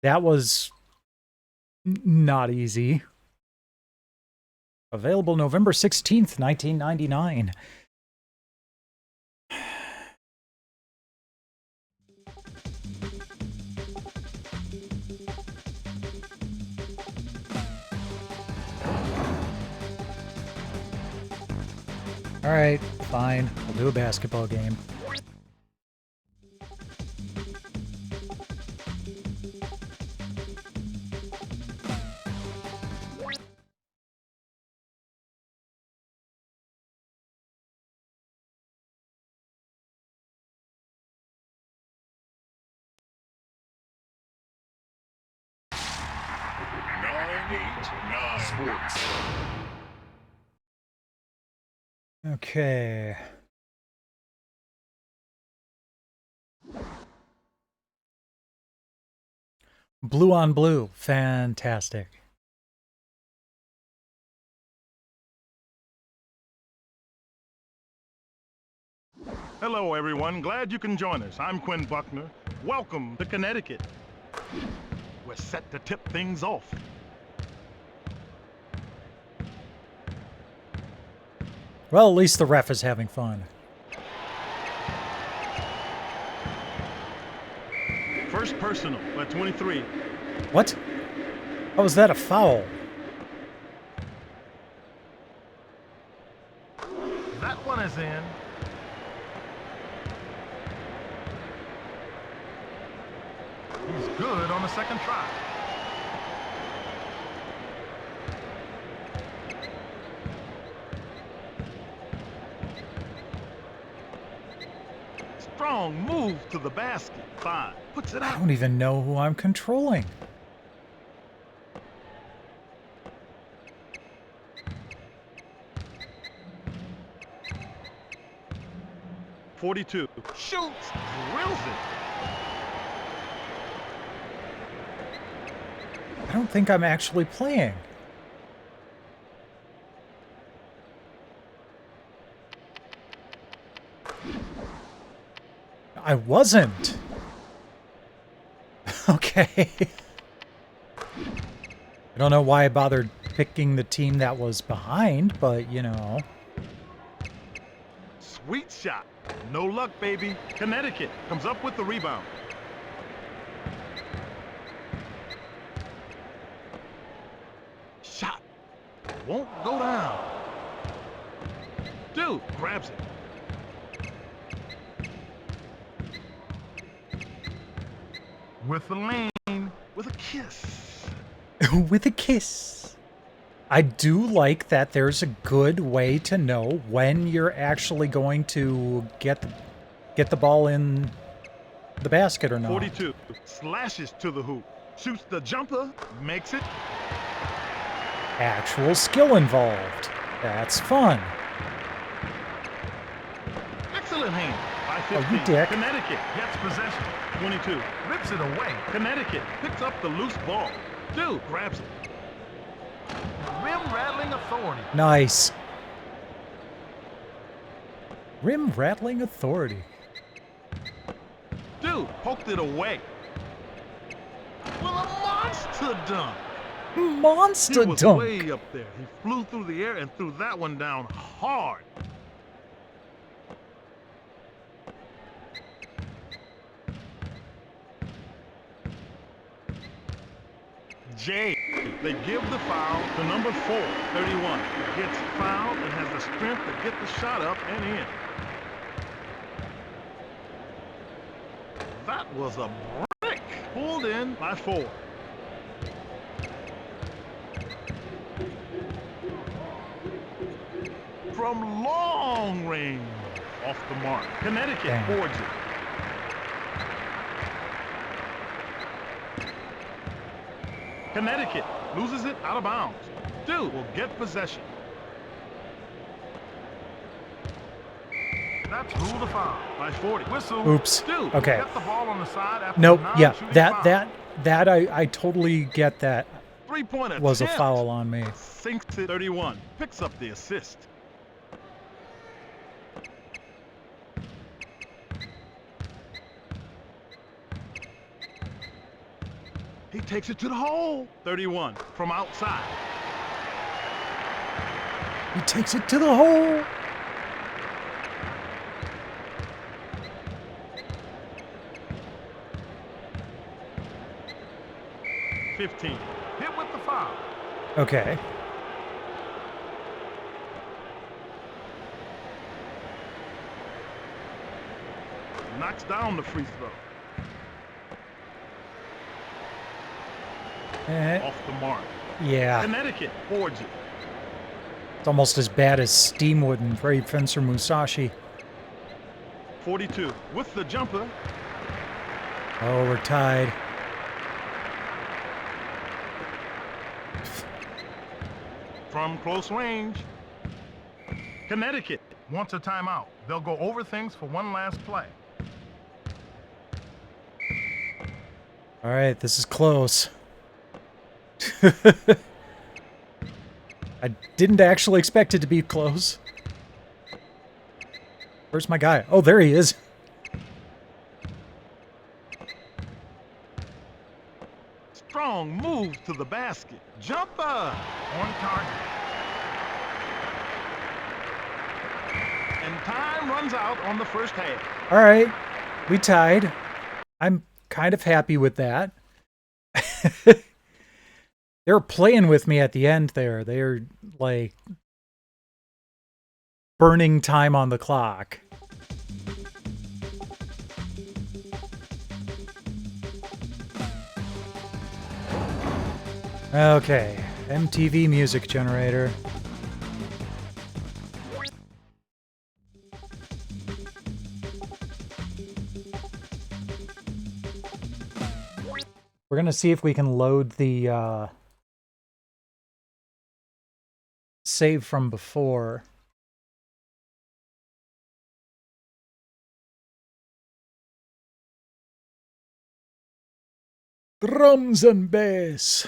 That was not easy. Available November 16th, 1999. All right, fine. I'll do a basketball game. Sports. Okay. Blue on blue. Fantastic. Hello, everyone. Glad you can join us. I'm Quinn Buckner. Welcome to Connecticut. We're set to tip things off. Well, at least the ref is having fun. First personal at 23. What? How was that a foul? That one is in. He's good on the second try. Strong move to the basket. 5. Puts it I out. don't even know who I'm controlling. .42. Shoots. Drills it. I don't think I'm actually playing. I wasn't. Okay. I don't know why I bothered picking the team that was behind, but you know. Sweet shot. No luck, baby. Connecticut comes up with the rebound. Shot. Won't go down. Dude grabs it. With the lane. With a kiss. With a kiss. I do like that there's a good way to know when you're actually going to get the ball in the basket or not. 42. Slashes to the hoop. Shoots the jumper. Makes it. Actual skill involved. That's fun. Excellent hand. By Oh, 15. you dick. Connecticut gets possession. 22. Rips it away. Connecticut picks up the loose ball. Dude grabs it. Rim rattling authority. Nice. Rim rattling authority. Dude poked it away. Well, a monster dunk. Monster He was dunk. way up there. He flew through the air and threw that one down hard. Jay, they give the foul to number 4, 31. Gets fouled and has the strength to get the shot up and in. That was a brick. Pulled in by 4. From long range. Off the mark. Connecticut boards it. Connecticut loses it out of bounds. Dude will get possession. That's ruled a foul by 40. Whistle. Oops. Dude Okay. get the ball on the side after Nope. the Yeah. non-shooting That foul. I totally get that. Three-point Was a attempt. foul on me. Sinks it 31. Picks up the assist. He takes it to the hole. 31 from outside. He takes it to the hole. Hit with the foul. Okay. Knocks down the free throw. Off the mark. Yeah. Connecticut boards it. It's almost as bad as Steamwood and Brave Fencer Musashi. 42 with the jumper. Oh, we're tied. From close range. Connecticut wants a timeout. They'll go over things for one last play. All right, this is close. I didn't actually expect it to be close. Where's my guy? Oh, there he is. Strong move to the basket. Jumper on target. And time runs out on the first half. All right, we tied. I'm kind of happy with that. They're playing with me at the end there. They're like burning time on the clock. Okay, MTV Music Generator. We're going to see if we can load the save from before. Drums and bass.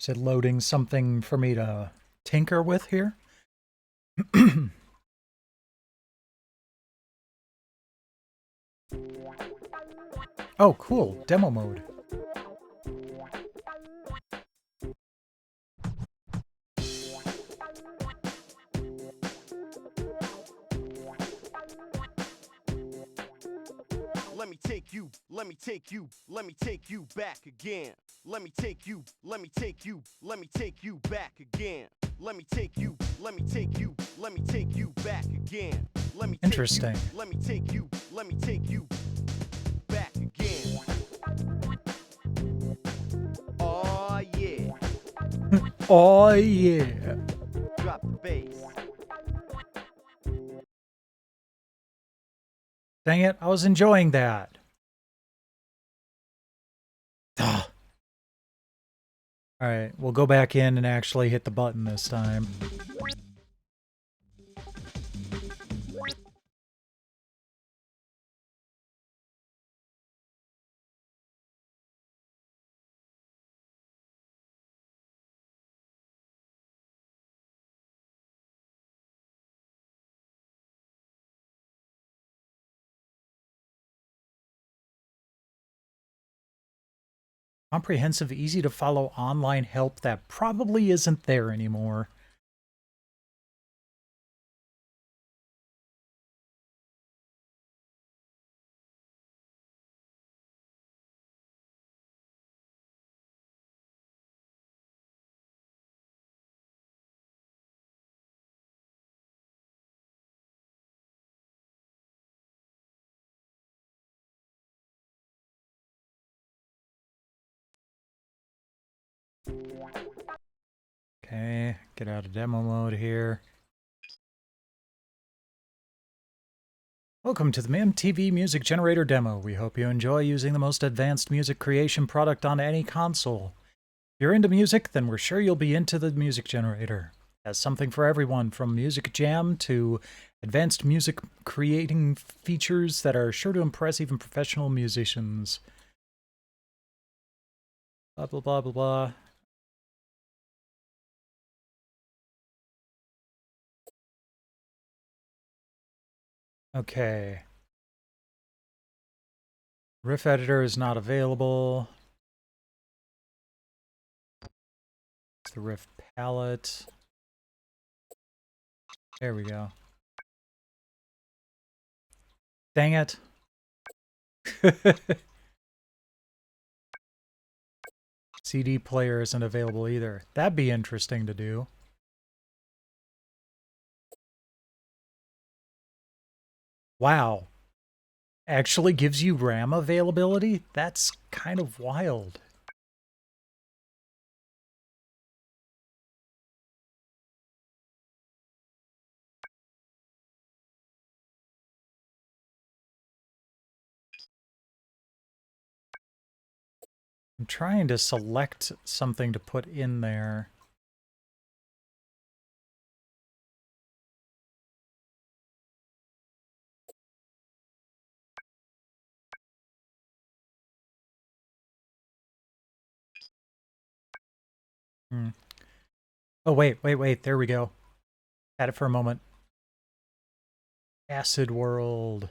Is it loading something for me to tinker with here? Oh, cool. Demo mode. Let me take you back again. Let me take you back again. Let me take you back again. Interesting. Let me take you back again. Oh yeah. Oh yeah. Drop the bass. Dang it, I was enjoying that. Alright, we'll go back in and actually hit the button this time. Comprehensive, easy to follow online help that probably isn't there anymore. Okay, get out of demo mode here. Welcome to the MTV Music Generator demo. We hope you enjoy using the most advanced music creation product on any console. you're into music, then we're sure you'll be into the music generator. It has something for everyone, from music jam to advanced music creating features that are sure to impress even professional musicians. Blah, blah, blah, blah, blah. Okay. Riff editor is not available. It's the riff palette. There we go. Dang it. CD player isn't available either. That'd be interesting to do. Wow. Actually gives you RAM availability? That's kind of wild. I'm trying to select something to put in there. Oh, wait. There we go. Had it for a moment. Acid World.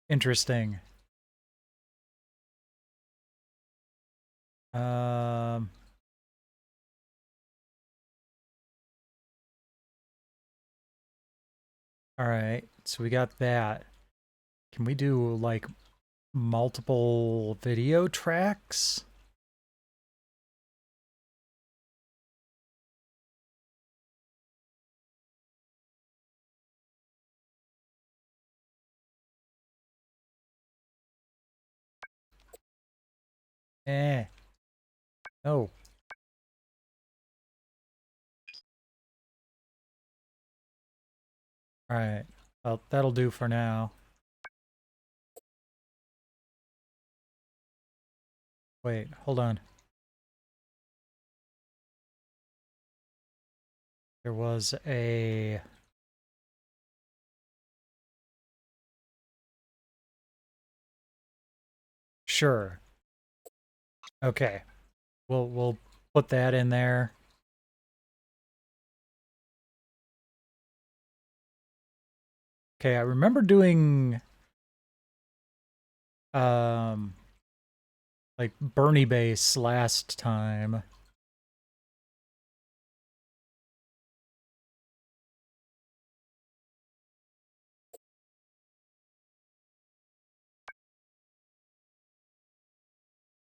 Interesting. All right, so we got that. Can we do like multiple video tracks? No. All right. Well, that'll do for now. Wait, hold on. There was a... Sure. Okay. We'll put that in there. Okay, I remember doing like Bernie bass last time. Is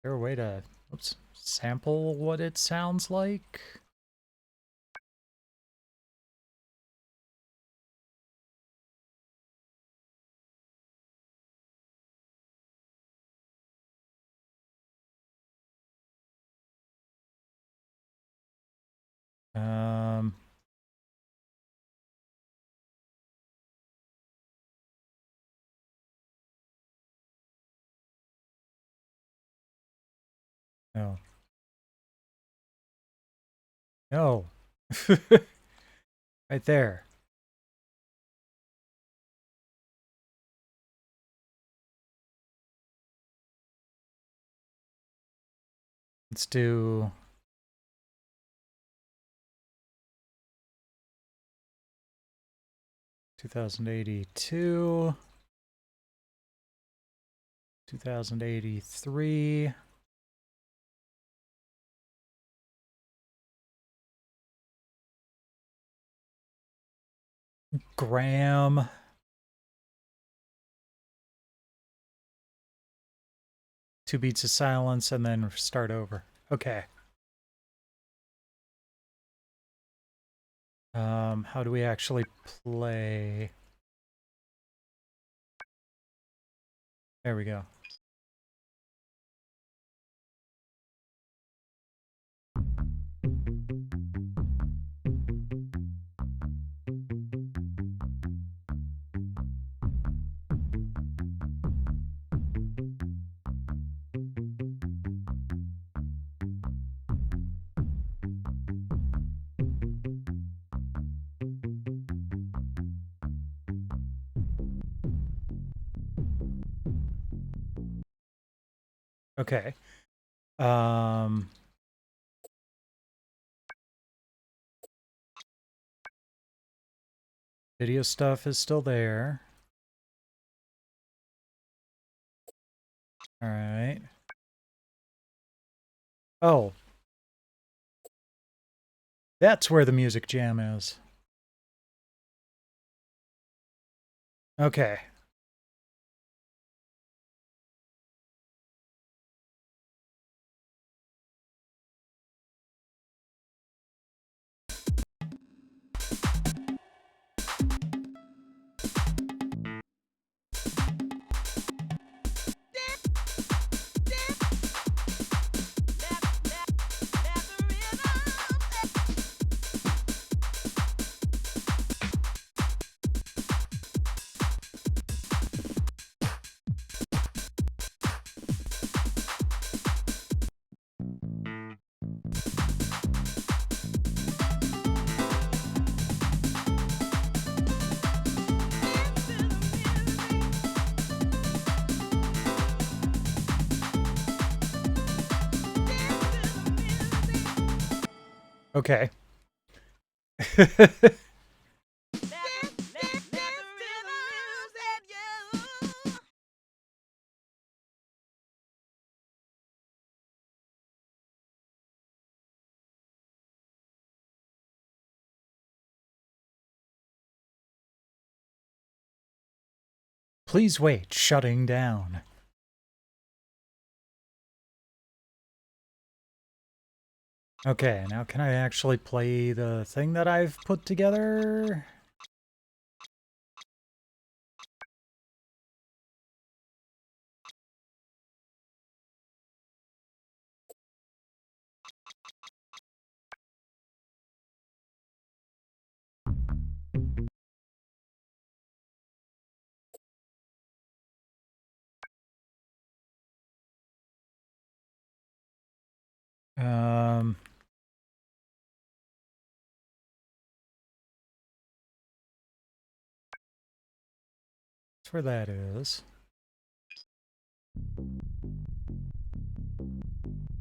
there a way to sample what it sounds like? Um, no. No. Right there. Let's do... 2082. 2083. Graham. Two beats of silence and then start over. Okay. How do we actually play? There we go. Okay. Video stuff is still there. All right. Oh. That's where the music jam is. Okay. Okay. Please wait, shutting down. Okay, now can I actually play the thing that I've put together? Um... That's where that is.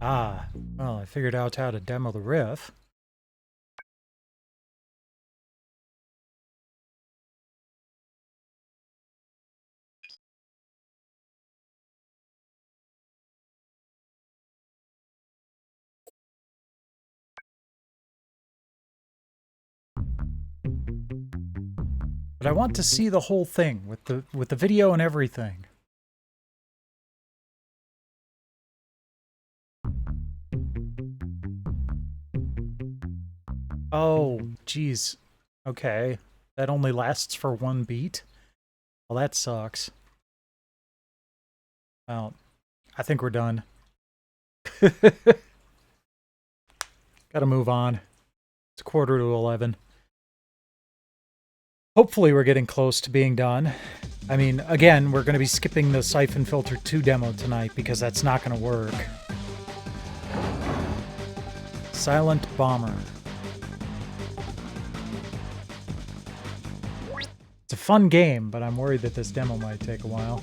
Ah, well, I figured out how to demo the riff. But I want to see the whole thing with the video and everything. Oh, geez. Okay. That only lasts for one beat? Well, that sucks. Well, I think we're done. Gotta move on. It's 10:45. Hopefully we're getting close to being done. I mean, again, we're going to be skipping the Siphon Filter 2 demo tonight because that's not going to work. Silent Bomber. It's a fun game, but I'm worried that this demo might take a while.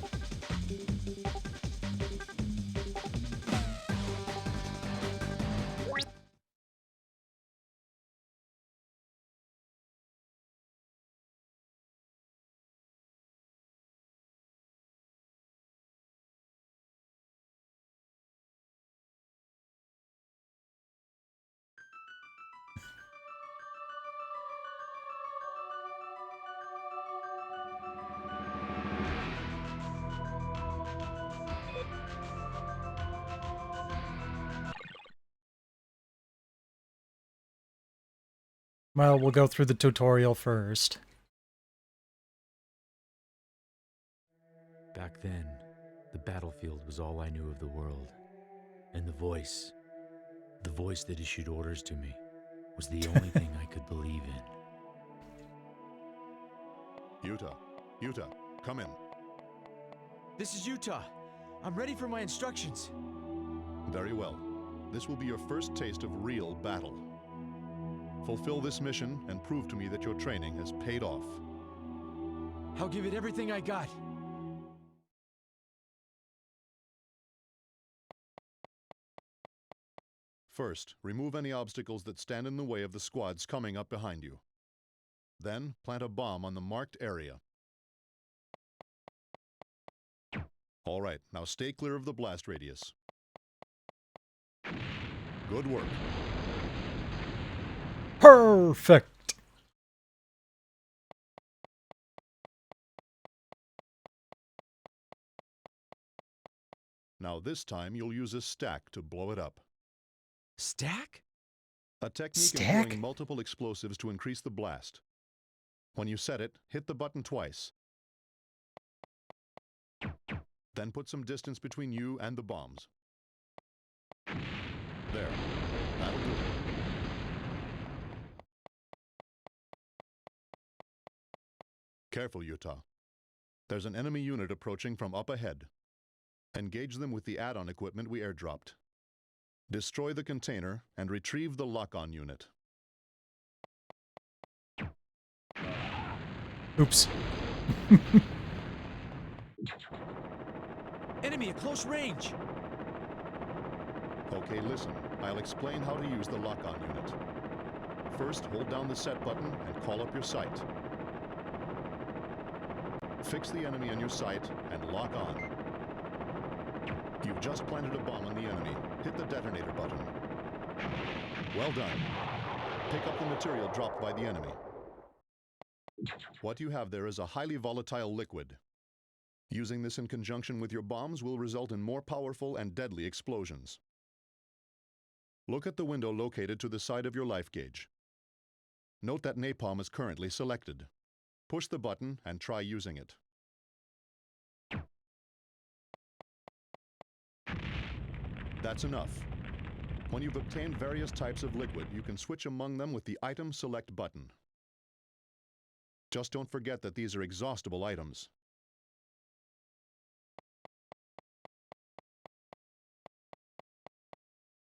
Well, we'll go through the tutorial first. Back then, the battlefield was all I knew of the world. And the voice that issued orders to me, was the only thing I could believe in. Yuta, come in. This is Utah. I'm ready for my instructions. Very well. This will be your first taste of real battle. Fulfill this mission and prove to me that your training has paid off. I'll give it everything I got. First, remove any obstacles that stand in the way of the squads coming up behind you. Then, plant a bomb on the marked area. All right, now stay clear of the blast radius. Good work. Perfect. Now this time you'll use a stack to blow it up. Stack? A technique Stack? employing multiple explosives to increase the blast. When you set it, hit the button twice. Then put some distance between you and the bombs. There. That'll do it. Careful, Utah. There's an enemy unit approaching from up ahead. Engage them with the add-on equipment we airdropped. Destroy the container and retrieve the lock-on unit. Oops. Enemy at close range! Okay, listen. I'll explain how to use the lock-on unit. First, hold down the set button and call up your sight. Fix the enemy on your sight and lock on. You've just planted a bomb on the enemy. Hit the detonator button. Well done. Pick up the material dropped by the enemy. What you have there is a highly volatile liquid. Using this in conjunction with your bombs will result in more powerful and deadly explosions. Look at the window located to the side of your life gauge. Note that napalm is currently selected. Push the button and try using it. That's enough. When you've obtained various types of liquid, you can switch among them with the Item Select button. Just don't forget that these are exhaustible items.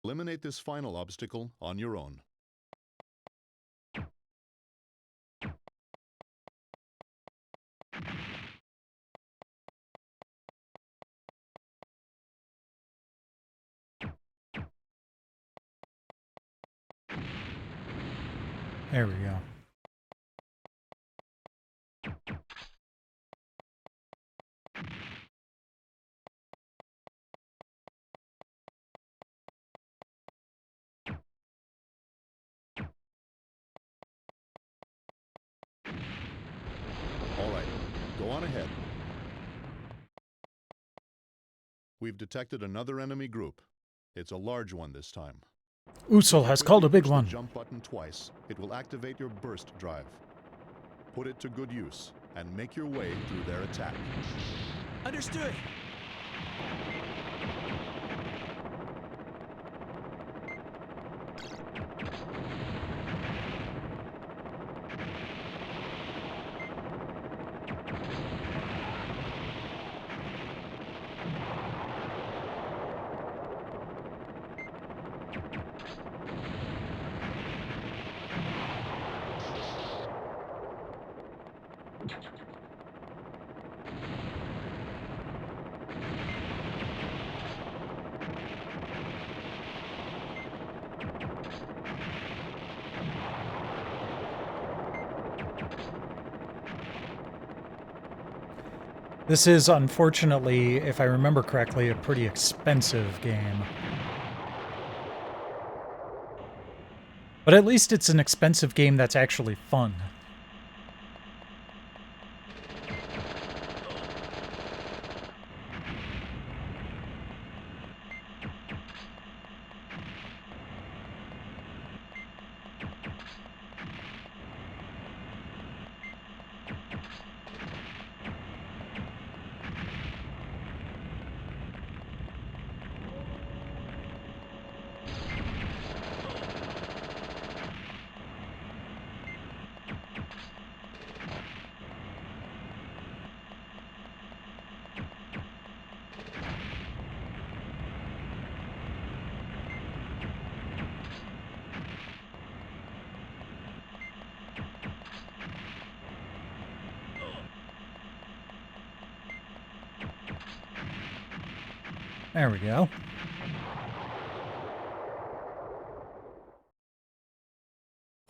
Eliminate this final obstacle on your own. There we go. All right, go on ahead. We've detected another enemy group. It's a large one this time. Usul has called a big Push the one. jump button twice. It will activate your burst drive. Put it to good use and make your way through their attack. Understood! This is, unfortunately, if I remember correctly, a pretty expensive game. But at least it's an expensive game that's actually fun. There we go.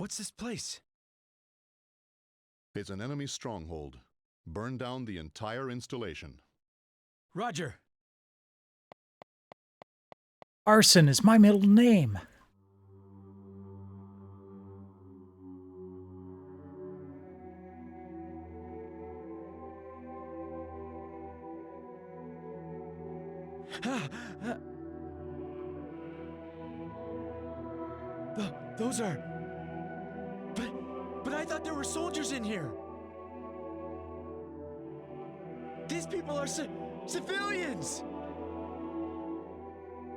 What's this place? It's an enemy stronghold. Burn down the entire installation. Roger. Arson is my middle name. Those are... But I thought there were soldiers in here. These people are civilians.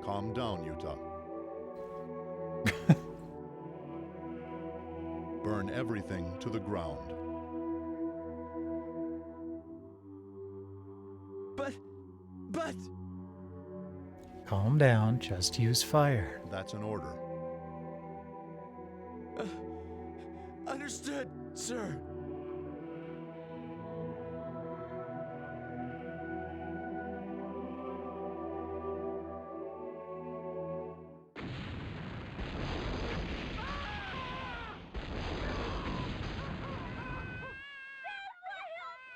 Calm down, Utah. Burn everything to the ground. But... Calm down, just use fire. That's an order. Understood, sir.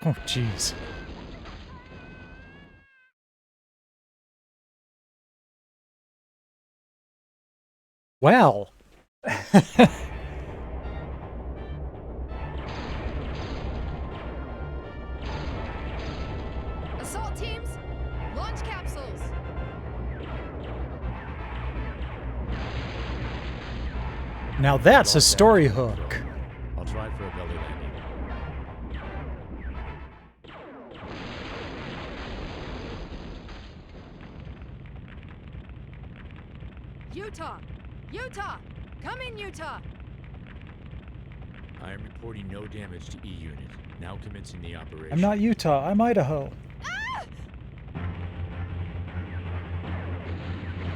Oh, jeez. Well. Assault teams, launch capsules. Now that's a story hook. I'll try for a belly landing. Utah! Utah! Come in, Utah! I am reporting no damage to E-Unit. Now commencing the operation. I'm not Utah, I'm Idaho.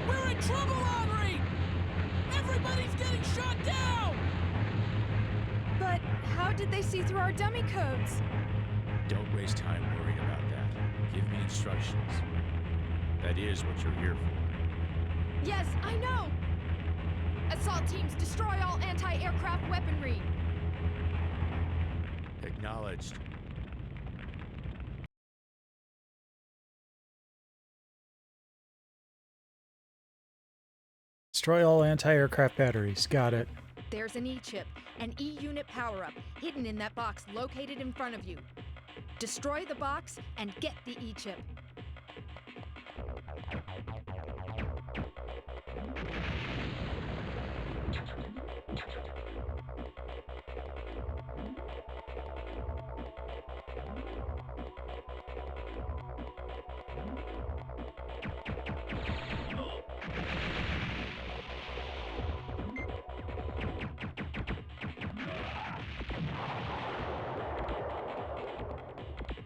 We're in trouble, Henri! Everybody's getting shot down! But how did they see through our dummy codes? Don't waste time worrying about that. Give me instructions. That is what you're here for. Yes, I know! Assault teams, destroy all anti-aircraft weaponry! Acknowledged. Destroy all anti-aircraft batteries. Got it. There's an E-chip, an E-unit power-up, hidden in that box located in front of you. Destroy the box and get the E-chip.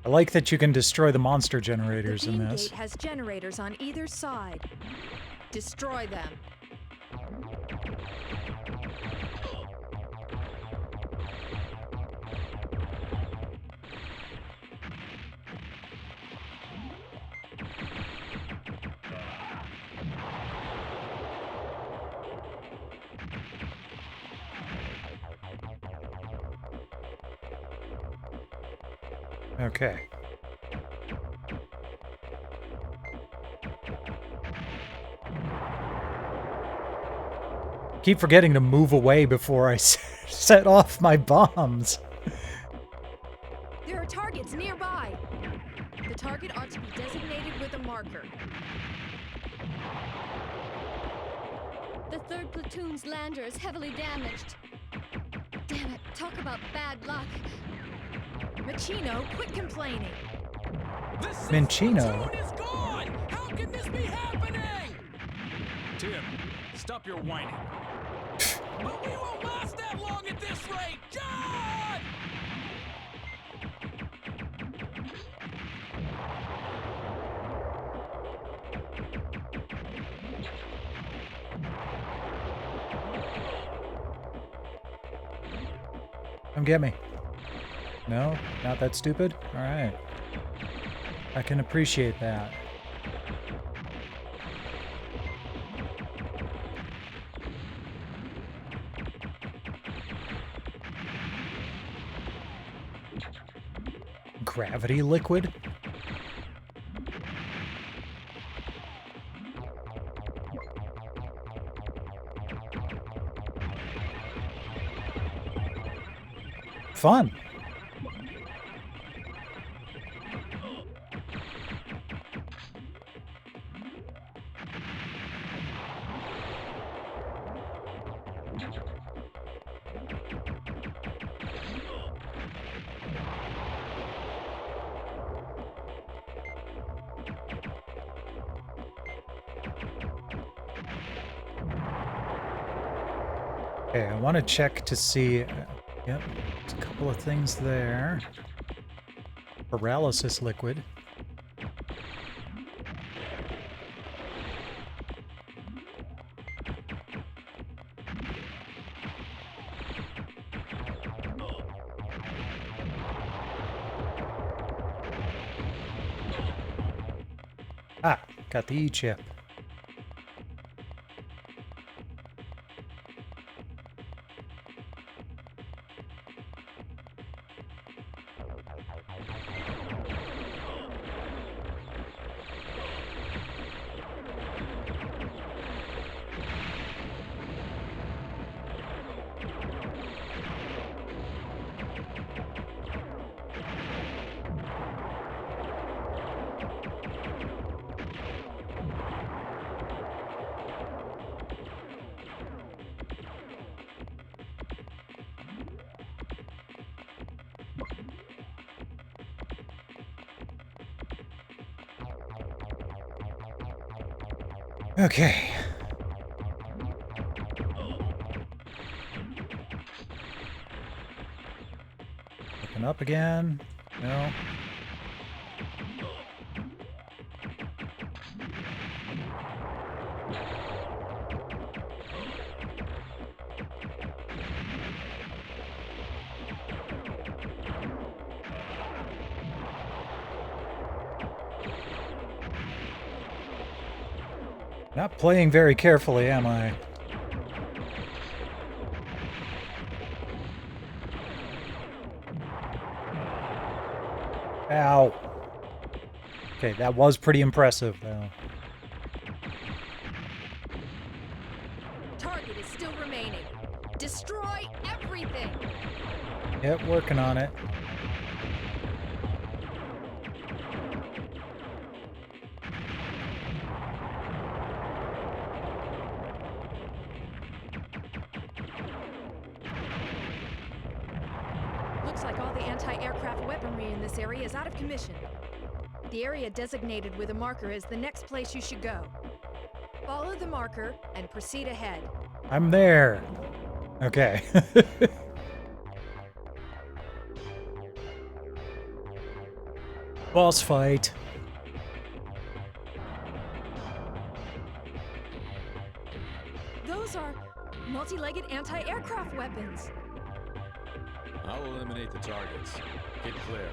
I like that you can destroy the monster The generators in beam this. gate has generators on either side. Destroy them. Okay. Keep forgetting to move away before I set off my bombs. There are targets nearby. The target ought to be designated with a marker. The 3rd platoon's lander is heavily damaged. Damn it, talk about bad luck. Machino, quit complaining. Minchino. Is gone! How can this be happening? Tim, stop your whining. But we won't last that long at this rate! John! Come get me. No? Not that stupid? Alright. I can appreciate that. gravity liquid? Fun. Okay, I want to check to see. Yep, there's a couple of things there. Paralysis liquid. Ah, got the E-chip. Okay. Open up again. No. Not playing very carefully, am I? Ow. Okay, that was pretty impressive, though. Target is still remaining. Destroy everything! Yep, working on it. Looks like all the anti-aircraft weaponry in this area is out of commission. The area designated with a marker is the next place you should go. Follow the marker and proceed ahead. I'm there. Okay. Boss fight. Those are multi-legged anti-aircraft weapons. I'll eliminate the targets. Get clear.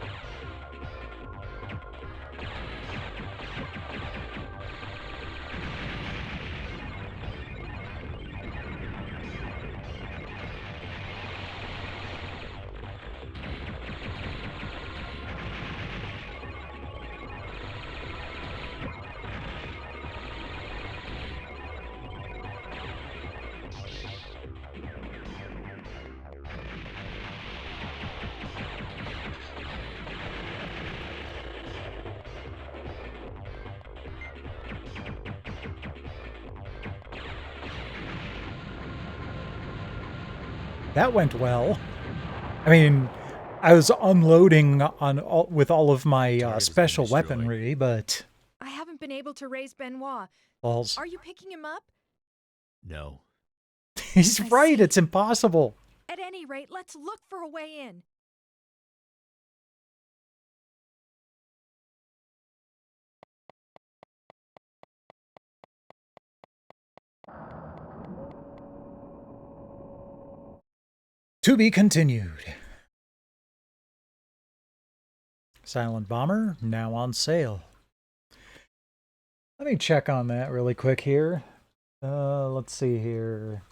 That went well. I mean, I was unloading on with all of my special weaponry, but I haven't been able to raise Benoit. balls. Are you picking him up? No. He's right. It's impossible. At any rate, let's look for a way in. To be continued. Silent Bomber, now on sale. Let me check on that really quick here. Let's see here.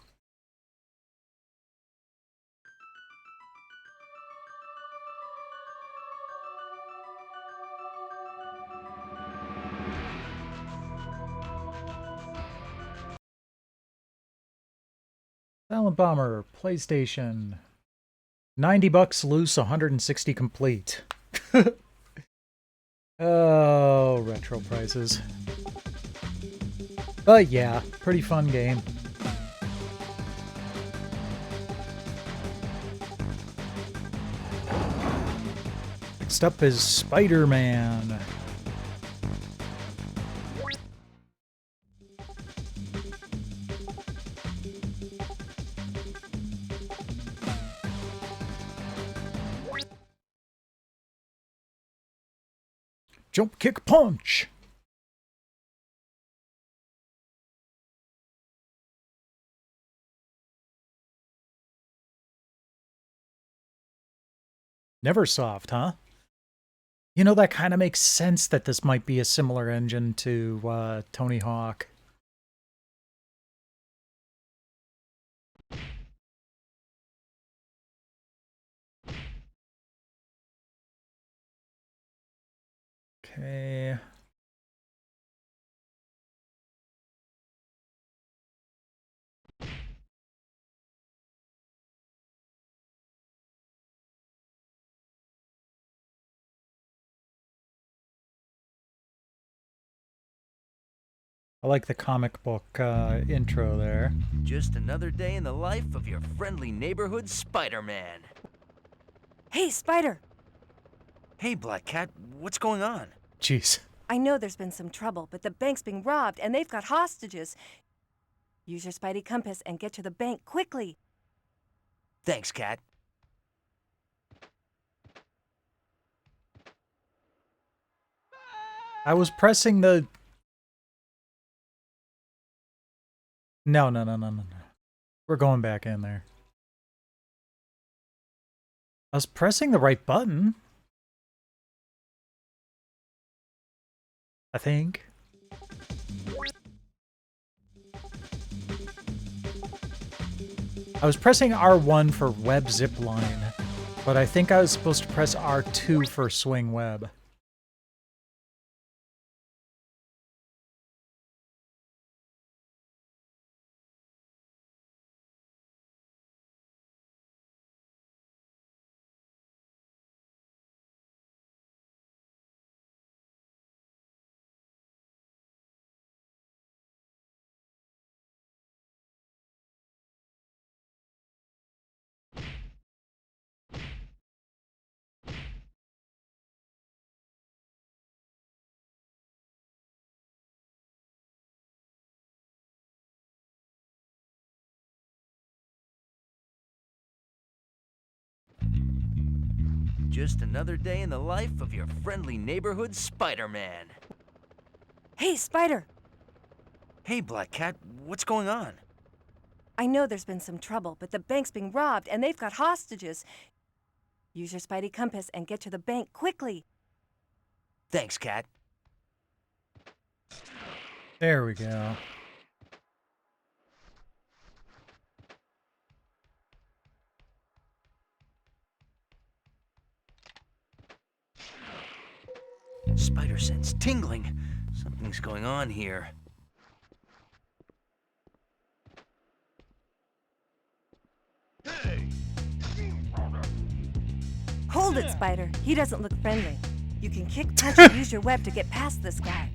Silent Bomber, PlayStation. $90 loose, 160 complete. Oh, retro prices. But yeah, pretty fun game. Next up is Spider-Man. Jump, kick, punch! Neversoft, huh? You know, that kind of makes sense that this might be a similar engine to Tony Hawk. Okay. I like the comic book intro there. Just another day in the life of your friendly neighborhood Spider-Man. Hey, Spider! Hey, Black Cat, what's going on? Jeez. I know there's been some trouble, but the bank's being robbed and they've got hostages. Use your Spidey compass and get to the bank quickly. Thanks, Cat. I was pressing the... No. We're going back in there. I was pressing the right button. I think. I was pressing R1 for web zipline, but I think I was supposed to press R2 for swing web. Just another day in the life of your friendly neighborhood Spider-Man. Hey, Spider! Hey, Black Cat, what's going on? I know there's been some trouble, but the bank's being robbed and they've got hostages. Use your Spidey compass and get to the bank quickly. Thanks, Cat. There we go. Spider sense tingling. Something's going on here. Hold it, Spider. He doesn't look friendly. You can kick, punch, and use your web to get past this guy.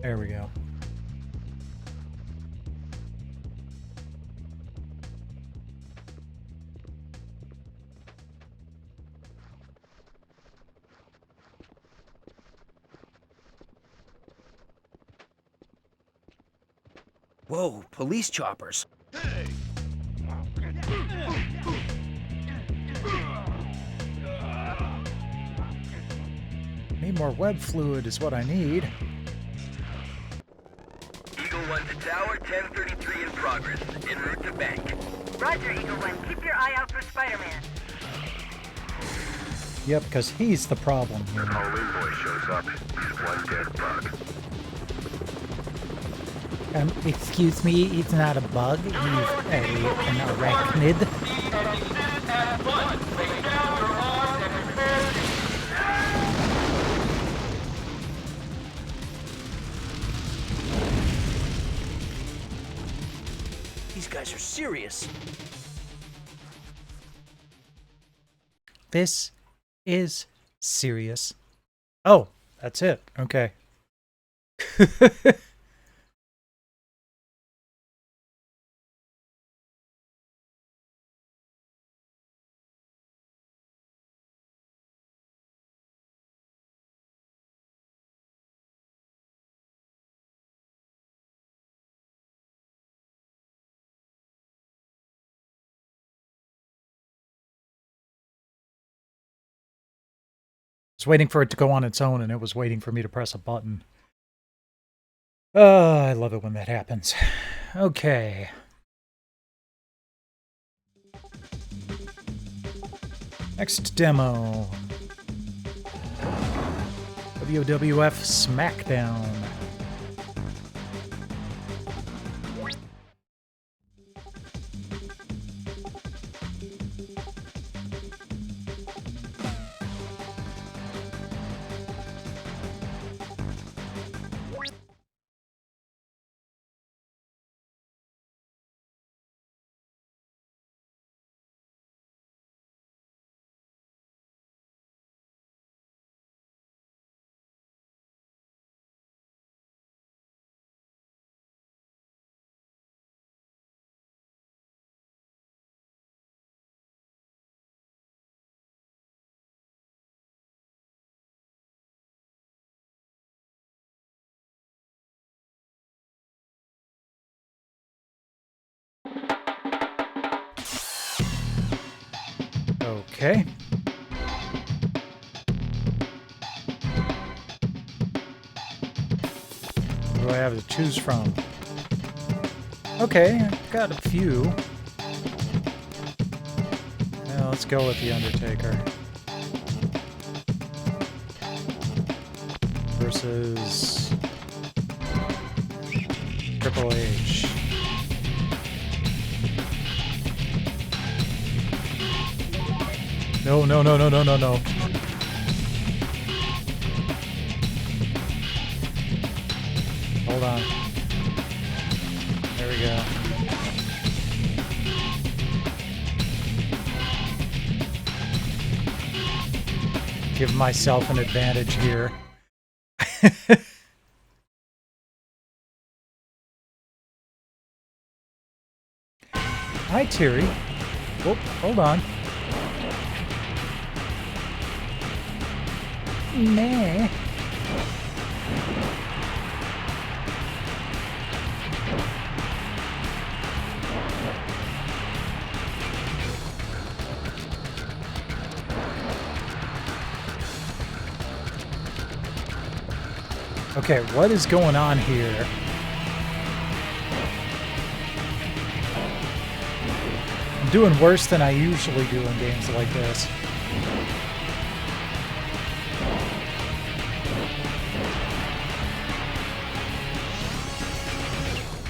There we go. Whoa, police choppers. more web fluid is what I need. Eagle 1 to tower, 1033 in progress. En route to bank. Roger, Eagle 1. Keep your eye out for Spider-Man. Yep, because he's the problem here. Halloween boy shows up. One dead bug. Excuse me, it's not a bug, he's an arachnid. These guys are serious. This is serious. Oh, that's it. Okay. I was waiting for it to go on its own, and it was waiting for me to press a button. Oh, I love it when that happens. Okay. Next demo. WWF SmackDown. Okay. What do I have to choose from? Okay, I've got a few. Yeah, let's go with The Undertaker. Versus Triple H. No, no, no, no, no, no, no. Hold on. There we go. Give myself an advantage here. Hi, Terry. Oh, hold on. Meh. Okay, what is going on here? I'm doing worse than I usually do in games like this.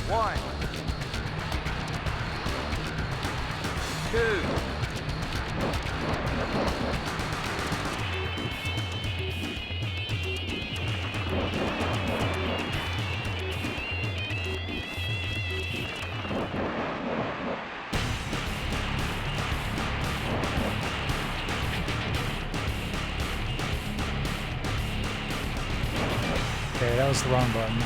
One. Two. Okay, that was the wrong button.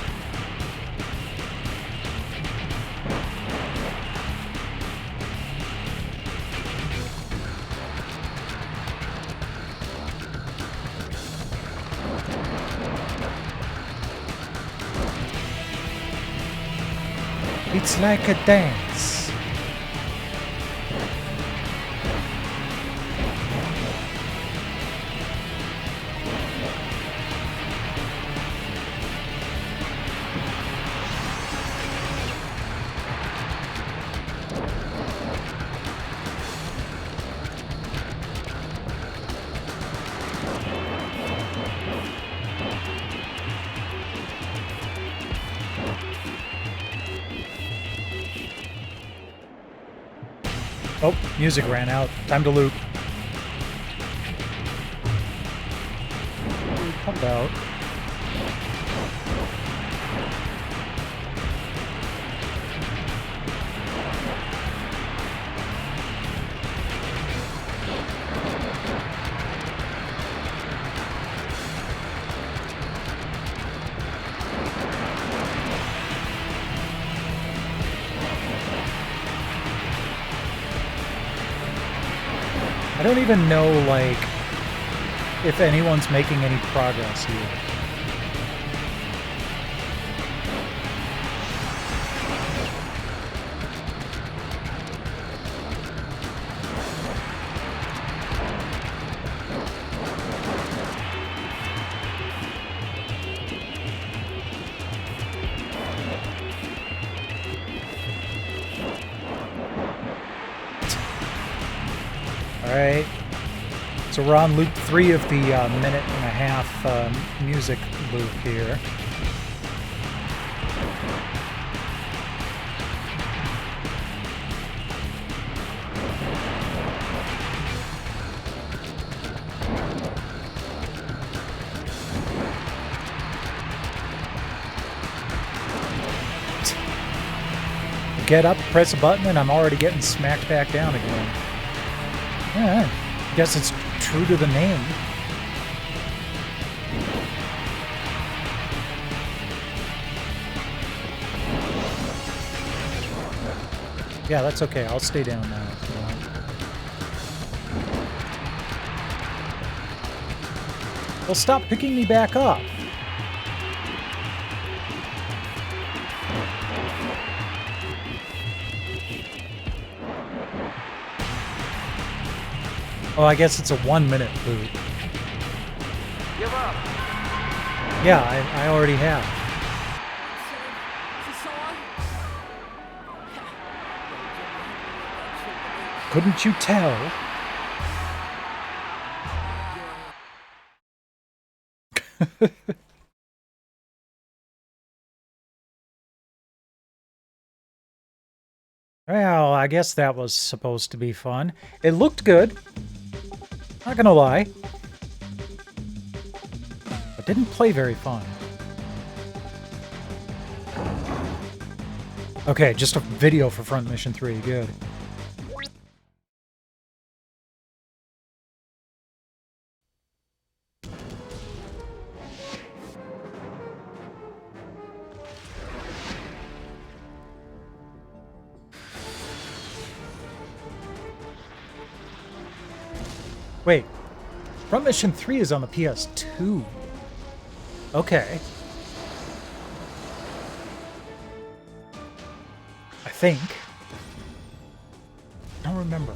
It's like a dance. Oh, music ran out. Time to loop. Come out. I don't even know, like, if anyone's making any progress here. Alright, so we're on loop 3 of the minute and a half music loop here. Get up, press a button, and I'm already getting smacked back down again. Yeah, I guess it's true to the name. Yeah, that's okay. I'll stay down now if you want. Well, stop picking me back up. Oh, I guess it's a 1 minute loop. Give up. Yeah, I already have. Couldn't you tell? Well, I guess that was supposed to be fun. It looked good. Not gonna lie. But didn't play very fun. Okay, just a video for Front Mission 3. Good. Wait, Front Mission 3 is on the PS2. Okay. I think. I don't remember.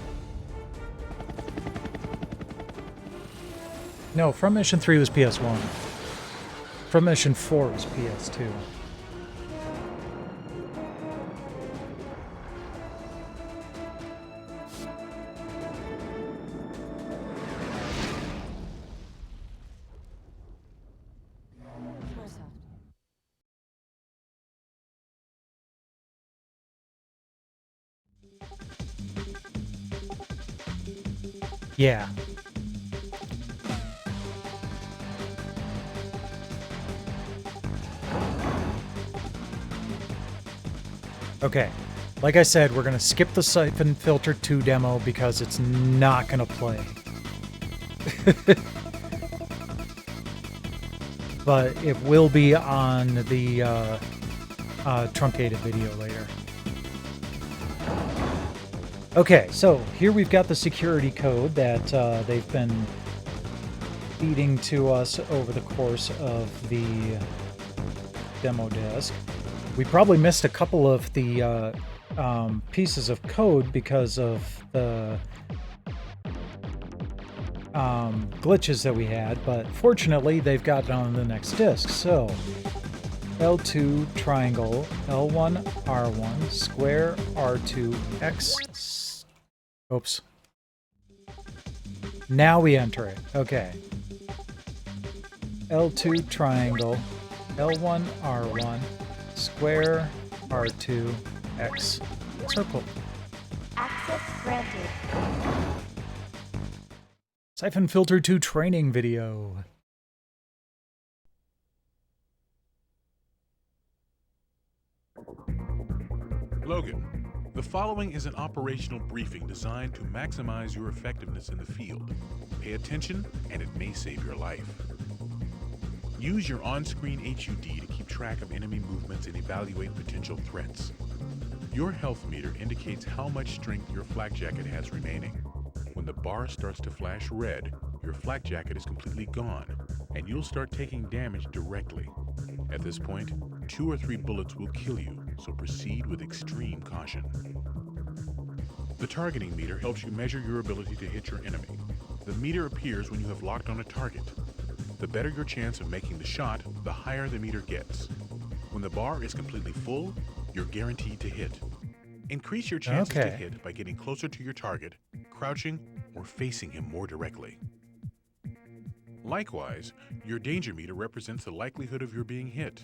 No, Front Mission 3 was PS1. Front Mission 4 was PS2. Yeah. Okay. Like I said, we're going to skip the Siphon Filter 2 demo because it's not going to play. But it will be on the truncated video later. Okay, so here we've got the security code that they've been feeding to us over the course of the demo disc. We probably missed a couple of the pieces of code because of the glitches that we had, but fortunately they've got it on the next disc. So L2 triangle, L1 R1, square R2 X. Oops. Now we enter it. Okay. L2 triangle, L1 R1, square R2 X circle. Access Granted. Siphon Filter 2 training video. Logan, the following is an operational briefing designed to maximize your effectiveness in the field. Pay attention, and it may save your life. Use your on-screen HUD to keep track of enemy movements and evaluate potential threats. Your health meter indicates how much strength your flak jacket has remaining. When the bar starts to flash red, your flak jacket is completely gone, and you'll start taking damage directly. At this point, 2 or 3 bullets will kill you, so proceed with extreme caution. The targeting meter helps you measure your ability to hit your enemy. The meter appears when you have locked on a target. The better your chance of making the shot, the higher the meter gets. When the bar is completely full, you're guaranteed to hit. Increase your chances to hit by getting closer to your target, crouching, or facing him more directly. Likewise, your danger meter represents the likelihood of your being hit.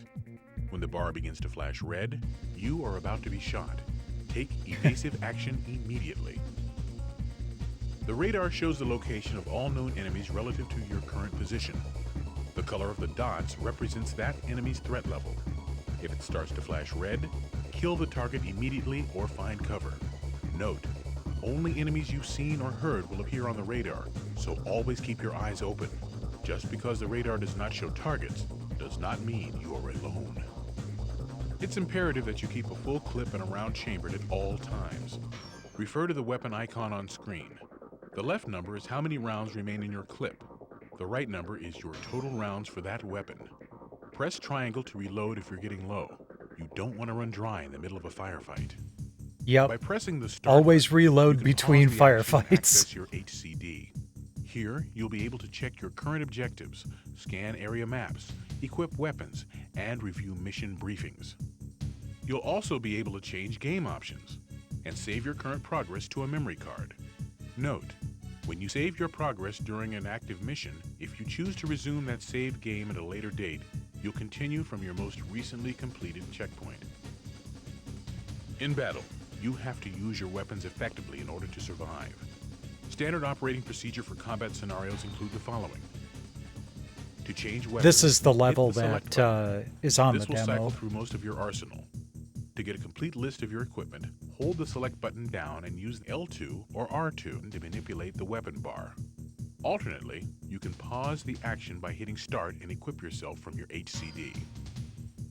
When the bar begins to flash red, you are about to be shot. Take evasive action immediately. The radar shows the location of all known enemies relative to your current position. The color of the dots represents that enemy's threat level. If it starts to flash red, kill the target immediately or find cover. Note, only enemies you've seen or heard will appear on the radar, so always keep your eyes open. Just because the radar does not show targets does not mean you are alone. It's imperative that you keep a full clip and a round chambered at all times. Refer to the weapon icon on screen. The left number is how many rounds remain in your clip. The right number is your total rounds for that weapon. Press triangle to reload if you're getting low. You don't want to run dry in the middle of a firefight. Yep. By pressing the start Always button, reload you can between pause the action and firefights. access your HCD. Here, you'll be able to check your current objectives, scan area maps, equip weapons, and review mission briefings. You'll also be able to change game options and save your current progress to a memory card. Note, when you save your progress during an active mission, if you choose to resume that saved game at a later date, you'll continue from your most recently completed checkpoint. In battle, you have to use your weapons effectively in order to survive. Standard operating procedure for combat scenarios include the following. To change weapons, This is the hit level select that button. is on This the will cycle demo. through most of your arsenal. To get a complete list of your equipment, hold the select button down and use L2 or R2 to manipulate the weapon bar. Alternately, you can pause the action by hitting start and equip yourself from your HCD.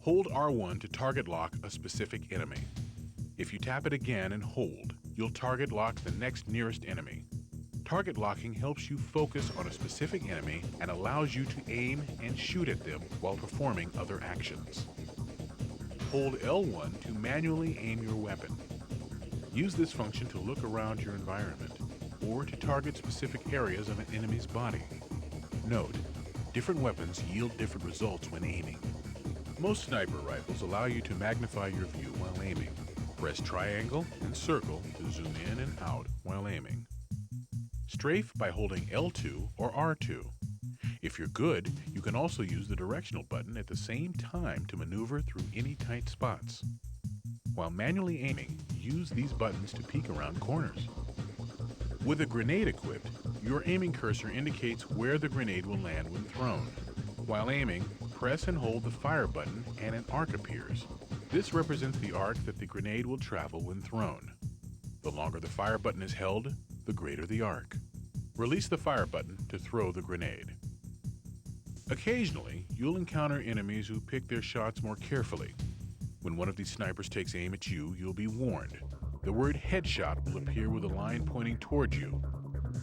Hold R1 to target lock a specific enemy. If you tap it again and hold, you'll target lock the next nearest enemy. Target locking helps you focus on a specific enemy and allows you to aim and shoot at them while performing other actions. Hold L1 to manually aim your weapon. Use this function to look around your environment or to target specific areas of an enemy's body. Note, different weapons yield different results when aiming. Most sniper rifles allow you to magnify your view while aiming. Press triangle and circle to zoom in and out while aiming. Strafe by holding L2 or R2. If you're good, you can also use the directional button at the same time to maneuver through any tight spots. While manually aiming, use these buttons to peek around corners. With a grenade equipped, your aiming cursor indicates where the grenade will land when thrown. While aiming, press and hold the fire button and an arc appears. This represents the arc that the grenade will travel when thrown. The longer the fire button is held, the greater the arc. Release the fire button to throw the grenade. Occasionally, you'll encounter enemies who pick their shots more carefully. When one of these snipers takes aim at you, you'll be warned. The word headshot will appear with a line pointing towards you.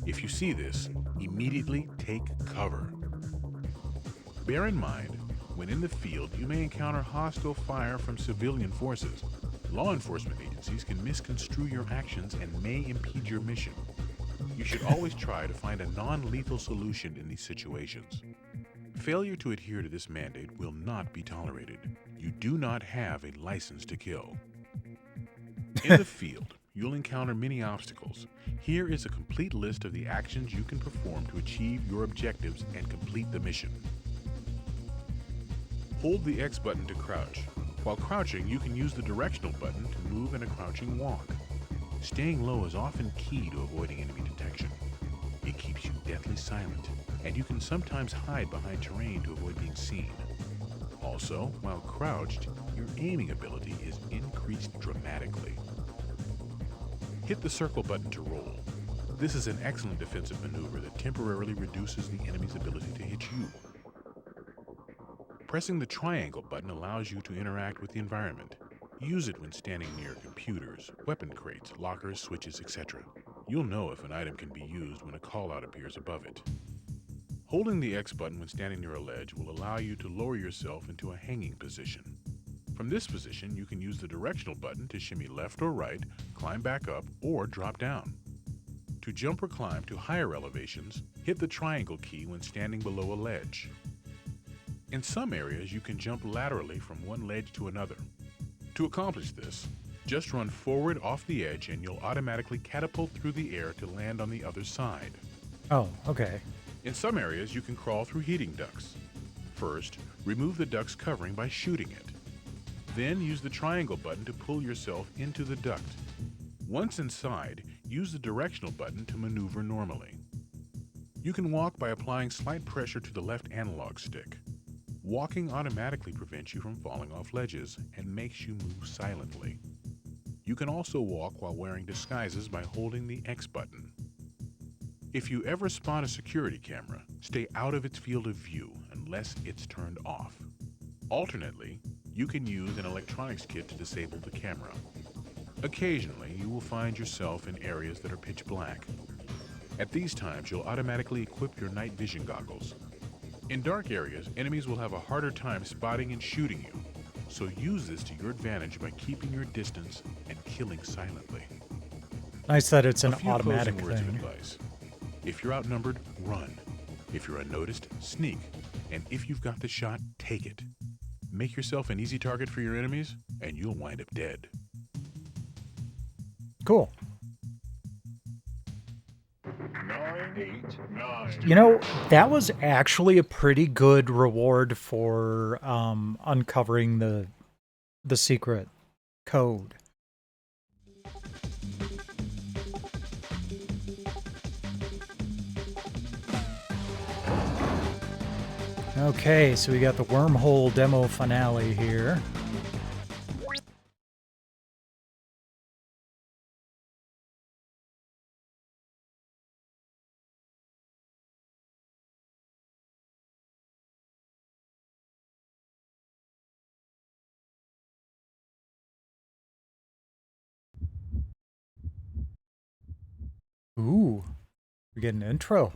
If you see this, immediately take cover. Bear in mind, when in the field, you may encounter hostile fire from civilian forces. Law enforcement agencies can misconstrue your actions and may impede your mission. You should always try to find a non-lethal solution in these situations. Failure to adhere to this mandate will not be tolerated. You do not have a license to kill. In the field, you'll encounter many obstacles. Here is a complete list of the actions you can perform to achieve your objectives and complete the mission. Hold the X button to crouch. While crouching, you can use the directional button to move in a crouching walk. Staying low is often key to avoiding enemy detection. It keeps you deathly silent, and you can sometimes hide behind terrain to avoid being seen. Also, while crouched, your aiming ability is increased dramatically. Hit the circle button to roll. This is an excellent defensive maneuver that temporarily reduces the enemy's ability to hit you. Pressing the triangle button allows you to interact with the environment. Use it when standing near computers, weapon crates, lockers, switches, etc. You'll know if an item can be used when a callout appears above it. Holding the X button when standing near a ledge will allow you to lower yourself into a hanging position. From this position, you can use the directional button to shimmy left or right, climb back up, or drop down. To jump or climb to higher elevations, hit the triangle key when standing below a ledge. In some areas, you can jump laterally from one ledge to another. To accomplish this, just run forward off the edge and you'll automatically catapult through the air to land on the other side. Oh, okay. In some areas, you can crawl through heating ducts. First, remove the duct's covering by shooting it. Then use the triangle button to pull yourself into the duct. Once inside, use the directional button to maneuver normally. You can walk by applying slight pressure to the left analog stick. Walking automatically prevents you from falling off ledges and makes you move silently. You can also walk while wearing disguises by holding the X button. If you ever spot a security camera, stay out of its field of view unless it's turned off. Alternately, you can use an electronics kit to disable the camera. Occasionally, you will find yourself in areas that are pitch black. At these times, you'll automatically equip your night vision goggles. In dark areas, enemies will have a harder time spotting and shooting you, so use this to your advantage by keeping your distance and killing silently. Nice that it's an A few automatic closing words of thing. advice. If you're outnumbered, run. If you're unnoticed, sneak. And if you've got the shot, take it. Make yourself an easy target for your enemies, and you'll wind up dead. Cool. 9, 8, 9. You know, that was actually a pretty good reward for uncovering the secret code. Okay, so we got the wormhole demo finale here. Ooh, we get an intro.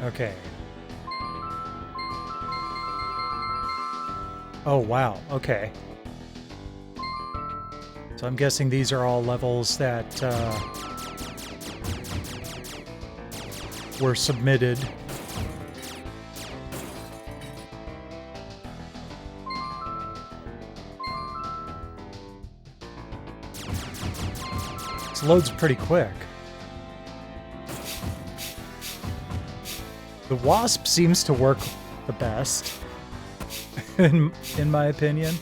Okay. Oh, wow. Okay. So I'm guessing these are all levels that were submitted. This loads pretty quick. The Wasp seems to work the best, in my opinion.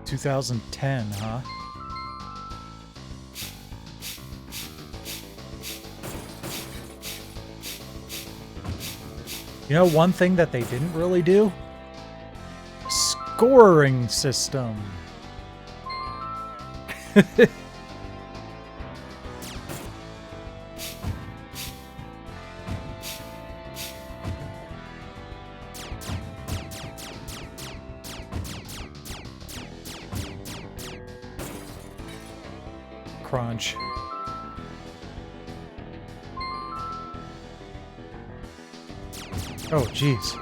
(2010), huh? You know, one thing that they didn't really do? Scoring system. crunch. Oh, jeez.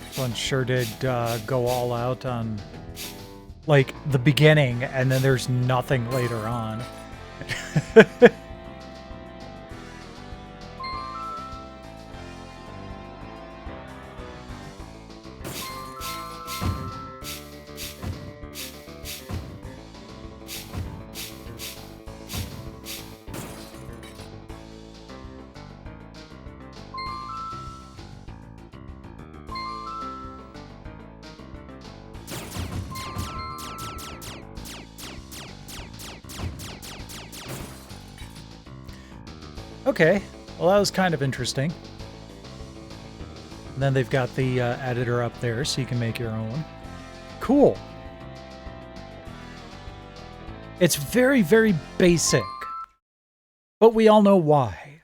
This one sure did go all out on, like, the beginning, and then there's nothing later on. Okay, well that was kind of interesting. And then they've got the editor up there so you can make your own. Cool. It's very, very basic. But we all know why.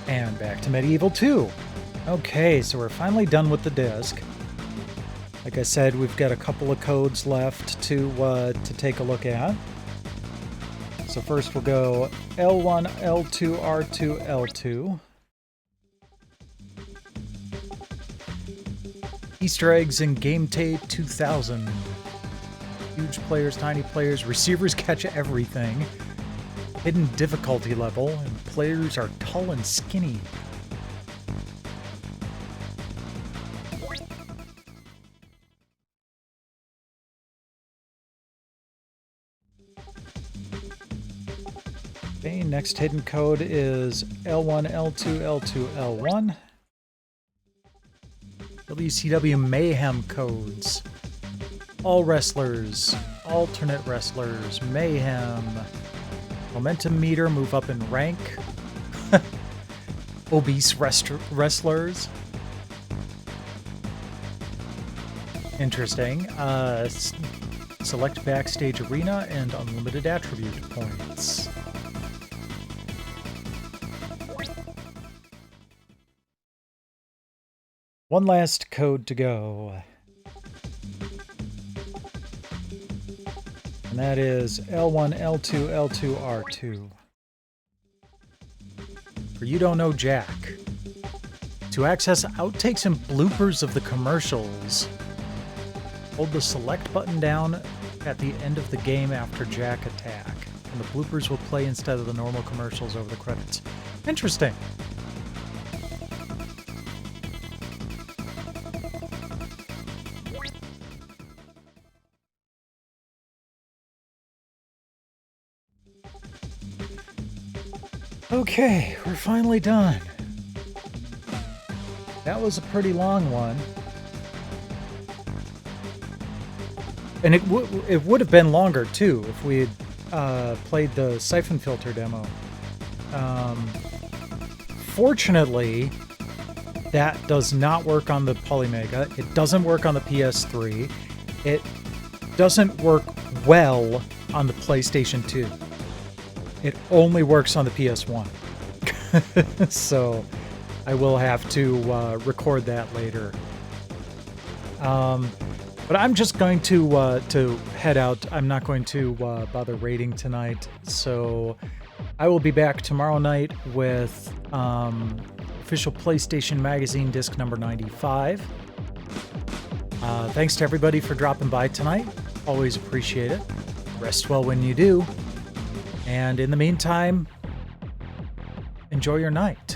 And back to Medieval 2. Okay, so we're finally done with the disc. Like I said, we've got a couple of codes left to take a look at. So first we'll go L1, L2, R2, L2. Easter eggs in Game Tape 2000. Huge players, tiny players, receivers catch everything. Hidden difficulty level, and players are tall and skinny. Okay, next hidden code is L1, L2, L2, L1. WCW Mayhem codes. All wrestlers, alternate wrestlers, Mayhem. Momentum meter, move up in rank. Obese wrestlers. Interesting. Select backstage arena and unlimited attribute points. One last code to go. And that is L1, L2, L2, R2. For you don't know Jack. To access outtakes and bloopers of the commercials, hold the select button down at the end of the game after Jack attack, and the bloopers will play instead of the normal commercials over the credits. Interesting. Okay, we're finally done. That was a pretty long one. And it would have been longer, too, if we had played the Siphon Filter demo. Fortunately, that does not work on the Polymega. It doesn't work on the PS3. It doesn't work well on the PlayStation 2. It only works on the PS1. So I will have to record that later. But I'm just going to head out. I'm not going to bother raiding tonight. So I will be back tomorrow night with official PlayStation Magazine disc number 95. Thanks to everybody for dropping by tonight. Always appreciate it. Rest well when you do. And in the meantime, enjoy your night.